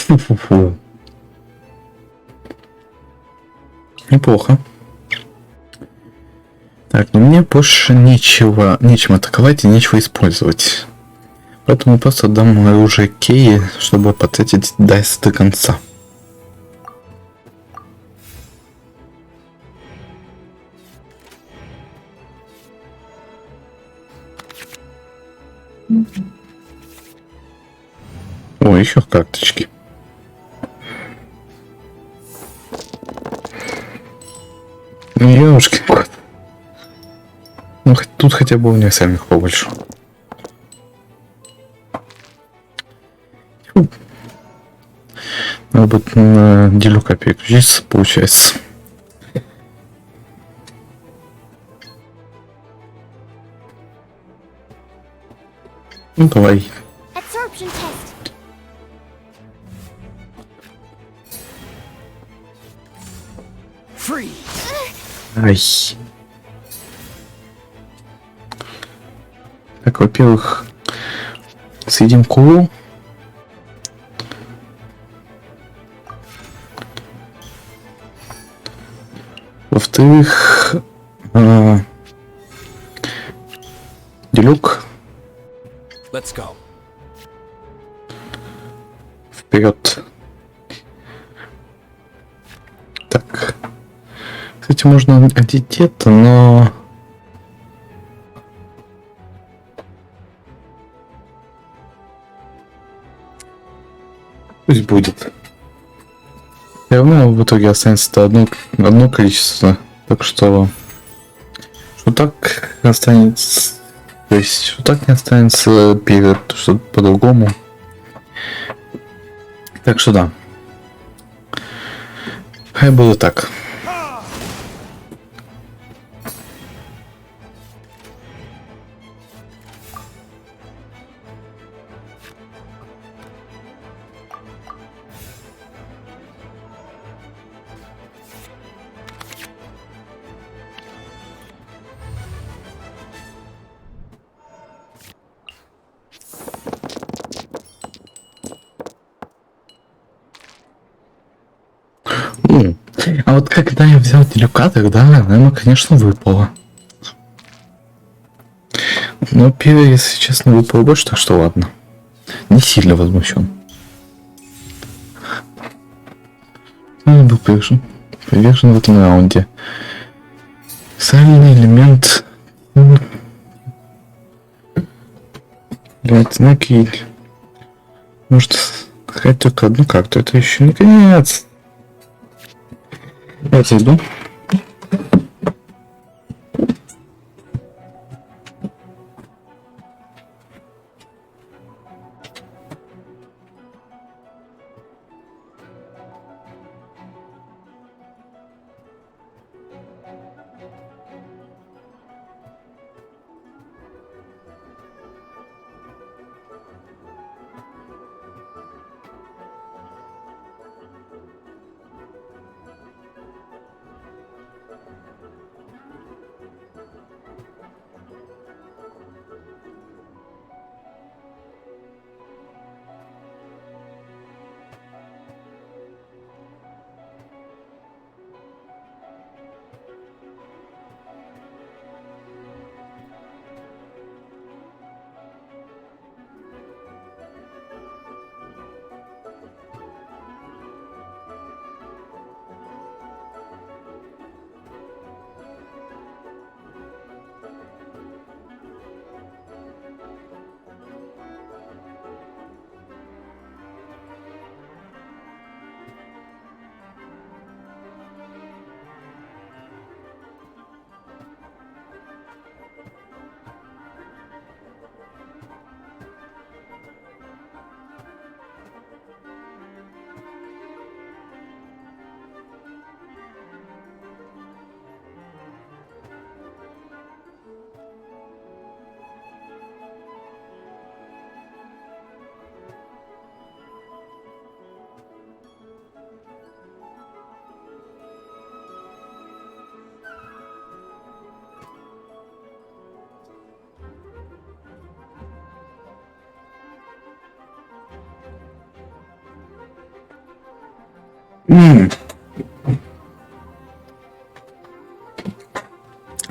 Фу-фу-фу. Неплохо. Так, ну мне больше нечем атаковать и нечего использовать. Поэтому просто отдам оружие Кеи, чтобы потратить дайс до конца. О, еще карточки. Ёшки. Ну, тут хотя бы универсальных побольше. Фу. Надо будет на делюка переключиться, получается. Ну, давай. Absorption test. Free. Ай. Так, во-первых, съедим кулу. Во-вторых, делюк. Let's go. Вперед. Так. Кстати, можно одеть это, но... Пусть будет. Все равно в итоге останется одно количество. Так что так останется. То есть, что так не останется перед что-то по-другому. Так что да. Хай будет так. А вот когда я взял делюка, тогда она, конечно, выпала. Но пиво, если честно, выпало больше, так что ладно. Не сильно возмущен. Он был повержен в этом раунде. Сальный элемент. Блять, знаки. Может, хоть только одну карту. Это еще не конец. Я отойду.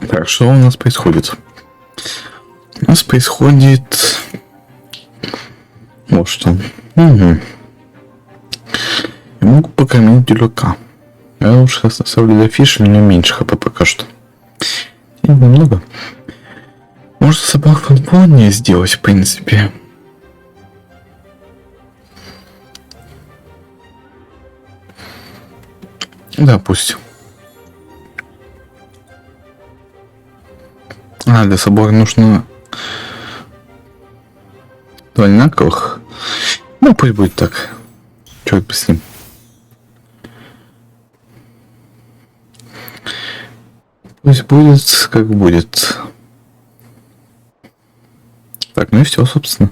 Так, что у нас происходит? У нас происходит... Вот что. Я могу покормить дюлюка. Я лучше оставлю для фиши, но меньше хп пока что. И немного. Может собак фанфоннее сделать, в принципе. Да, пусть. Для собак нужно... Два одинаковых. Ну, пусть будет так. Черт бы с ним. Пусть будет, как будет. Так, ну и все, собственно.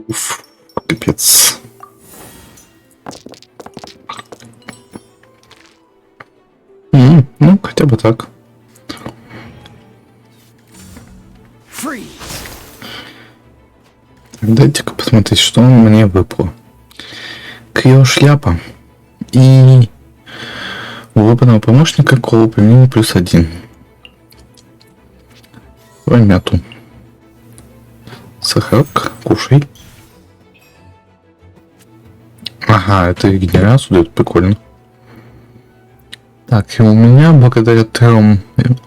Уф, капец. Ну, хотя бы так. Дайте-ка посмотреть, что мне выпало. Криошляпа. И у выбранного помощника коло применения +1. Давай мяту. Сахарок, кушай. Ага, это регенерацию дает, прикольно. Так, и у меня благодаря 3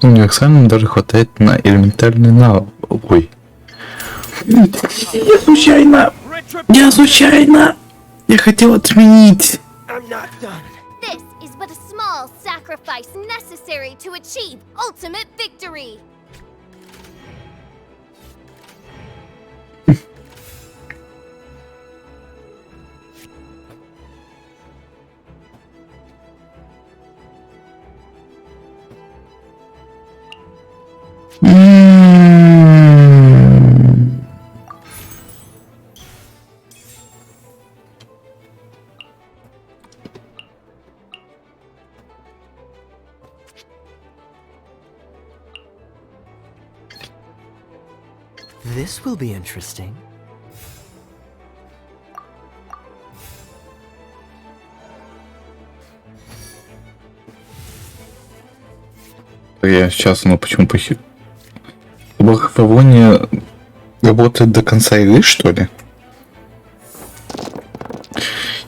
универсальным даже хватает на элементарный навык. Ой. Я случайно! Я хотел отменить! This is but a small sacrifice necessary to achieve ultimate victory. This will be interesting. Я сейчас, почему похи... Бахвовония работает до конца игры, что ли?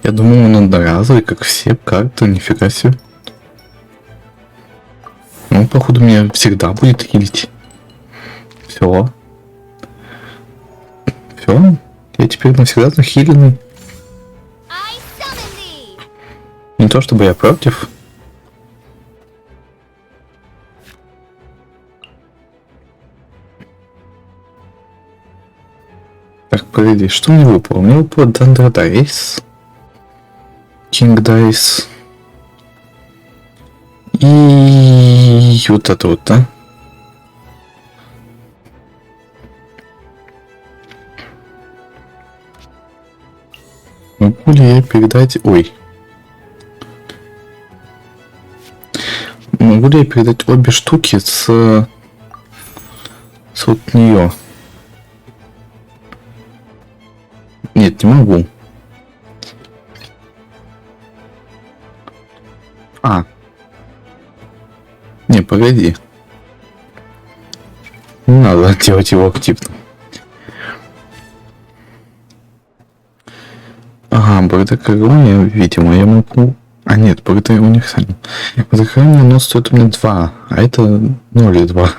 Я думал, он одноразовый, как все карты, нифига себе. Ну, походу, меня всегда будет хилить. Все. Все. Я теперь навсегда захиленный. Не то чтобы я против. Так, погоди, что мне выпало? Мне выпало Thunder Dice, King Dice и вот это вот, да? Могу ли я передать... Ой. Могу ли я передать обе штуки с вот нее? Нет, не могу. Не, погоди. Не надо делать его активным. Ага, благодаря короне, видимо, я могу... А нет, благодаря универсальному. Благодаря короне оно стоит у меня 2, а это 0,2.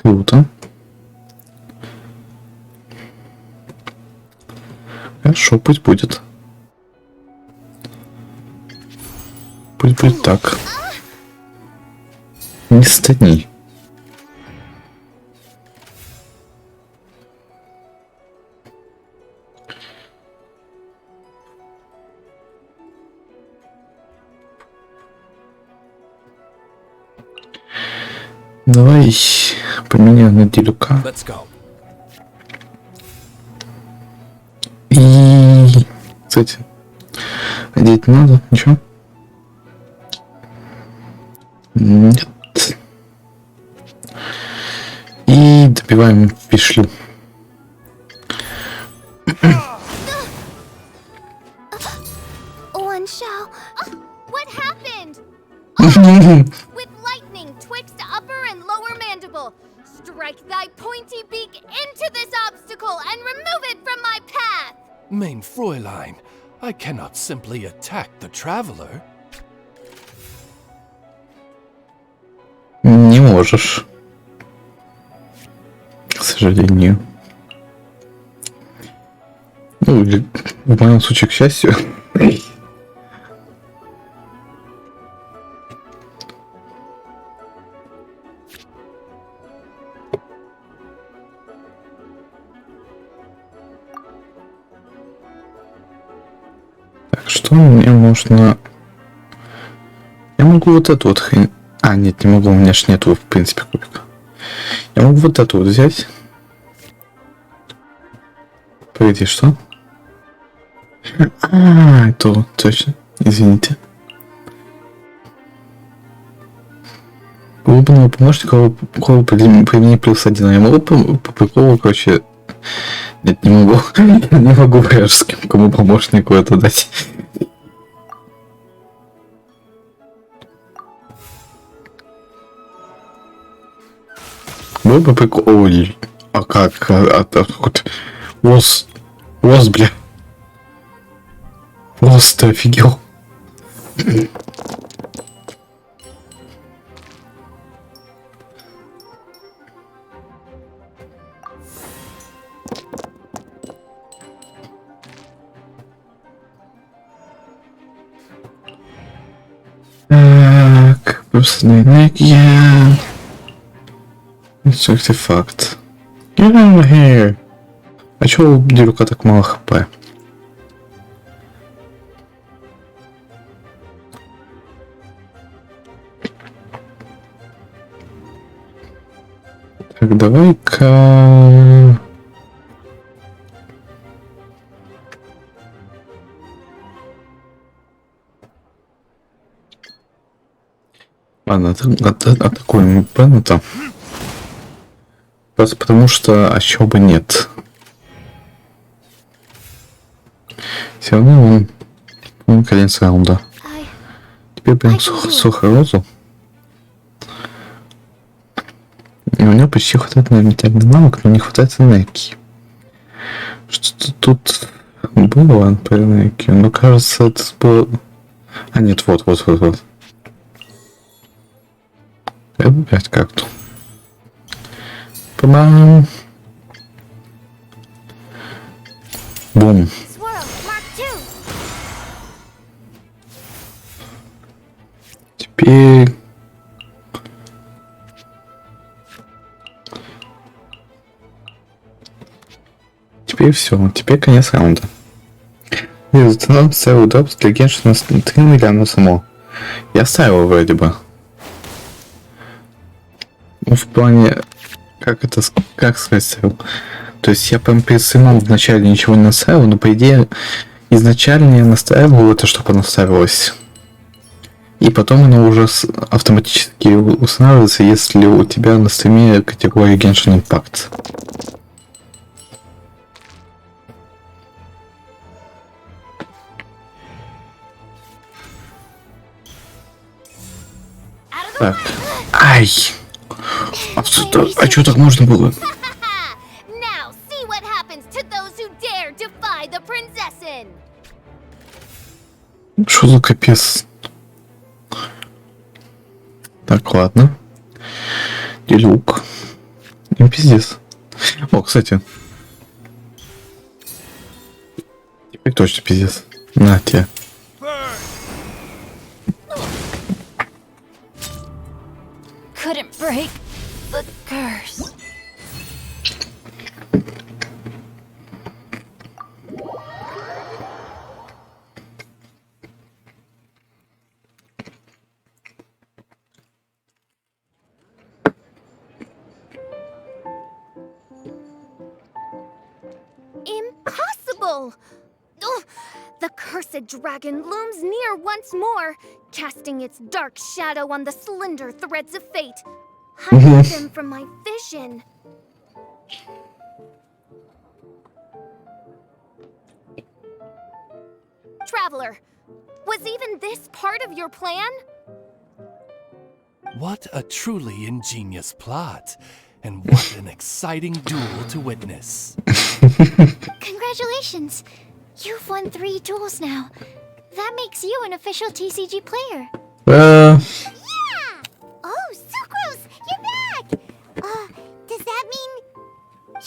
Круто. Хорошо, пусть будет. Пусть будет так. Не стани. Давай поменяем на делюка. Let's go. И... Кстати, одеть надо? Ничего? Нет. И добиваем пишлю. One shall. What happened? With lightning twixt upper and lower mandible. Strike thy pointy beak into this obstacle and remove it from my path. Mein Fräulein, I cannot simply attack the traveler. Не можешь. К сожалению. Ну, или в моем случае, к счастью. Так, что мне можно... Я могу вот эту вот хрень... А, нет, не могу, у меня ж нету, в принципе, кубика. Я могу вот эту вот взять. Погоди, что? А, это точно. Извините. Глубинного помощника применение +1. Я могу по приколу, короче... Нет, не могу. Не могу вражеским кому помощнику это дать. Был бы прикол. Ой, а как? Воз, бля. Воз, ты офигел? Так, просто энергия. Это артефакт. Get over here. А чё у Дилюка так мало хп? Так, давай-ка... Ладно, атакуем Беннета. Просто потому что, а чего бы нет. Все равно он конец раунда. Теперь прям сухорозу. И у него почти хватает на ментальный навык, но не хватает энергии. Что-то тут было по энергии, но кажется, это было... А нет, вот. Опять как-то. Бам. Бум. Теперь... Теперь все. Теперь конец раунда. Результат ставил дроп для Геншина с 3 миллиона само. Я ставил вроде бы. Ну, в плане... Как сказать ставил? То есть я прям перед стримом вначале ничего не настраивал, но по идее изначально я настраивал это, чтобы оно ставилось. И потом оно уже автоматически устанавливается, если у тебя на стриме категория Genshin Impact. Так. Ай! А что так можно было? Now see what happens to those who dare defy the princessin. Что за капец? Так, ладно. Делюк. Им пиздец. О, кстати. Теперь точно пиздец. На тебе. Couldn't break the curse. Impossible! Ugh, the cursed dragon looms near once more, casting its dark shadow on the slender threads of fate, hiding them from my vision. Traveler, was even this part of your plan? What a truly ingenious plot, and what an exciting duel to witness. Congratulations! You've won 3 duels now. That makes you an official TCG player. Yeah! Oh, Sucrose, you're back! Does that mean...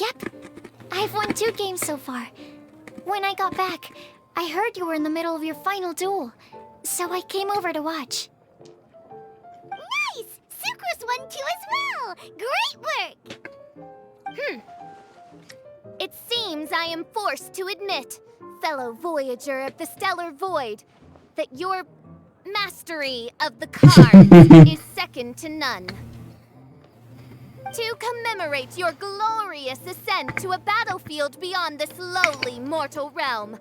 Yep. I've won 2 games so far. When I got back, I heard you were in the middle of your final duel. So I came over to watch. Nice! Sucrose won too as well! Great work! It seems I am forced to admit, fellow voyager of the stellar void, that your mastery of the cards is second to none. To commemorate your glorious ascent to a battlefield beyond this lowly mortal realm,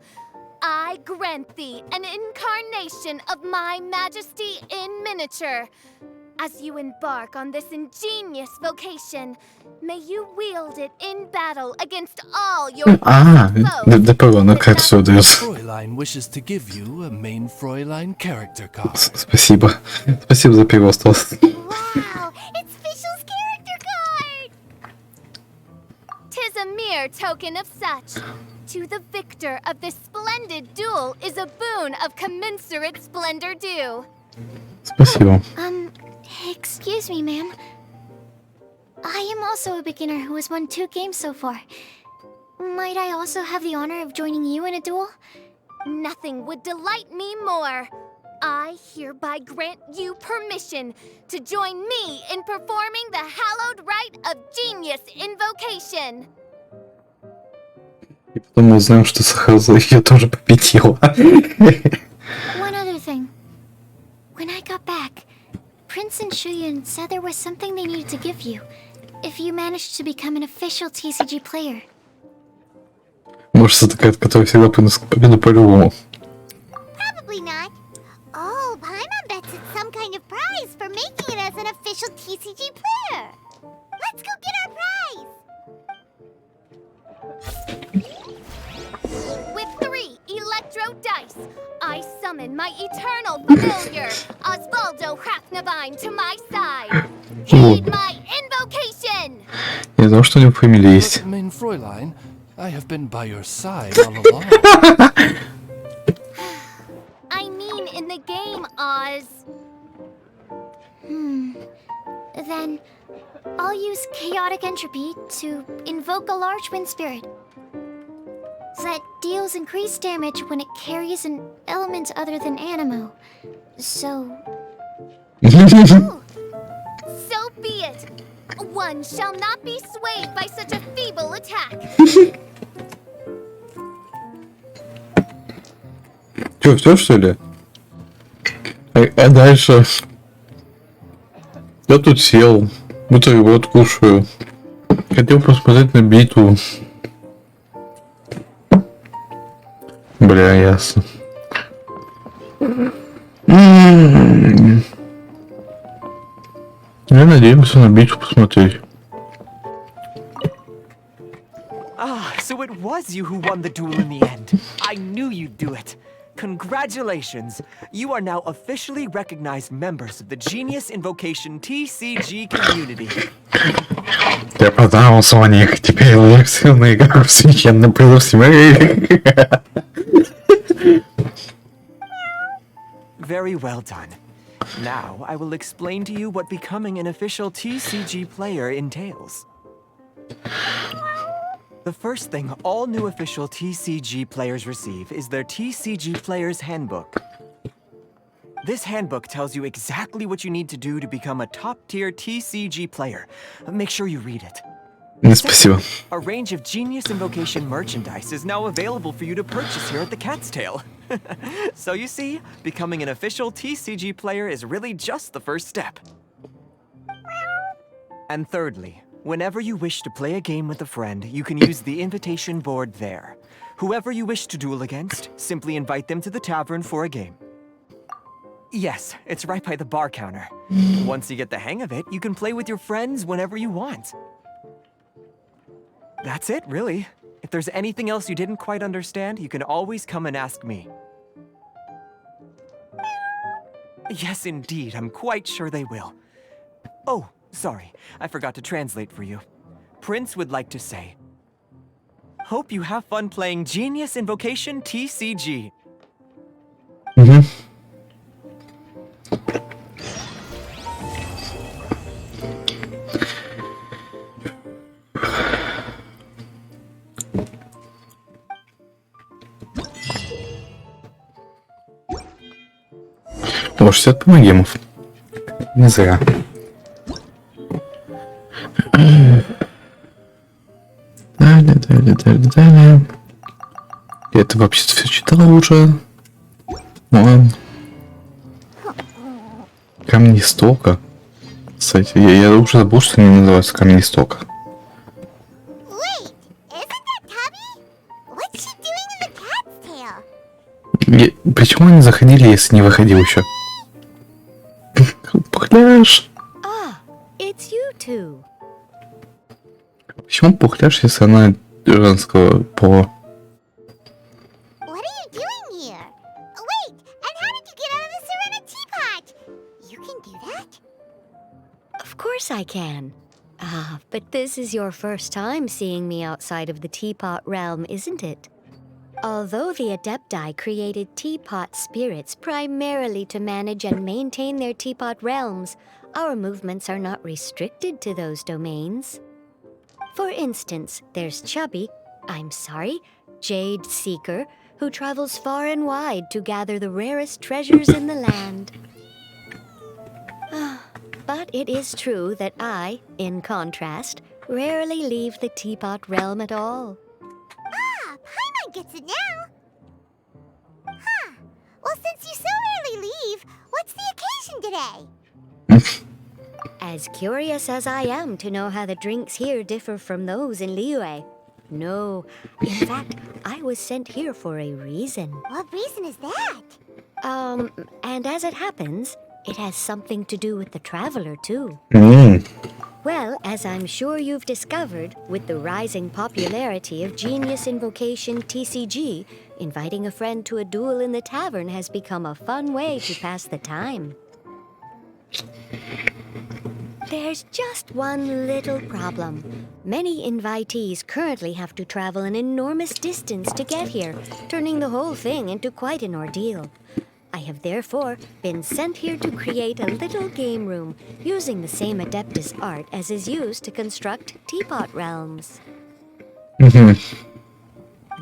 I grant thee an incarnation of my majesty in miniature. As you embark on this ingenious vocation, may you wield it in battle against all your foes. ДП на карту все дается. Fräulein wishes to give you a main Fräulein character card. Спасибо. Спасибо за перевод. Wow, it's Fischl's character card! 'Tis a mere token of such. To the victor of this splendid duel is a boon of commensurate splendor due. Спасибо. Excuse me, ma'am. I am also a beginner who has won 2 games so far. Might I also have the honor of joining you in a duel? Nothing would delight me more. I hereby grant you permission to join me in performing the hallowed rite of genius invocation. И потом мы узнаем, что Сахаза ее тоже победила. One other thing. When I got back, Prince and Shuyun said there was something they needed to give you if you managed to become an official TCG player. Может, это такая, которая всегда приносит победу по-любому. Probably not. Oh, Paimon bets it's some kind of prize for making it as an official TCG player. Let's go get our prize! With 3 electro dice, I summon my eternal familiar, Osvaldo Hrafnavine, to my side. Heed my invocation! Я знал, что у него фамилия есть. But, main Fräulein, I have been by your side all along. I mean in the game, Oz. Then, I'll use Chaotic Entropy to invoke a large wind spirit. That deals increased damage when it carries an element other than Animo. So... So be it. One shall not be swayed by such a feeble attack. Чё, все что ли? А дальше? Я тут сел, бутерброд кушаю. Хотел посмотреть на битву. Бля, ясно. Я надеялся на битву посмотреть. Ah, so it was you who won the duel in the end. I knew you'd do it. Congratulations! You are now officially recognized members of the Genius Invocation TCG community. Я понравился у них, теперь лекцию на играх в священном призыве. Very well done. Now, I will explain to you what becoming an official TCG player entails. The first thing all new official TCG players receive is their TCG Player's Handbook. This handbook tells you exactly what you need to do to become a top-tier TCG player. Make sure you read it. Спасибо. A range of Genius Invocation merchandise is now available for you to purchase here at the Cat's Tail. So you see, becoming an official TCG player is really just the first step. And thirdly, whenever you wish to play a game with a friend, you can use the invitation board there. Whoever you wish to duel against, simply invite them to the tavern for a game. Yes, it's right by the bar counter. Once you get the hang of it, you can play with your friends whenever you want. That's it, really. If there's anything else you didn't quite understand, you can always come and ask me. Yes, indeed, I'm quite sure they will. Oh, sorry, I forgot to translate for you. Prince would like to say, hope you have fun playing Genius Invocation TCG. О, 60 помогемов. Не зря. Далее. Я это вообще-то все читал уже. Ладно. Камни истока. Кстати, я уже забыл, что они называются камни истока. Wait, isn't that Tubby? What's she doing in the cat's tail? Почему они заходили, если не выходил еще? Пухляш. Ah, it's you two. Почему пухляш, если она женского пола? What are you doing here? Wait, and how did you get out of the Serena teapot? You can do that? Of course I can. Ah, but this is your first time seeing me outside of the teapot realm, isn't it? Although the Adepti created teapot spirits primarily to manage and maintain their teapot realms, our movements are not restricted to those domains. For instance, there's Jade Seeker, who travels far and wide to gather the rarest treasures in the land. But it is true that I, in contrast, rarely leave the teapot realm at all. Ah, Paimon gets it now. Huh. Well, since you so rarely leave, what's the occasion today? As curious as I am to know how the drinks here differ from those in Liyue. No, in fact, I was sent here for a reason. What reason is that? And as it happens, it has something to do with the Traveler, too. Well, as I'm sure you've discovered, with the rising popularity of Genius Invocation TCG, inviting a friend to a duel in the tavern has become a fun way to pass the time. There's just one little problem. Many invitees currently have to travel an enormous distance to get here, turning the whole thing into quite an ordeal. I have therefore been sent here to create a little game room using the same Adeptus art as is used to construct teapot realms.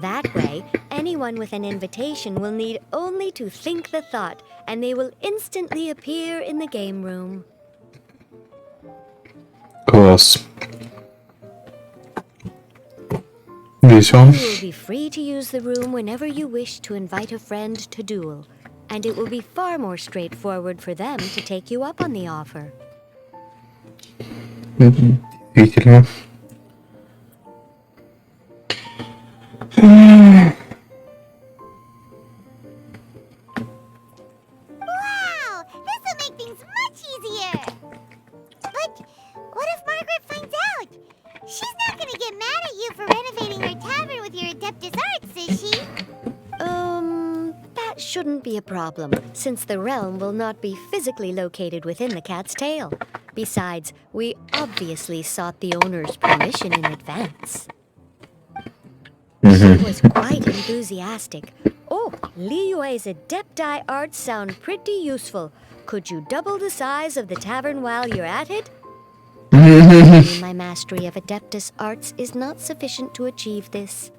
That way, anyone with an invitation will need only to think the thought, and they will instantly appear in the game room. Класс. Весело. You will be free to use the room whenever you wish to invite a friend to duel, and it will be far more straightforward for them to take you up on the offer. Действительно. be a problem, since the realm will not be physically located within the cat's tail. Besides, we obviously sought the owner's permission in advance. She was quite enthusiastic. Oh, Liyue's Adepti arts sound pretty useful. Could you double the size of the tavern while you're at it? My mastery of Adeptus arts is not sufficient to achieve this.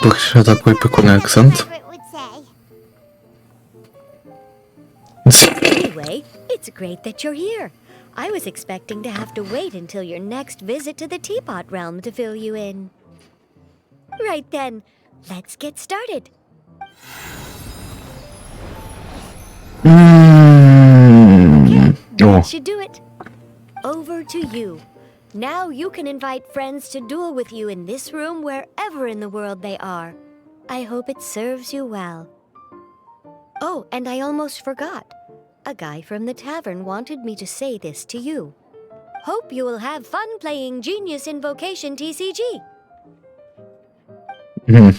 Вообще такой прикольный акцент. Anyway, it's great that you're here. I was expecting to have to wait until your next visit to the Teapot Realm to fill you in. Right then, let's get started. That should do it. Over to you. Now you can invite friends to duel with you in this room wherever in the world they are. I hope it serves you well. Oh, and I almost forgot. A guy from the tavern wanted me to say this to you. Hope you will have fun playing Genius Invocation TCG. Но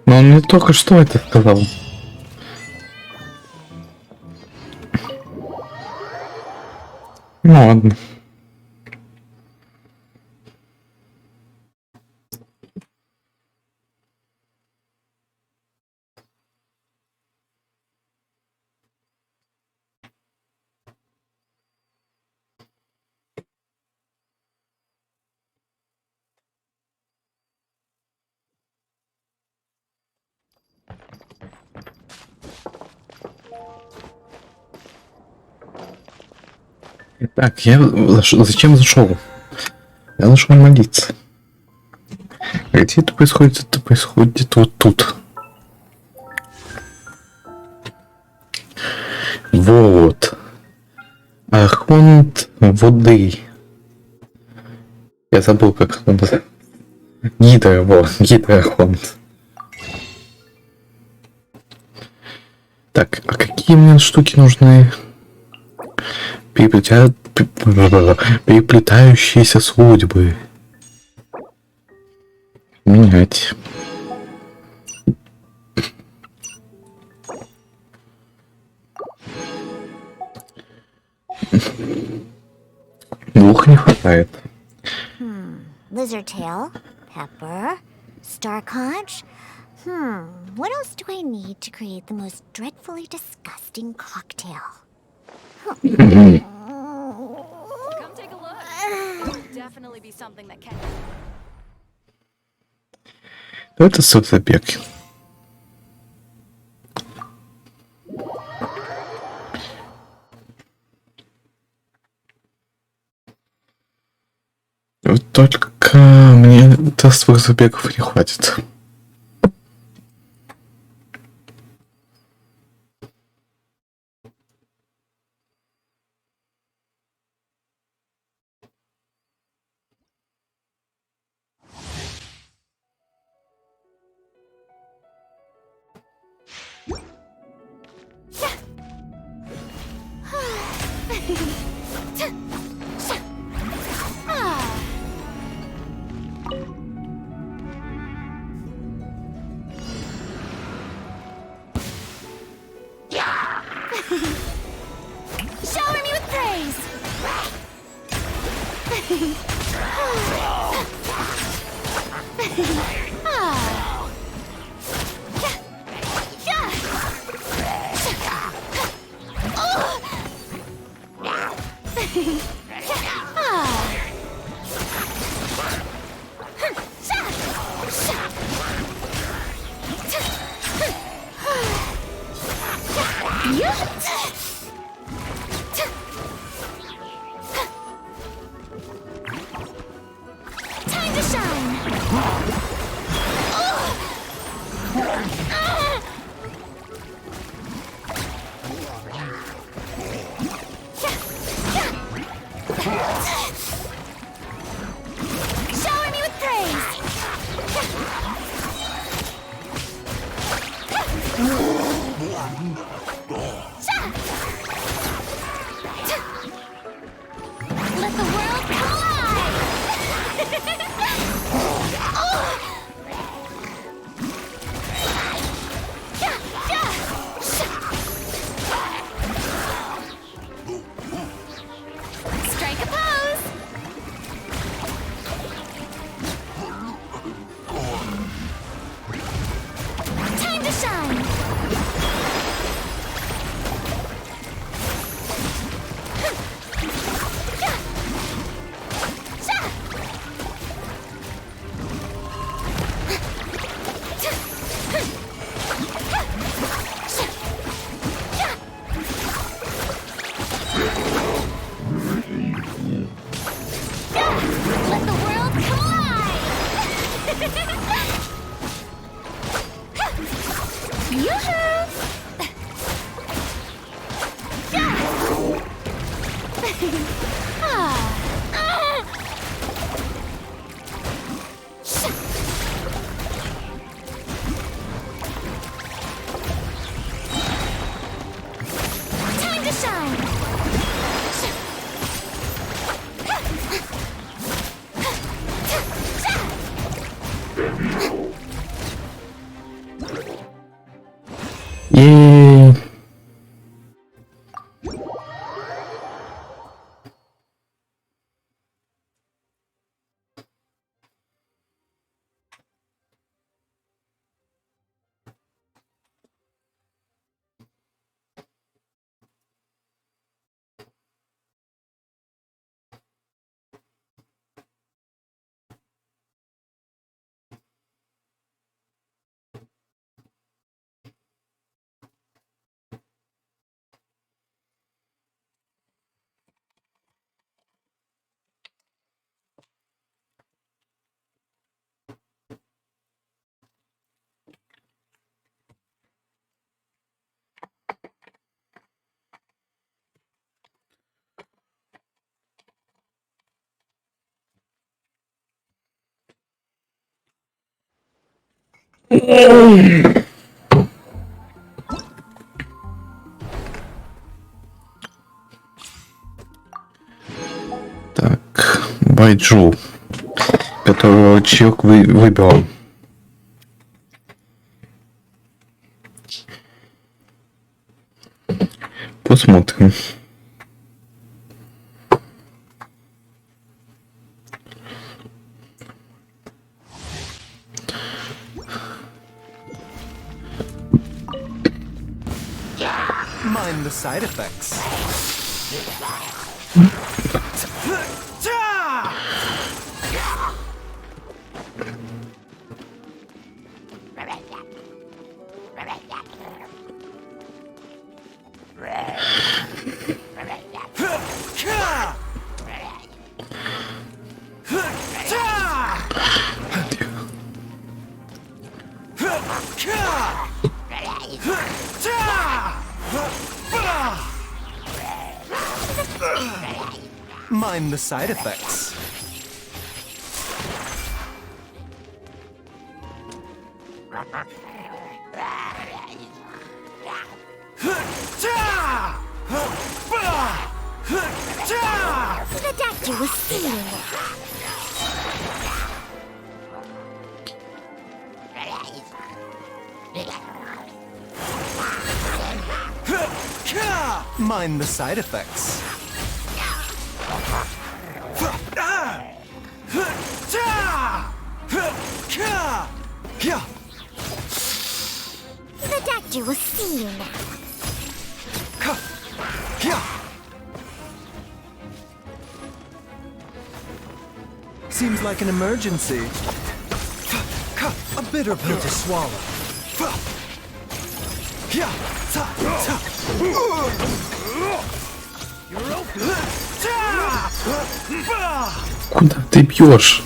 он мне только что это сказал. Ну ладно. Так, зачем зашел? Я зашел молиться. Где это происходит? Это происходит вот тут. Вот. Архонт воды. Я забыл, как это называется. Гидроархонт. Так, а какие мне штуки нужны? Переплетающиеся судьбы. Менять. Двух не хватает. Lizard tail, pepper, star conch. What else do I need to create the most dreadfully disgusting cocktail? Come take a look. It'll definitely be something that can. Это соцопек. Вот только мне тестовых забегов не хватит. Shower me with praise! Time to shine! Shower me with praise! Time to shine! Yay! Так, Байджу, которого Чирк выбрал. Посмотрим. Mind the side effects. Mind the side effects. The doctor was stealing it. Mind the side effects. The doctor was stealing it. Seems like an emergency. A bitter pill to swallow. Куда ты бьешь?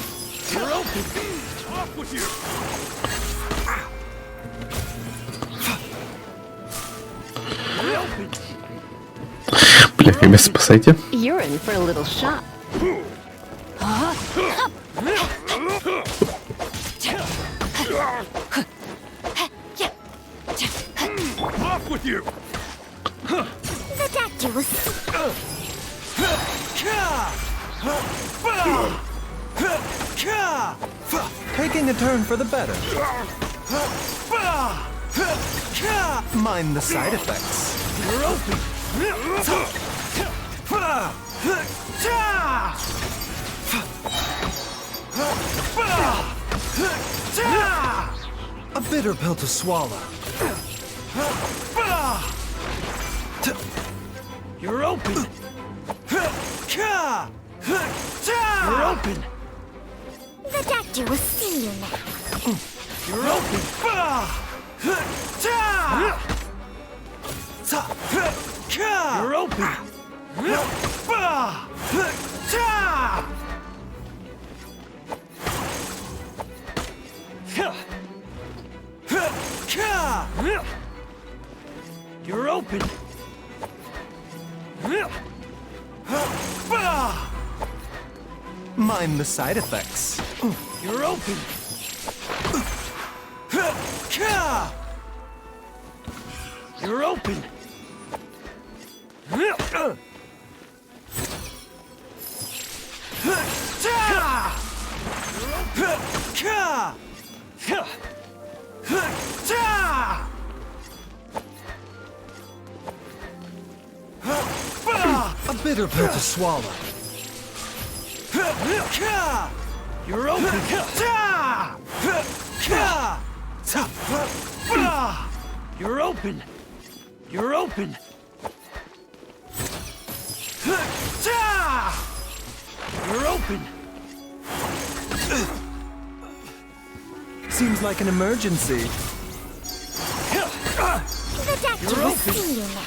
Бля, ребят, спасайте. You're in for a little shock. Off with you! The doctor was Taking a turn for the better. Mind the side effects. A bitter pill to swallow. You're open! You're open! The doctor was stealing it. You're open! You're open! You're open! Mind the side effects. You're open. You're open. A bitter pill to swallow. You're open. You're open. You're open. You're open. Seems like an emergency. The doctor will see you now.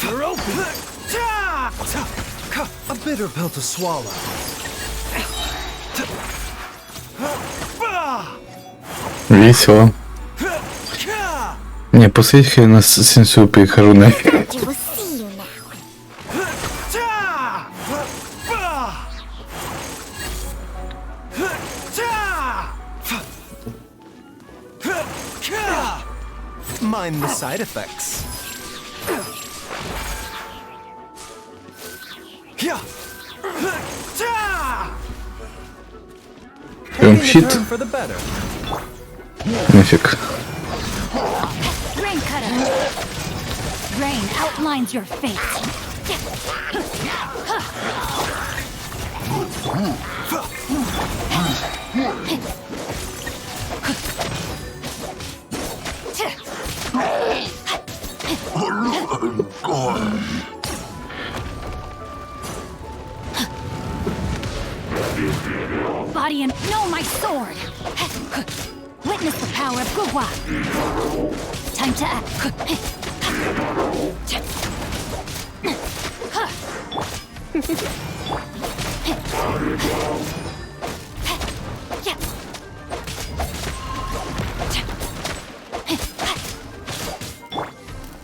You're open. A bitter pill to swallow. Весело. Не, после этих я на сенсу перехожу на... Doctor will see you now. Mind the side effects. Прям Taking a щит. turn for the better. Нафиг. Rain cutter. Rain outlines your fate. Body and no, my sword. Witness the power of Gugwa. Time to act.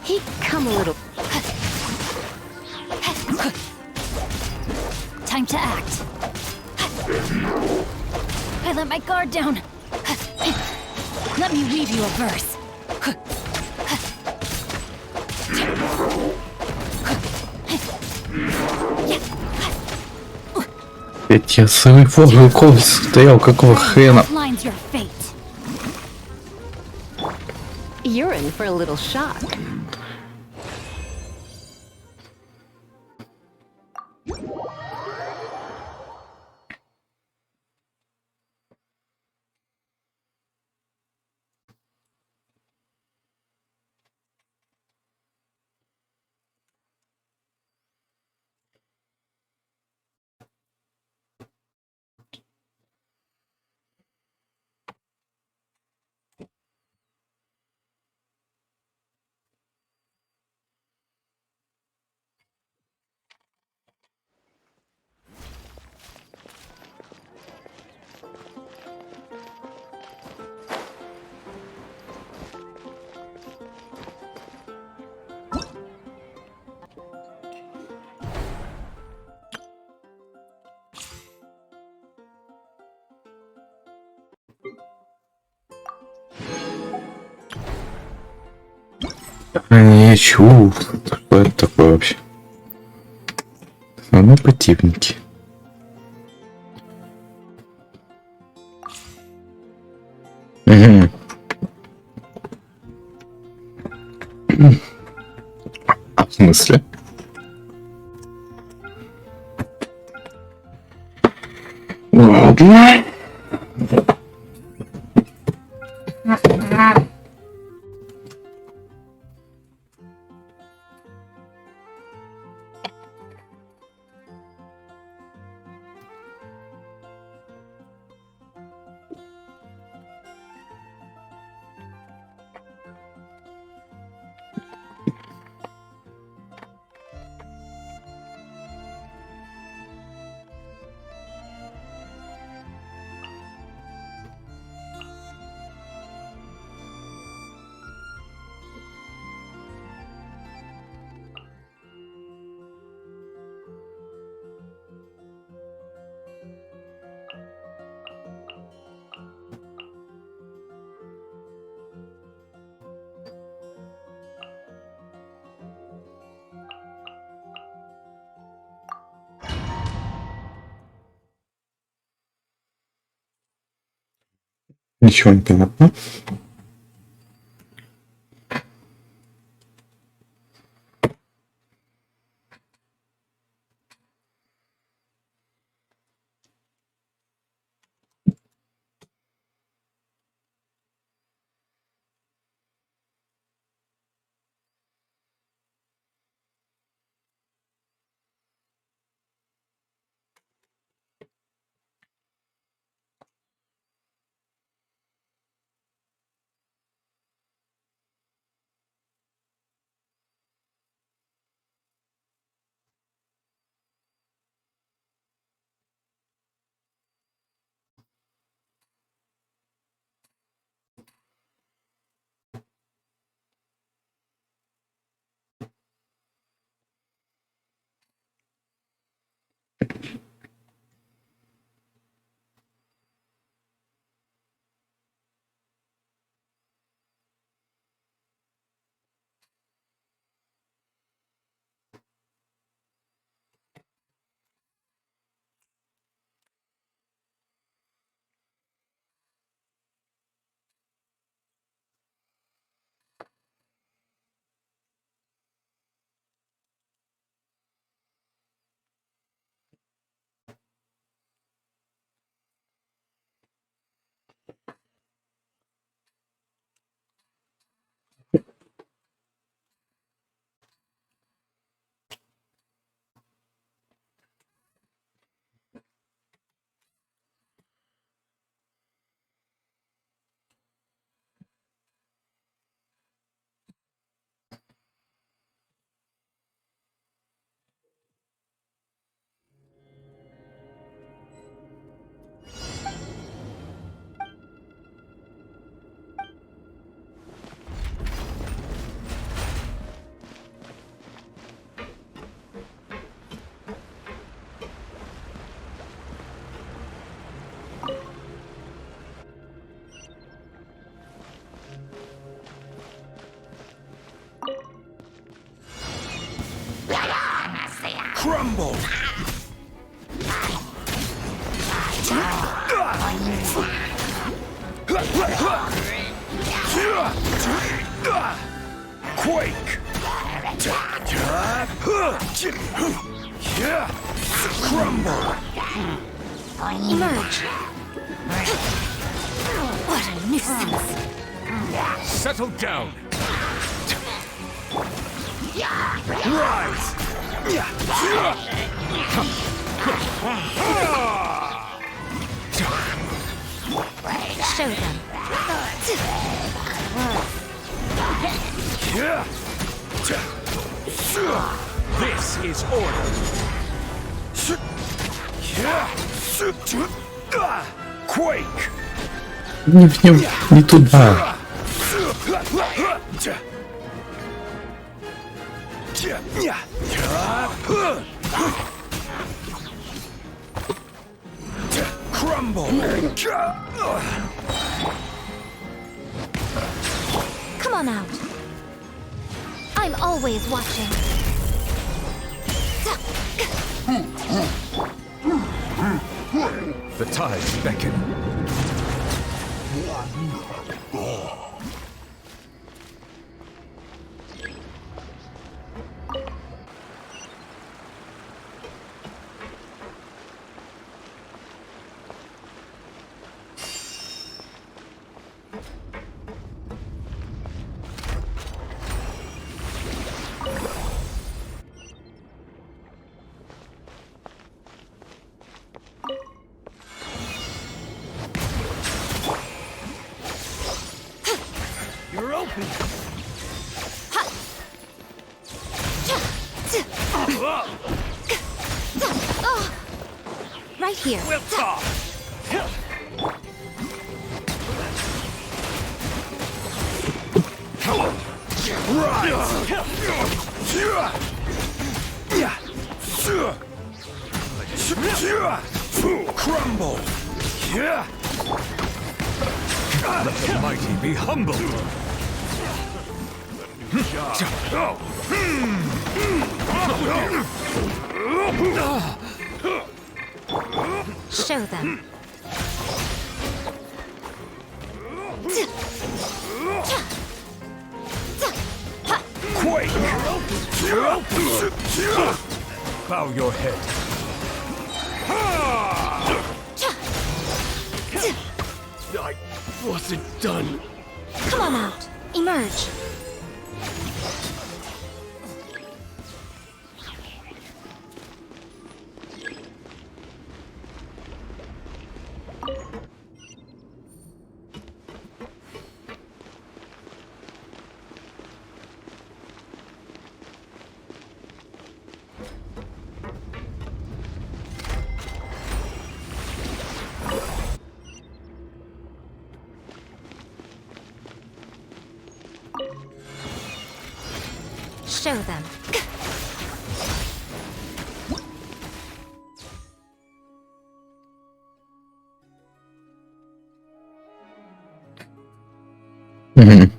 He'd come a little. Time to act. I let my guard down. Let me weave you a verse. Я своего рукой стоял, какого хрена? Outlines your fate. You're in for a little shock. Ничего. Что это такое вообще? Ну, противники. Угу. А в смысле? Ладно. Ничего не понятно. Crumble! Quake! Crumble! Emerge. What a nuisance. Settle down! Rise! Show them. This is order! Quake! Не туда. Crumble! Come on out. I'm always watching. The tides beckon. You're open. Right here. We'll talk. Crumble. Let the mighty be humbled. Show them. Bow your head. I wasn't done. Come on out. Emerge. Show them. Mhm.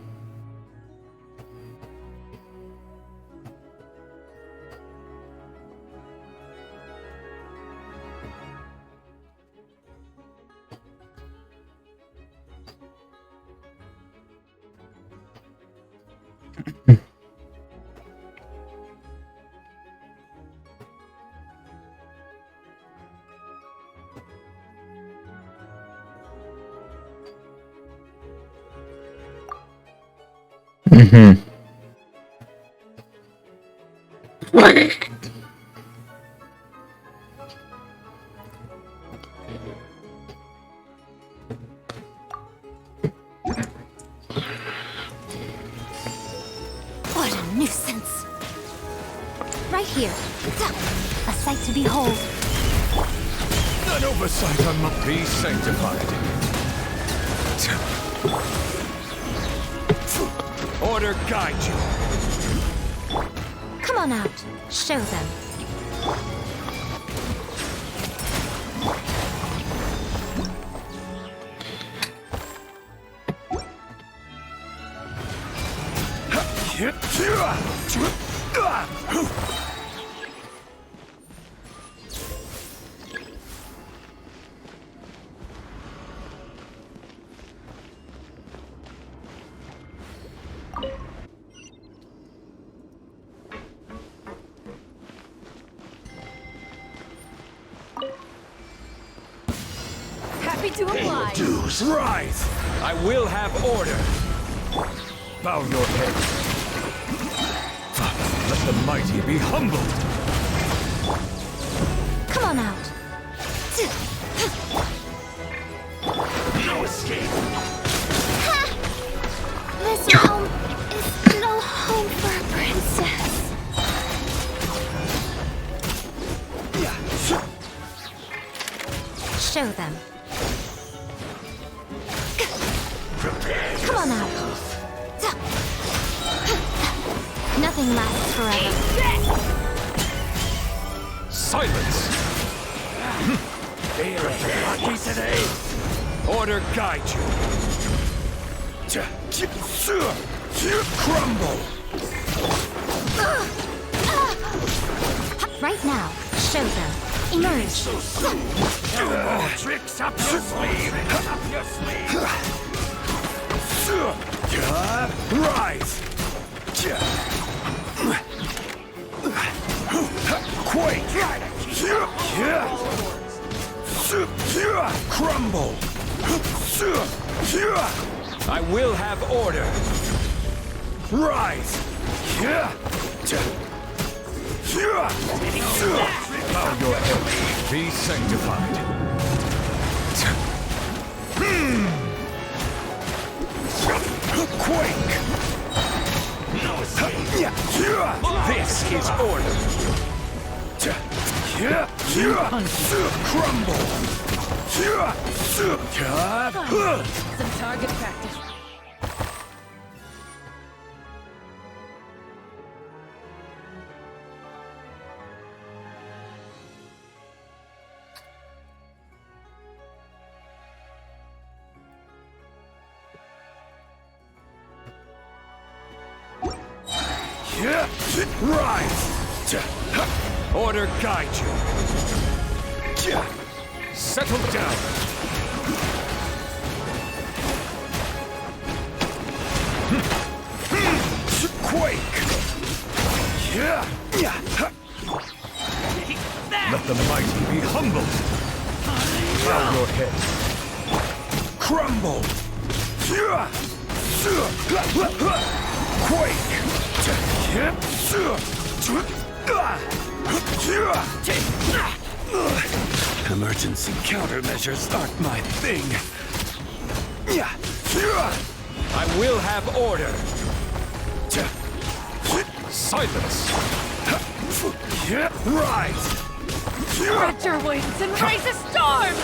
Mhm. What a nuisance. Right here. A sight to behold. An oversight on my... Be sanctified. Order guide you. Come on out. Show them. Happy to oblige. Dues, rise! I will have order. Bow your head. Let the mighty be humbled. Come on out. No escape. This realm is no home for a princess. Show them. Come on out. Nothing lasts forever. Silence! Lucky today. Order guide you. Crumble! Right now, show them. Emerge. Tricks up your sleeve! Up your sleeve! Rise! Quake! Crumble! I will have order! Rise! Bow your head. Be sanctified. Quake! This is order. Crumble! Some target practice. Rise! Order guide you. Settle down. Quake! Let the mighty be humbled. Bow your head. Crumble. Quake. Emergency countermeasures aren't my thing. I will have order. Silence. Rise. Spread your wings and raise a storm!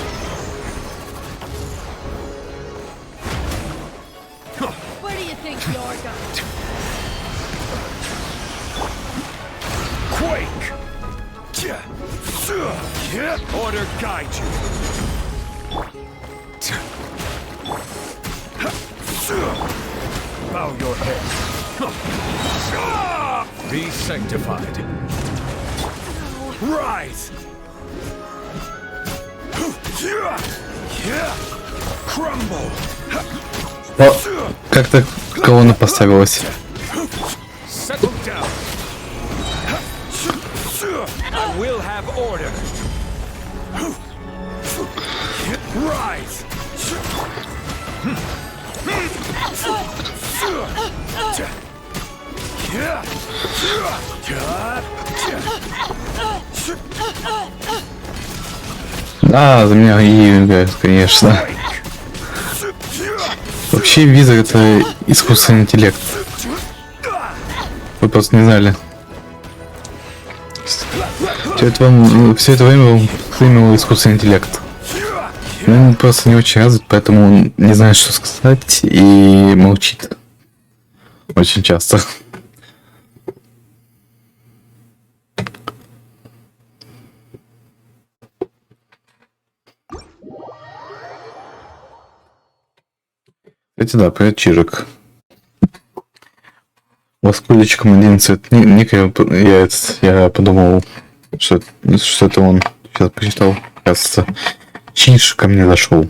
Where do you think you're going? Quake. Order guide you. Bow your head. Be sanctified. Rise. Crumble. О, как-то колонна поставилась. Settle down. I will have order. Rise. Да, за меня и играют, конечно. Вообще визор это искусственный интеллект. Вы просто не знали. Все это время имел искусственный интеллект. Он просто не очень развит, поэтому он не знает, что сказать и молчит. Очень часто. Кстати, да, про чижик. У вас куличком один цвет никая, я подумал, что это он. Сейчас прочитал, кажется, чиж ко мне зашел.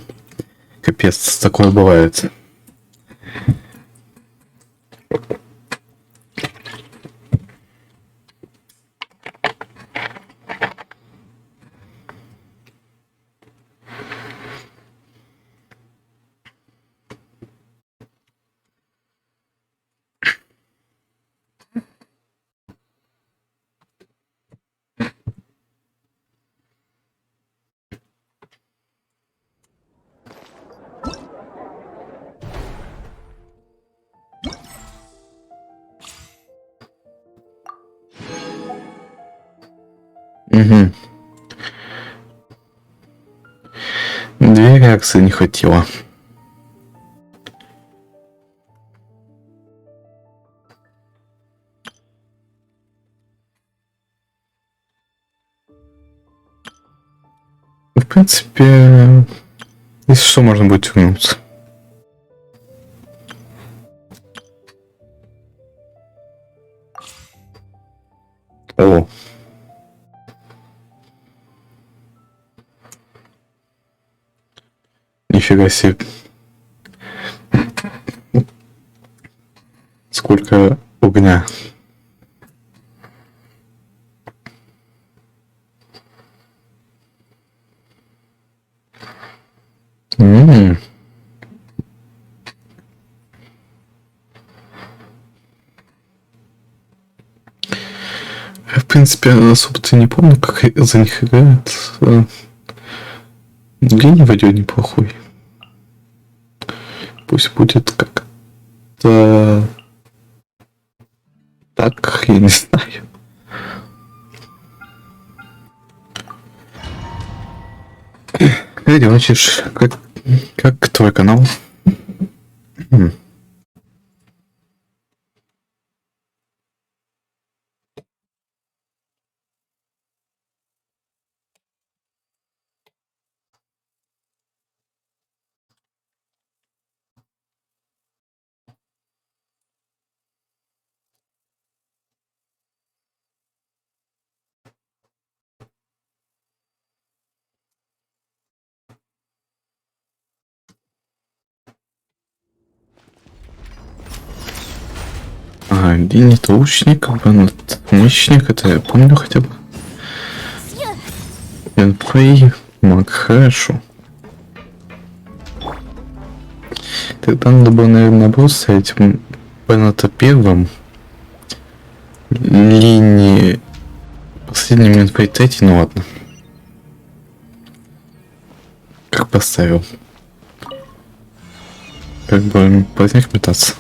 Капец, такое бывает. Угу. Две реакции не хватило. В принципе, если что, можно будет вернуться. О. Нифига себе. Сколько огня. Я, в принципе, особо-то не помню, как за них играют. Гений вроде неплохой. Пусть будет как-то так, я не знаю. Идёшь, как твой канал? А, линии-то лучник, мощник, это я помню хотя бы. Геймплей, маг, хорошо. Тогда надо было, наверное, наоборот ставить Беннета первым. Линии последний момент по третий, ну ладно. Как поставил? Как бы поздних метаться.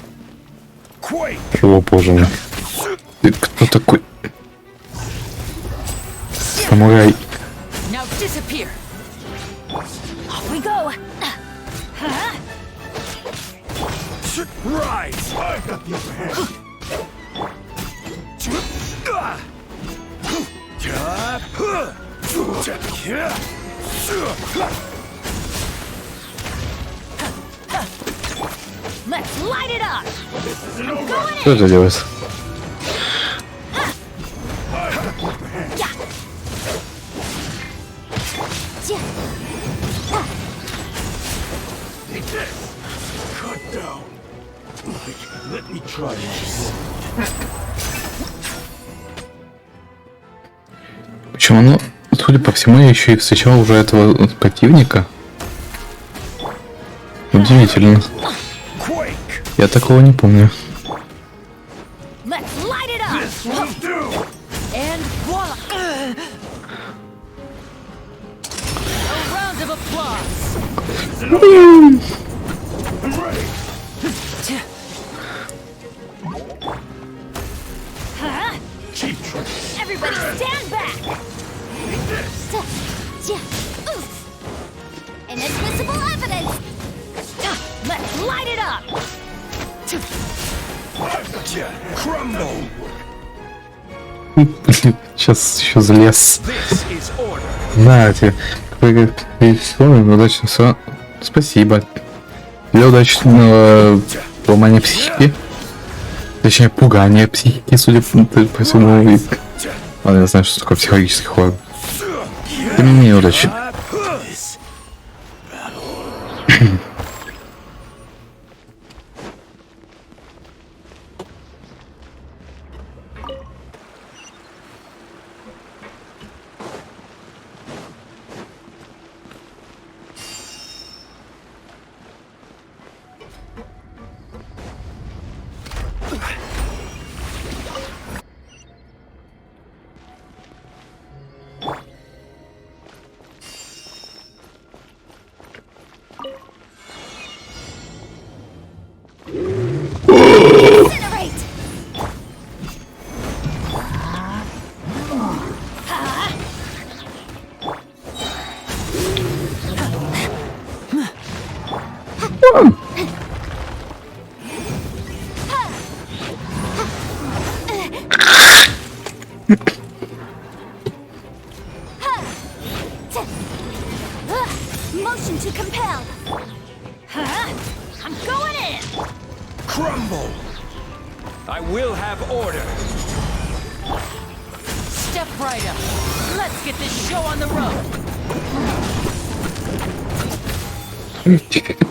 О, боже мой. Ты кто такой? Самурай. Now disappear. Off we go. Rise! I got the upper hand. Let's light it up. I'm going Что это делает? Cut down. Let me try this. Причем оно, судя по всему, я еще и встречал уже этого противника. Удивительно. Я такого не помню. Let's light it up. This will do. And voila. A round of applause. Everybody stand back. Inadmissible evidence. Let's light it up. Crumble. Сейчас еще залез. This is order. Знаете, удачно все. Спасибо. Для удачного ломания психики. Точнее, пугания психики, судя по всему. Ладно, я знаю, что такое психологический хоррор. Тем не менее, удачи. Motion to compel. I'm going in. Crumble! I will have order. Step right up. Let's get this show on the road.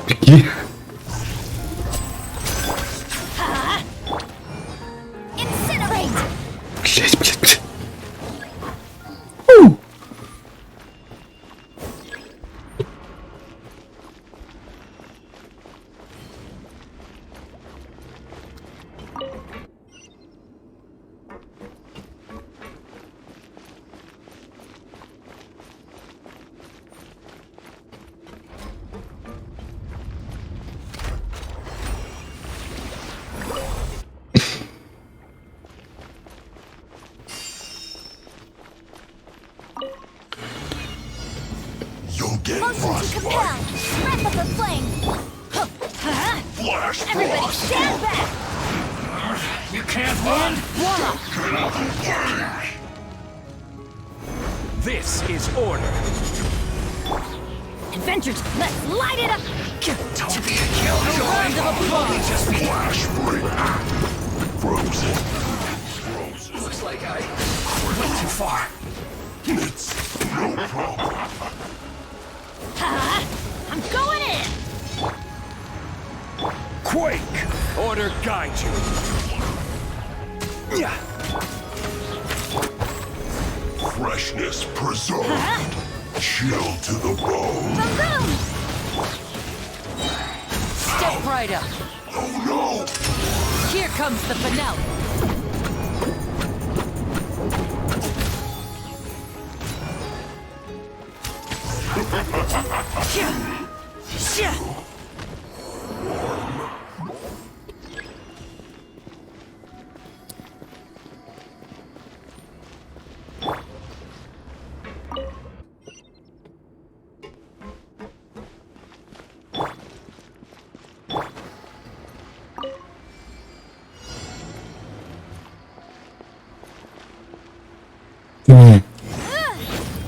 Беги. Incinerate. Блять, блять, блять. You'll get Motion to compel. Wrap up the flame. flash Everybody stand back. You can't run. This is order. Adventures, let's light it up. Don't be a killjoy. Just flash break. Frozen. Looks like I went too far. It's no problem. I'm going in. Quake! Order guide you. Freshness preserved. Chill to the bone. Step right up. Oh no! Here comes the finale.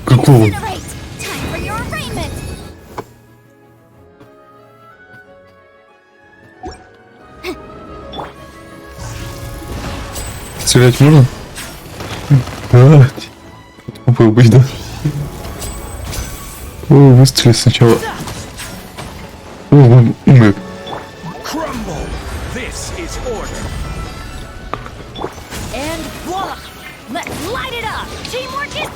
Какого? Incinerate! Time for your arraignment! Стрелять можно? Попробуй, да? О, выстрели сначала. О, умер. Crumble! This is order. And voila! Let's light it up! Teamwork is...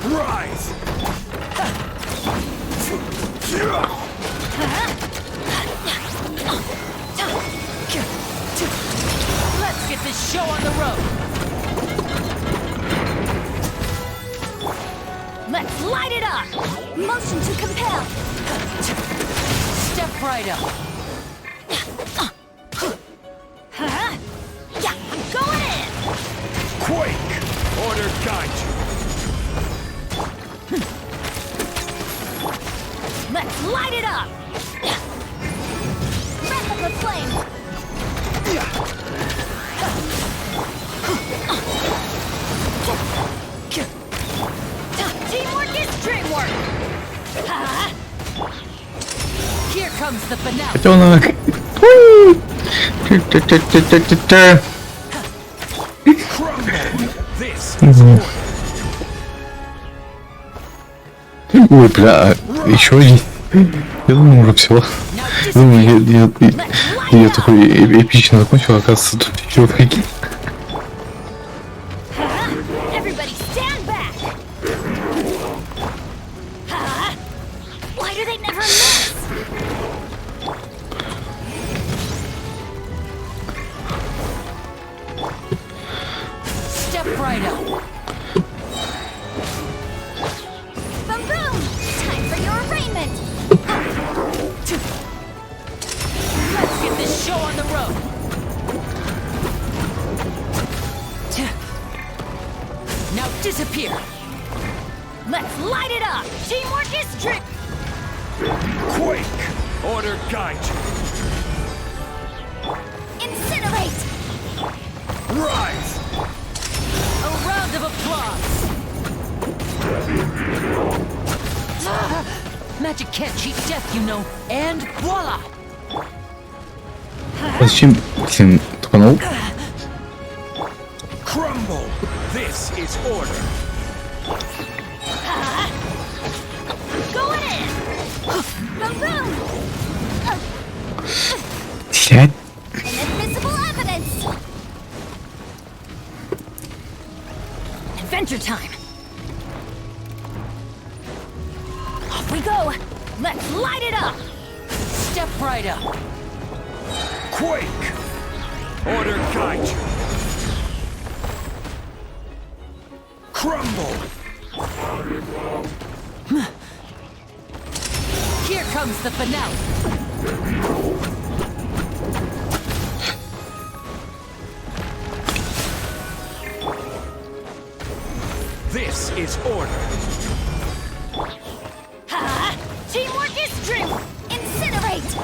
Rise! Let's get this show on the road! Let's light it up! Motion to compel! Step right up! Yeah, I'm going in! Quake! Order guide you. Let's light it up! Breath of the flame! Teamwork is dreamwork! Here comes the finale! Котенок. Та-та-та-та-та-та. Crumble! This is order. Ой, бля, еще один. Я думал, уже все. Думаю, я такой эпично закончил, оказывается, тут еще какие. Everybody stand back! Why do they never miss? Step right up! Boom boom! Time for your arraignment! Let's get this show on the road! Now disappear! Let's light it up! Teamwork is dream... Quake! Order guide you. Incinerate! Rise! A round of applause! Magic can't cheat death, you know. And voila! Зачем всем тупанул? Crumble! This is order. Going in! Boom boom! Сядь. Inadmissible evidence! Adventure time! Off we go! Let's light it up! Step right up! Quake! Order guide you. Crumble! Here comes the finale! This is order. Teamwork is dream! Incinerate!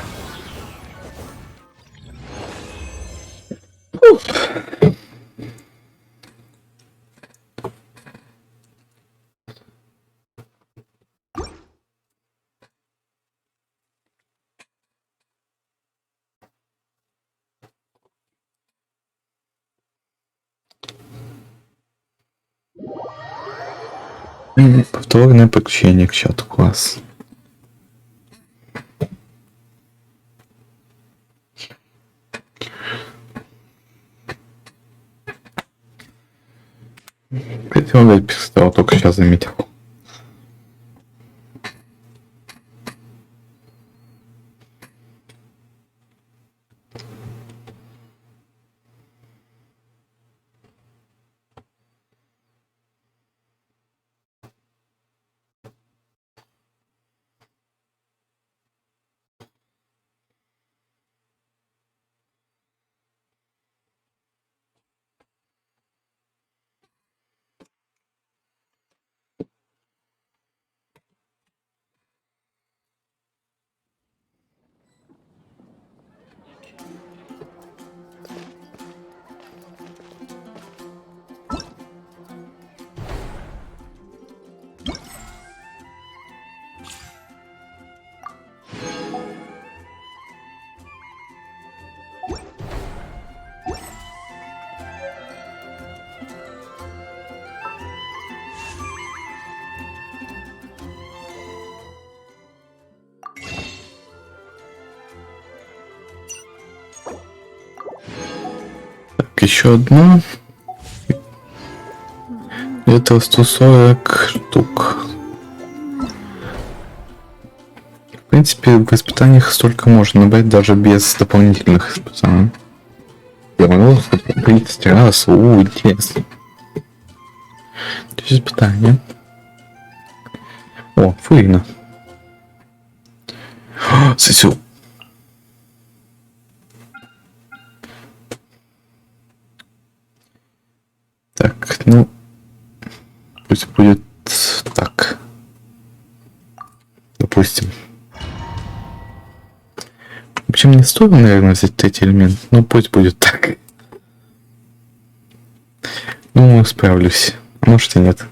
Повторное подключение к чату, класс. Хотел дать перестал, только сейчас заметил. Так, еще одно. Это 140 штук. В принципе, в испытаниях столько можно набрать даже без дополнительных испытаний. Я могу 30 раз. Интересно. Испытание. О, фуина. Сосю. Так, ну, пусть будет так. Допустим. Вообще мне стоило, наверное, взять третий элемент, но пусть будет так. Думаю, справлюсь. А может и нет.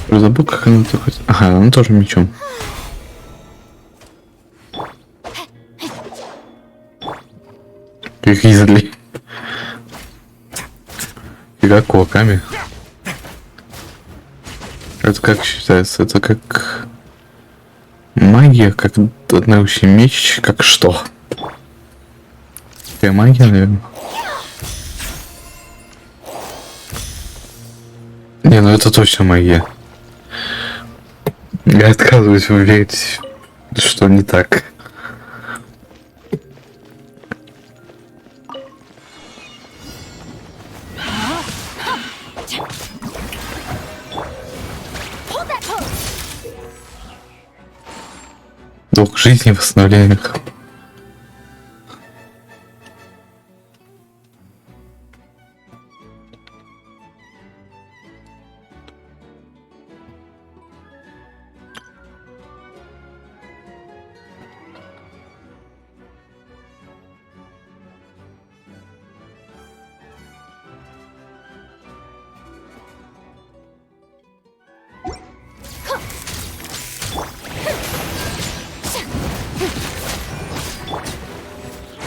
Забыл, как она такой. Ага, она тоже мечом. Как изли. И как кулаками. Это как считается? Это как магия, как одноучий меч, как что? Какая магия, наверное. Не, ну это точно магия. Я отказываюсь верить, что не так. Долг жизни, восстановление.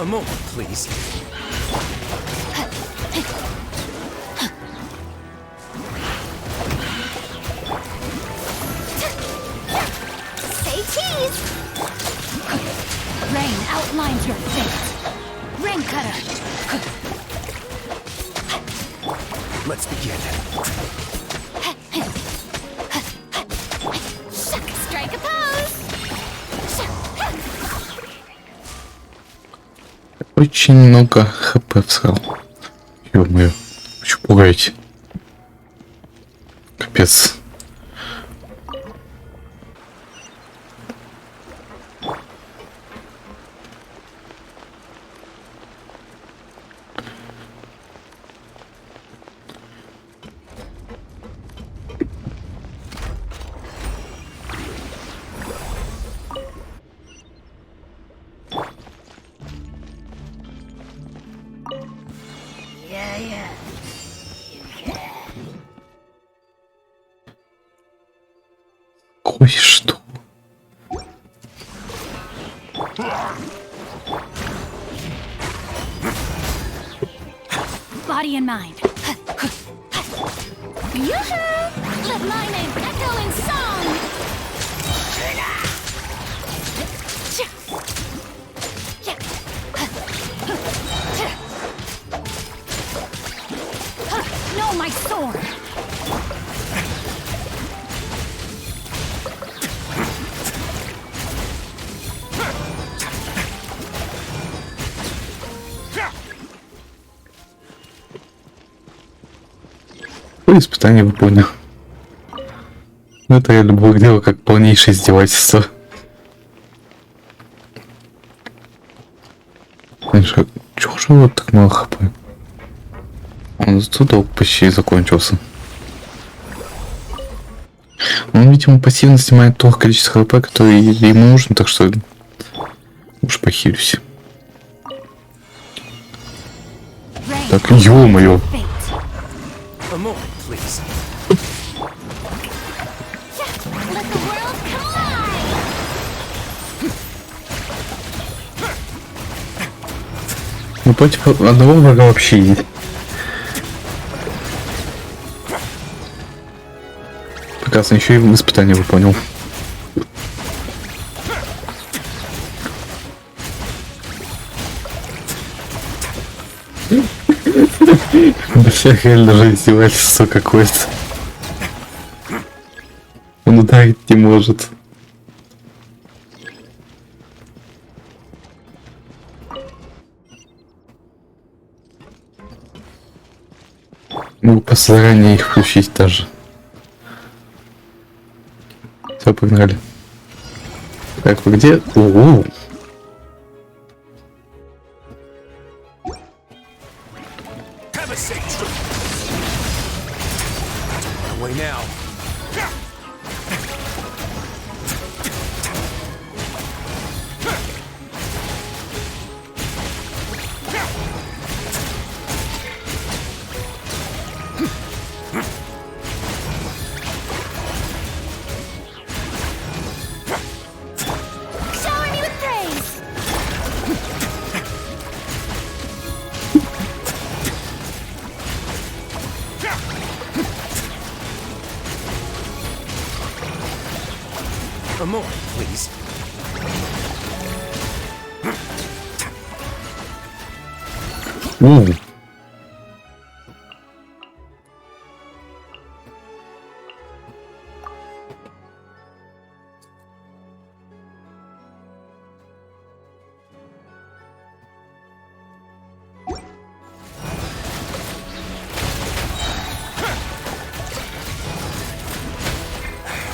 A moment, please. Say cheese! Rain outlines your fate. Rain cutter. Let's begin. Strike a pose! Очень много хп всрал. Ё-моё. Чё пугаете? Капец. Body and mind. Yoo-hoo! Let my name echo in song! No, my sword! Какое испытание выполнил? Ну, это реально выглядело как полнейшее издевательство. Чего же вот так мало хп? Он тут почти закончился. Он, видимо, пассивно снимает то количество хп, которое ему нужно, так что уж похилюсь. Так, ё-моё. A moment, please. Let the world collide! Ну, против одного врага вообще есть. Прекрасно, еще и испытание выполнил. Да всех реально же издевательство какое-то. Он ударить не может. Ну, просто заранее их включить даже. Все, погнали. Так, вы где? О-о-о. Have a safe trip. Away now. Shower me with praise! A moment, please. У.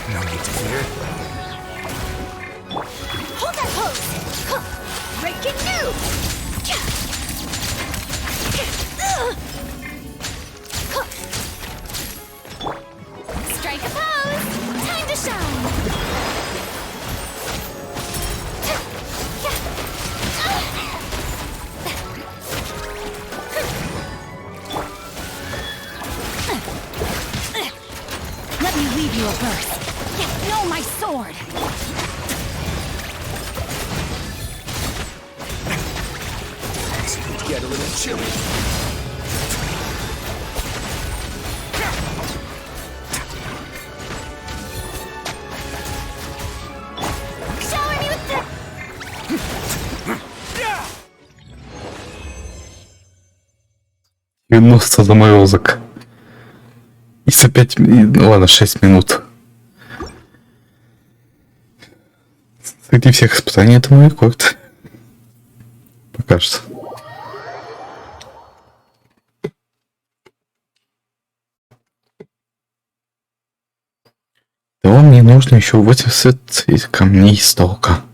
No need to fear. Hold that pose! Huh. Breaking news! Strike a pose! Time to shine! Let me leave you a verse. No, my sword! This could get a little chilly. Shower me with praise! 90 заморозок. И за 5 минут, ну ладно, 6 минут. Среди всех испытаний это мой рекорд. Пока что. Да мне нужно еще 80 из камней столка.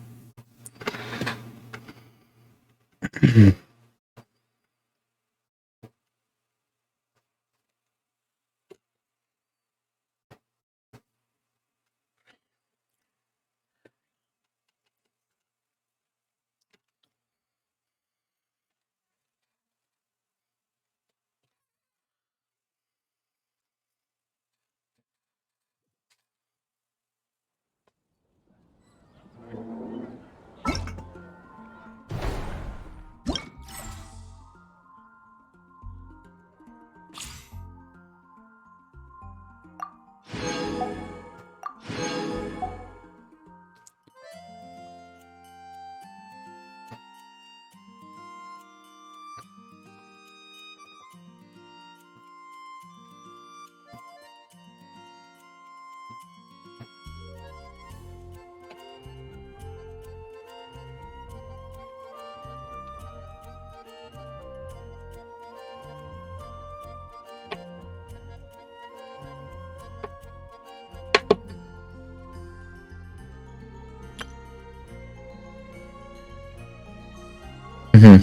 Угу.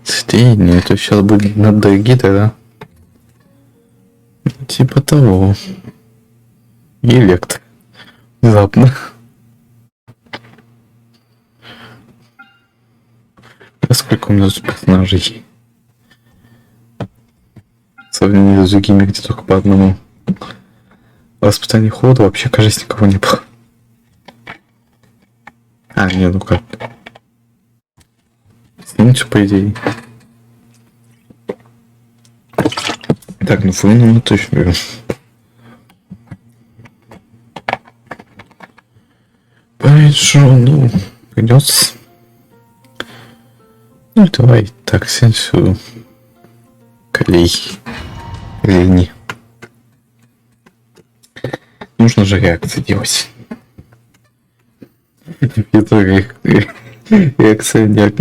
Цветение, это сейчас будет на Драгита, да? Типа того. Электро. Внезапно. А сколько у меня тут персонажей? В сравнении с другими, где только по одному. В воспитании хода вообще, кажется, никого не было. А, не, ну как. Снимите, по идее. Так, ну фуину мы точно берем. Поэтому, ну, придется. Ну, давай, так, сенсу. Колей. Лени. Нужно же реакции делать. Это реакция нет.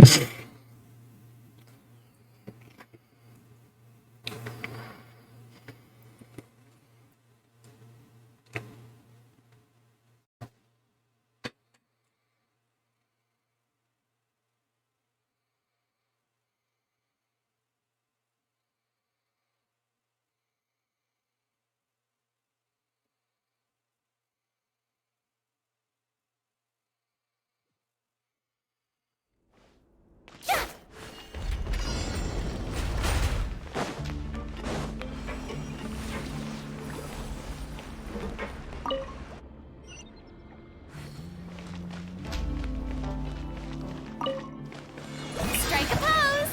Strike a pose!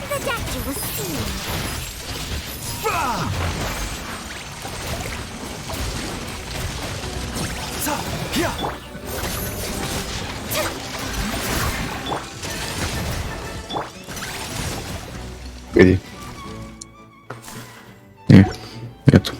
The doctor will see you. Погоди. Не, нет.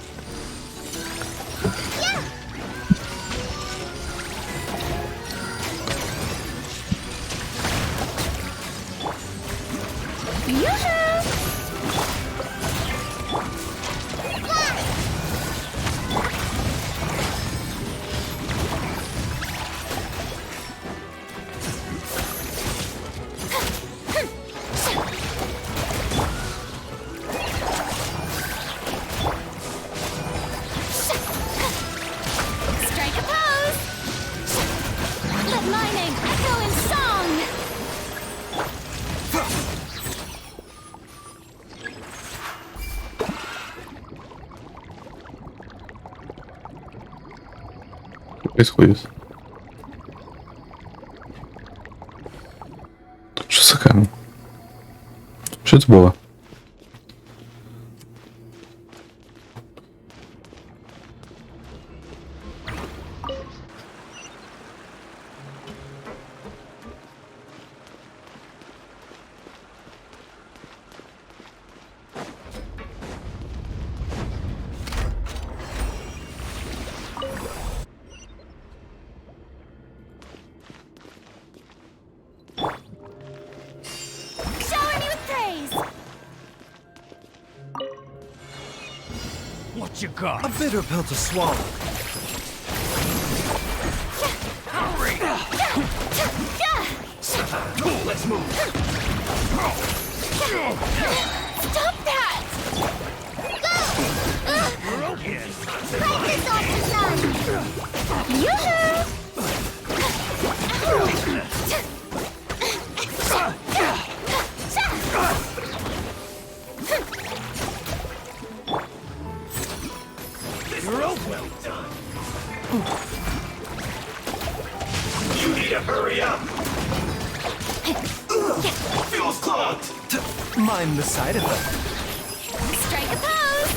Strike a pose! Let my name echo in song! Что происходит? Что с экраном? Что это было? Shower me with praise! What you got? A bitter pill to swallow. Cool, let's move. Stop that! Go! Break this off the sun! Yoo-hoo! You're all well done. You need to hurry up. Feels clogged. Mind the side effect. Strike a pose!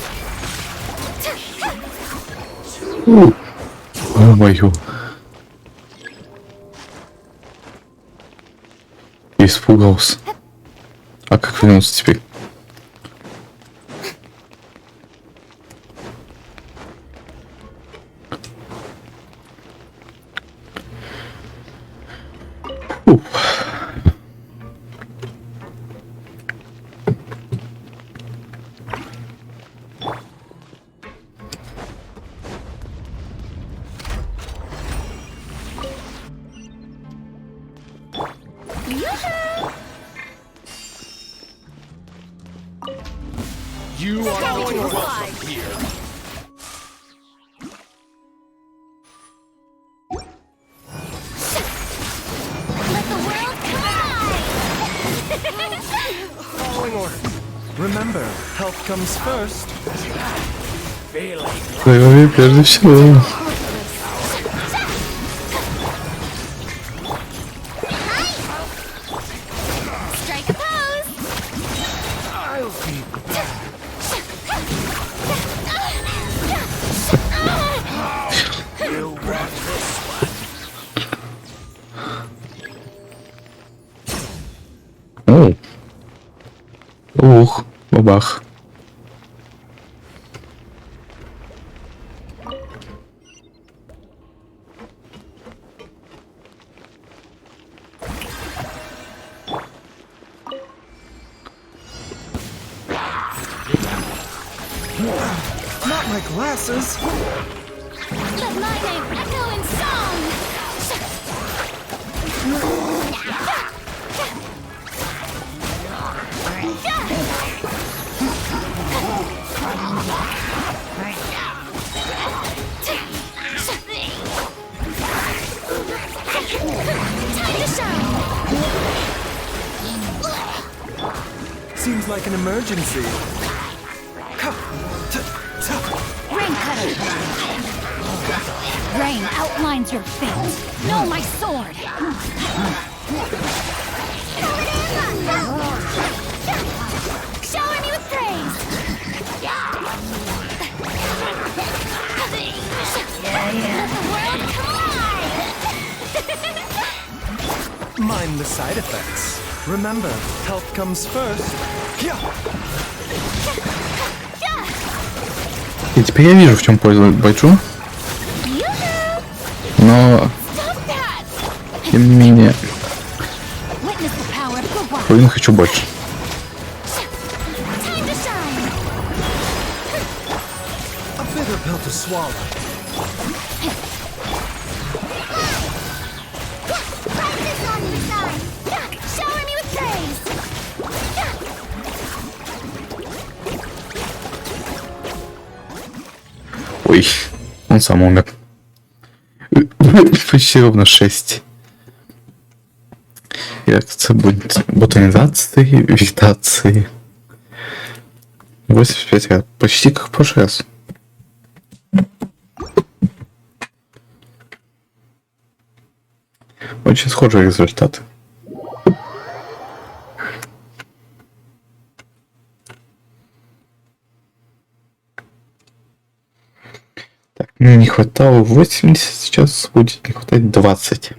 О, мою. Испугался. А как вернуться теперь? You are going welcome here. Let the world collide! Following orders. Remember, health comes first. Здоровье прежде всего. Strike a pose! О. Ух, бабах. Not my glasses. Let my name echo in song! Time to shine! Seems like an emergency. Rain cutter. Rain outlines your fate. Know my sword. Shower me with praise! Let the world collide! Mind the side effects. Remember, health comes first. И теперь я вижу, в чем польза Байджу. Но, тем не менее, блин, хочу больше. Time to shine! A bitter pill to swallow. Practice on your side! Shower me with praise! Ой, он сам умер. Почти ровно 6. Реакция будет ботанизации, вегетации. 85 раз. Почти как в прошлый раз. Очень схожий результат. Так, мне не хватало 80, сейчас будет не хватать 20.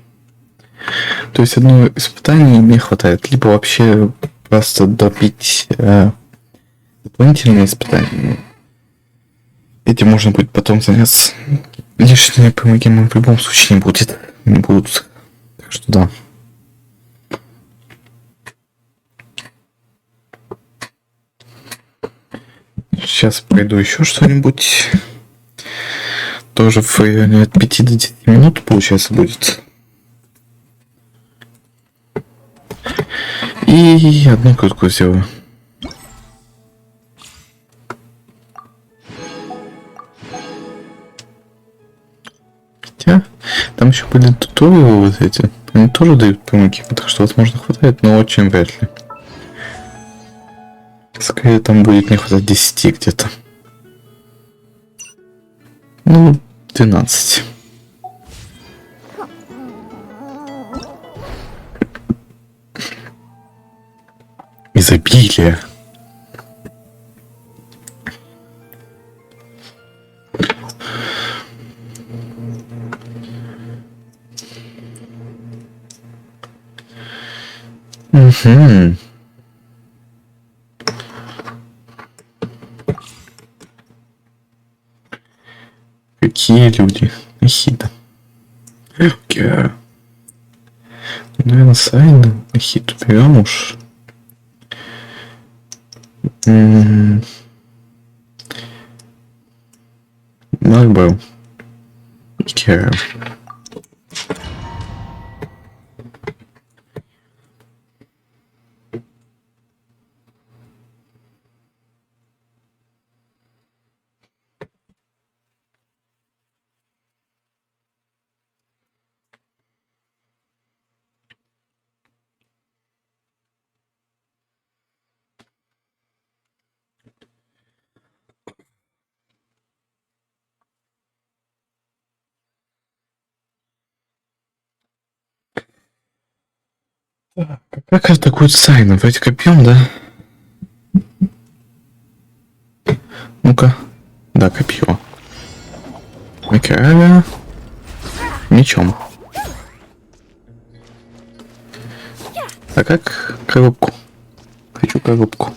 То есть одно испытание мне хватает. Либо вообще просто добить дополнительные испытания. Этим можно будет потом заняться. Лишние помогимы в любом случае не будет. Не будут. Так что да. Сейчас пройду еще что-нибудь. Тоже в районе от 5 до 10 минут, получается, будет. И одну катку сделаю. Хотя, там еще были туториалы вот эти. Они тоже дают помоги, так что, возможно, хватает, но очень вряд ли. Скорее, там будет не хватать 10 где-то. Ну, 12. Изобилие. Угу. Какие люди? Ахида. Окей. Наверное, Сайна. Ахиду берем уж. Марбл. Окей. Как атакуют Сайна? Вроде копьем, да? Ну-ка. Да, копье. Макеравия. Мечом. А как коробку? Хочу коробку.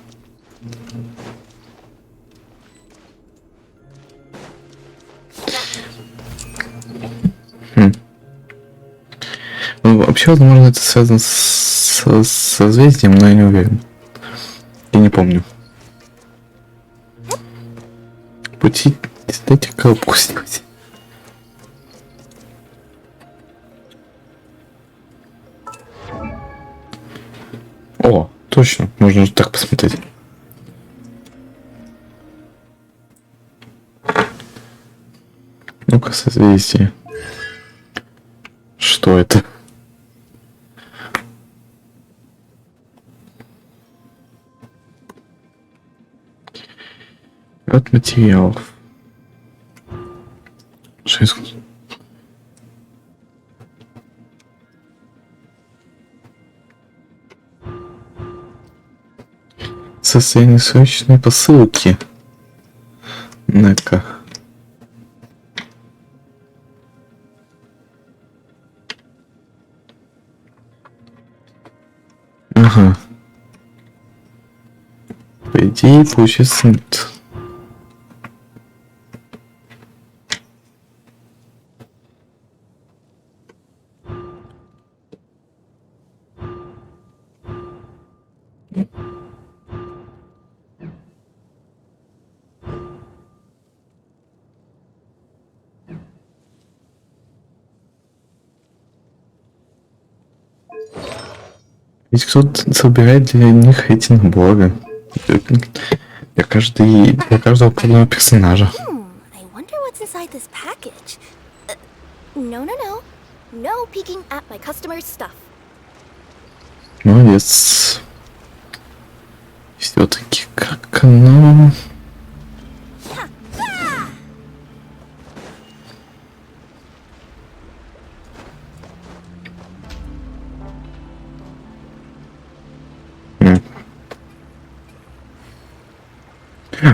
Ну, вообще, возможно, это связано с созвездием, но я не уверен. Я не помню. Пути, дайте коробку сделать. О, точно, можно же так посмотреть. Ну-ка, созвездие. Что это? От материалов. Состояние срочной посылки. На-ка. Ага. По идее, получится нет. Ведь кто-то собирает для них эти наборы. Для каждого подобного персонажа. I wonder what's inside this package. No peeking at my customers' stuff. Молодец. Все-таки как оно...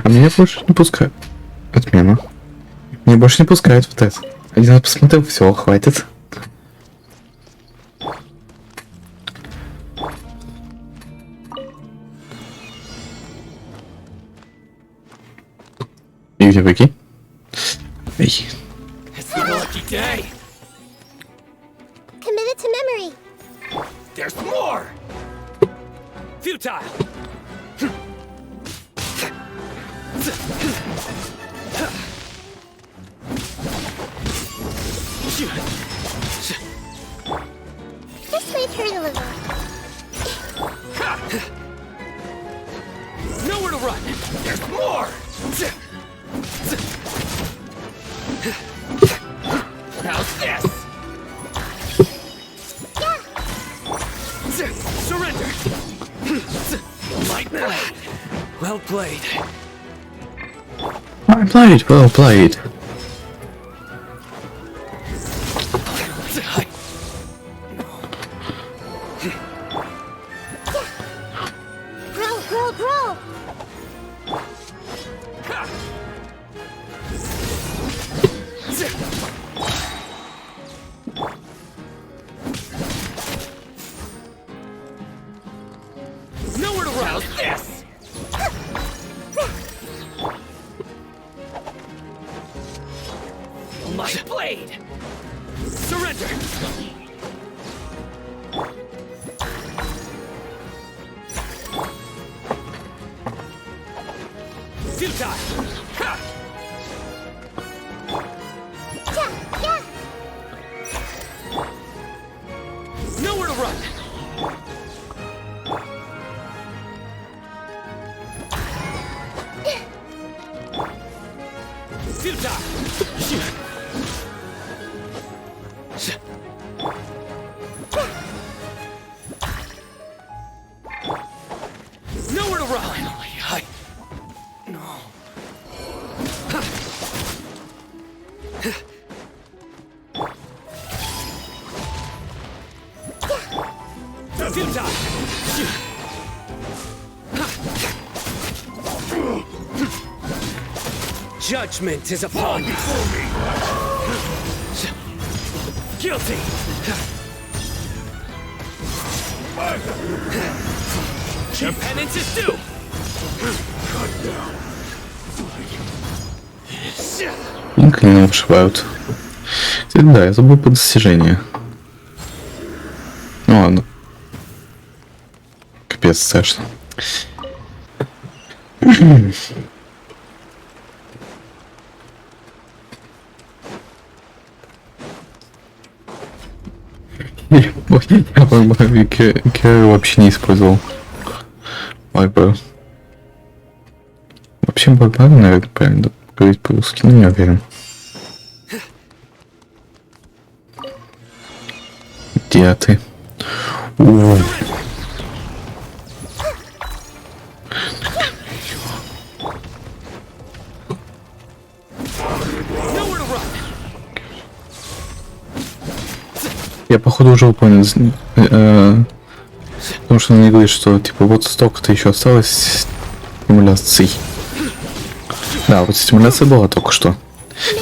А меня больше не пускают. Отмена. Меня больше не пускают в тест. Один раз посмотрел, все, хватит. И где быки? Эй. Committed to memory. There's more! Futile! This may hurt a little. Nowhere to run! There's more! How's this? Surrender! My blade! Well played. Well played. Grow! Nowhere to run! How's this? My blade! Surrender! Futile! Ha! Nowhere to run! Futile! Nowhere to run! Finally, no. Judgment is upon you. Guilty. Your penance is due. Инк не вышивают. Кстати, да, я забыл по достижению. Ну ладно. Капец, страшно. Я Кирилл вообще не использовал. Барбару. Вообще Барбару, наверное, правильно говорить по-русски, но не уверен. Где ты? Я походу уже понял, потому что он мне говорит, что типа вот столько-то еще осталось стимуляций. Да, вот стимуляция была только что.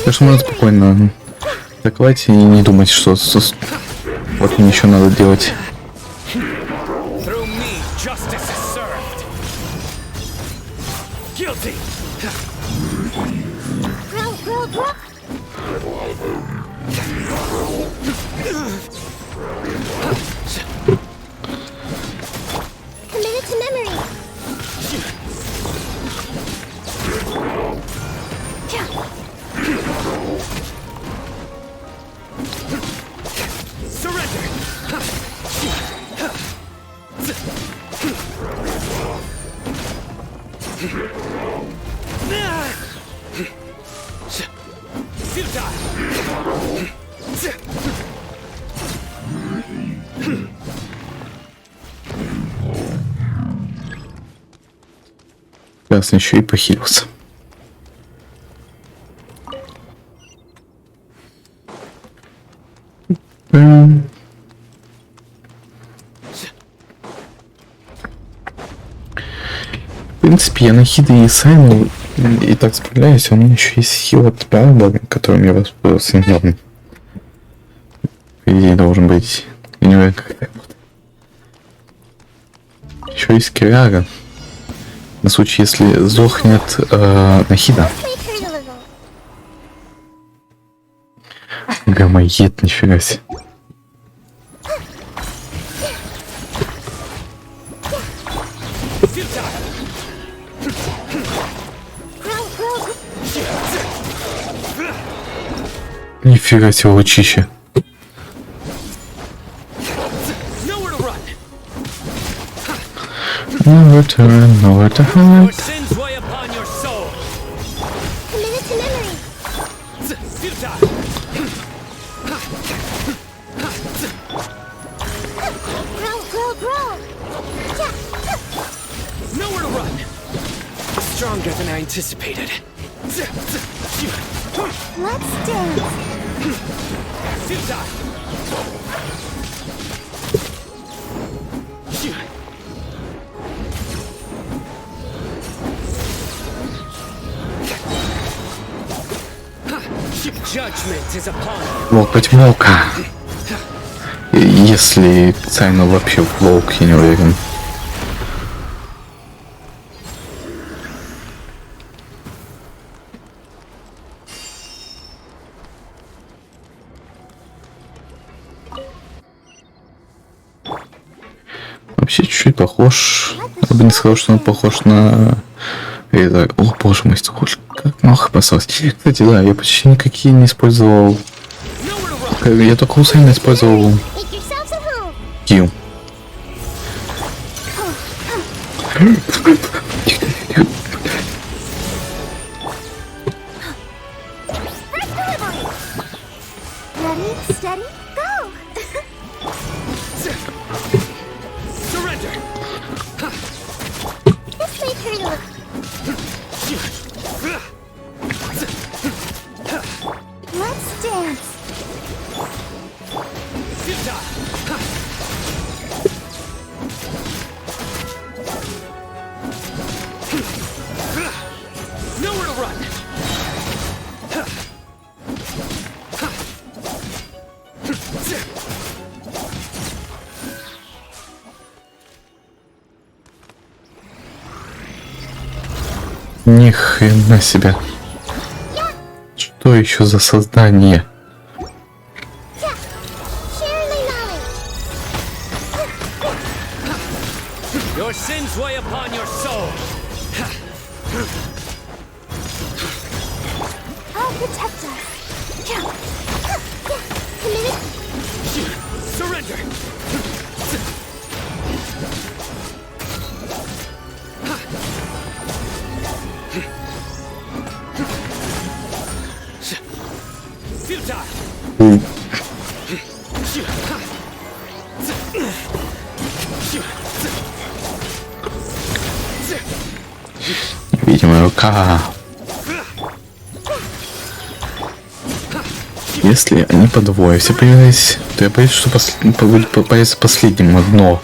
Так что можно спокойно атаковать и не думать, что вот мне еще надо делать. Ясно, еще и похилился. В принципе, я на Хиде и Сайну и так справляюсь, а у меня еще есть хил от Барбара, которым я воспользовался недавно. По идее, должен быть. Я не знаю, как это будет. Еще есть Кирара. На случай, если сдохнет Нахида. Гамоед, нифига себе. Нифига себе, лучище. Nowhere to run, nowhere to hide. Stronger than I anticipated. Let's dance. Волк против волка. Если Сайна вообще волк, я не уверен. Вообще чуть-чуть похож. Я бы не сказал, что он похож на... Это... О, боже мой, как мало бросалось. Кстати, да, я почти никакие не использовал. Я только у Сайна использовал Кью. Ни хрена себе. Что еще за создание? Your sins weigh upon your soul. I'll protect her. Surrender. Futile. Видимо, рука. Если они по двое все появились, то я боюсь, что появится последним одно.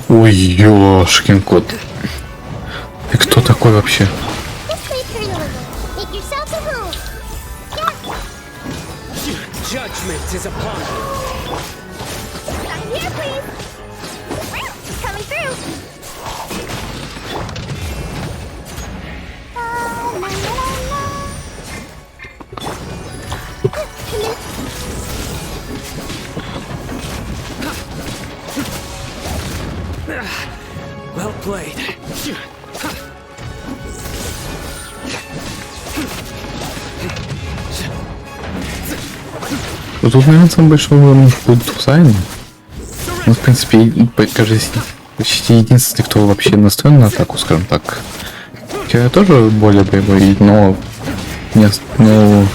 Ой, ёшкин кот. Ты кто такой вообще? Judgment is upon you. I'm here, please. Coming through. La, la, la, Well played. Ну, тут, наверное, самый большой уровень будет у Сайна. Ну, в принципе, кажется, почти единственный, кто вообще настроен на атаку, скажем так. Я тоже более боевой, но... Нет, ну...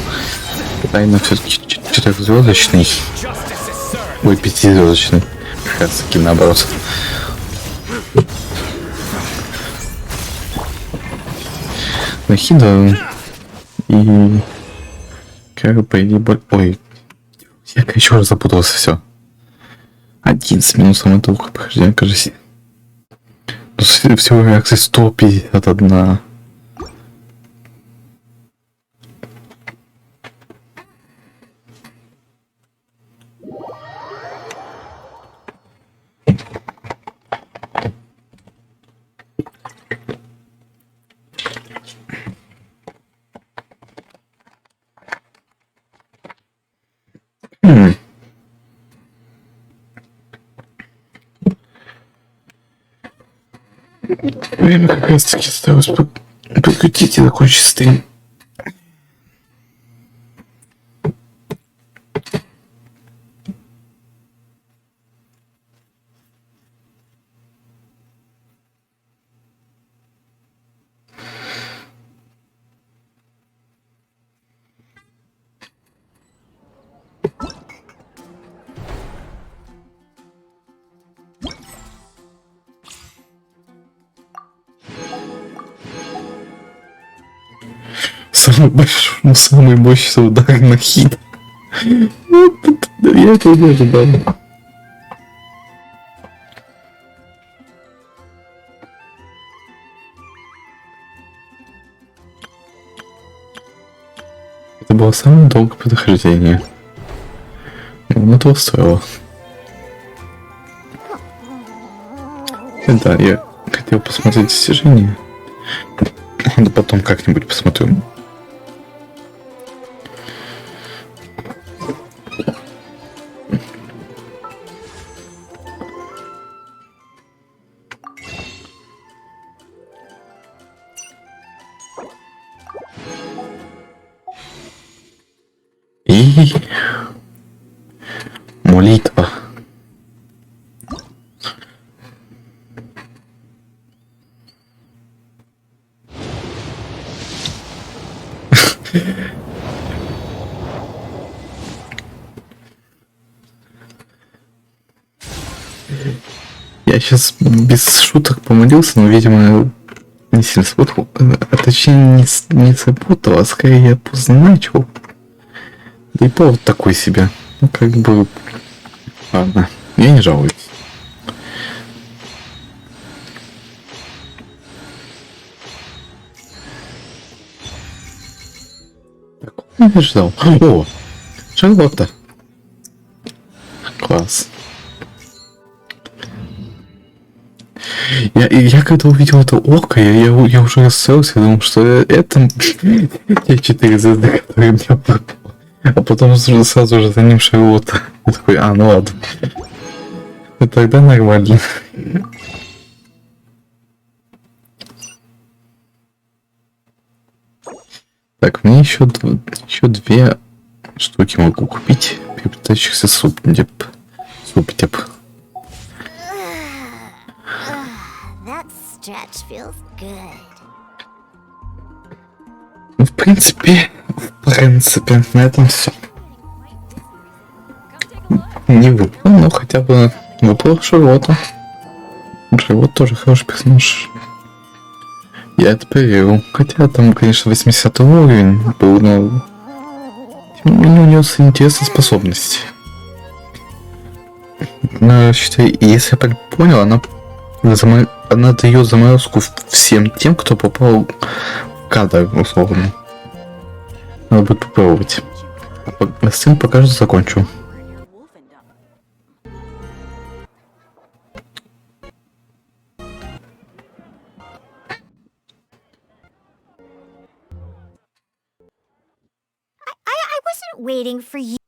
Сайна все-таки 4-звездочный. Ой, 5-звездочный. Кажется, таки наоборот. Нахида и... Как по идее... Ой... Я еще раз запутался, все. 11 минусом этого прохождения, кажется. Всего реакции 151. Время как раз таки осталось подкрутить и закончить стрим. Самый мощный удар на хит. Я этого не ожидал. Это было самое долгое прохождение. Ну, это устроило. Да, я хотел посмотреть достижения. Да потом как-нибудь посмотрю. И молитва. Я сейчас без шуток помолился, но, видимо, не сильно сработал. А точнее, не сработал, а скорее я поздно начал. Да и повод такой себе. Ну, как бы... Ладно, я не жалуюсь. я ждал. О, Шарлотта. Класс. Я когда увидел это око, я уже расстроился, я думал, что это те 4 звезды, которые мне выпало. А потом сразу же за ним Шарлотта. Я такой, ну ладно. И тогда нормально. Так, мне еще 2 штуки могу купить, переплетающихся суп-деп. That stretch feels good. Ну, в принципе, на этом все. Не выпало, но хотя бы выпало Шарлотта. Шарлотта тоже хороший персонаж. Я это проверил. Хотя там, конечно, 80 уровень был, но тем не менее у нее интересная способность. Но, считай, если я так понял, она дает заморозку всем тем, кто попал в кадр, условно. Надо будет попробовать. А с этим пока что закончу. I wasn't waiting for you.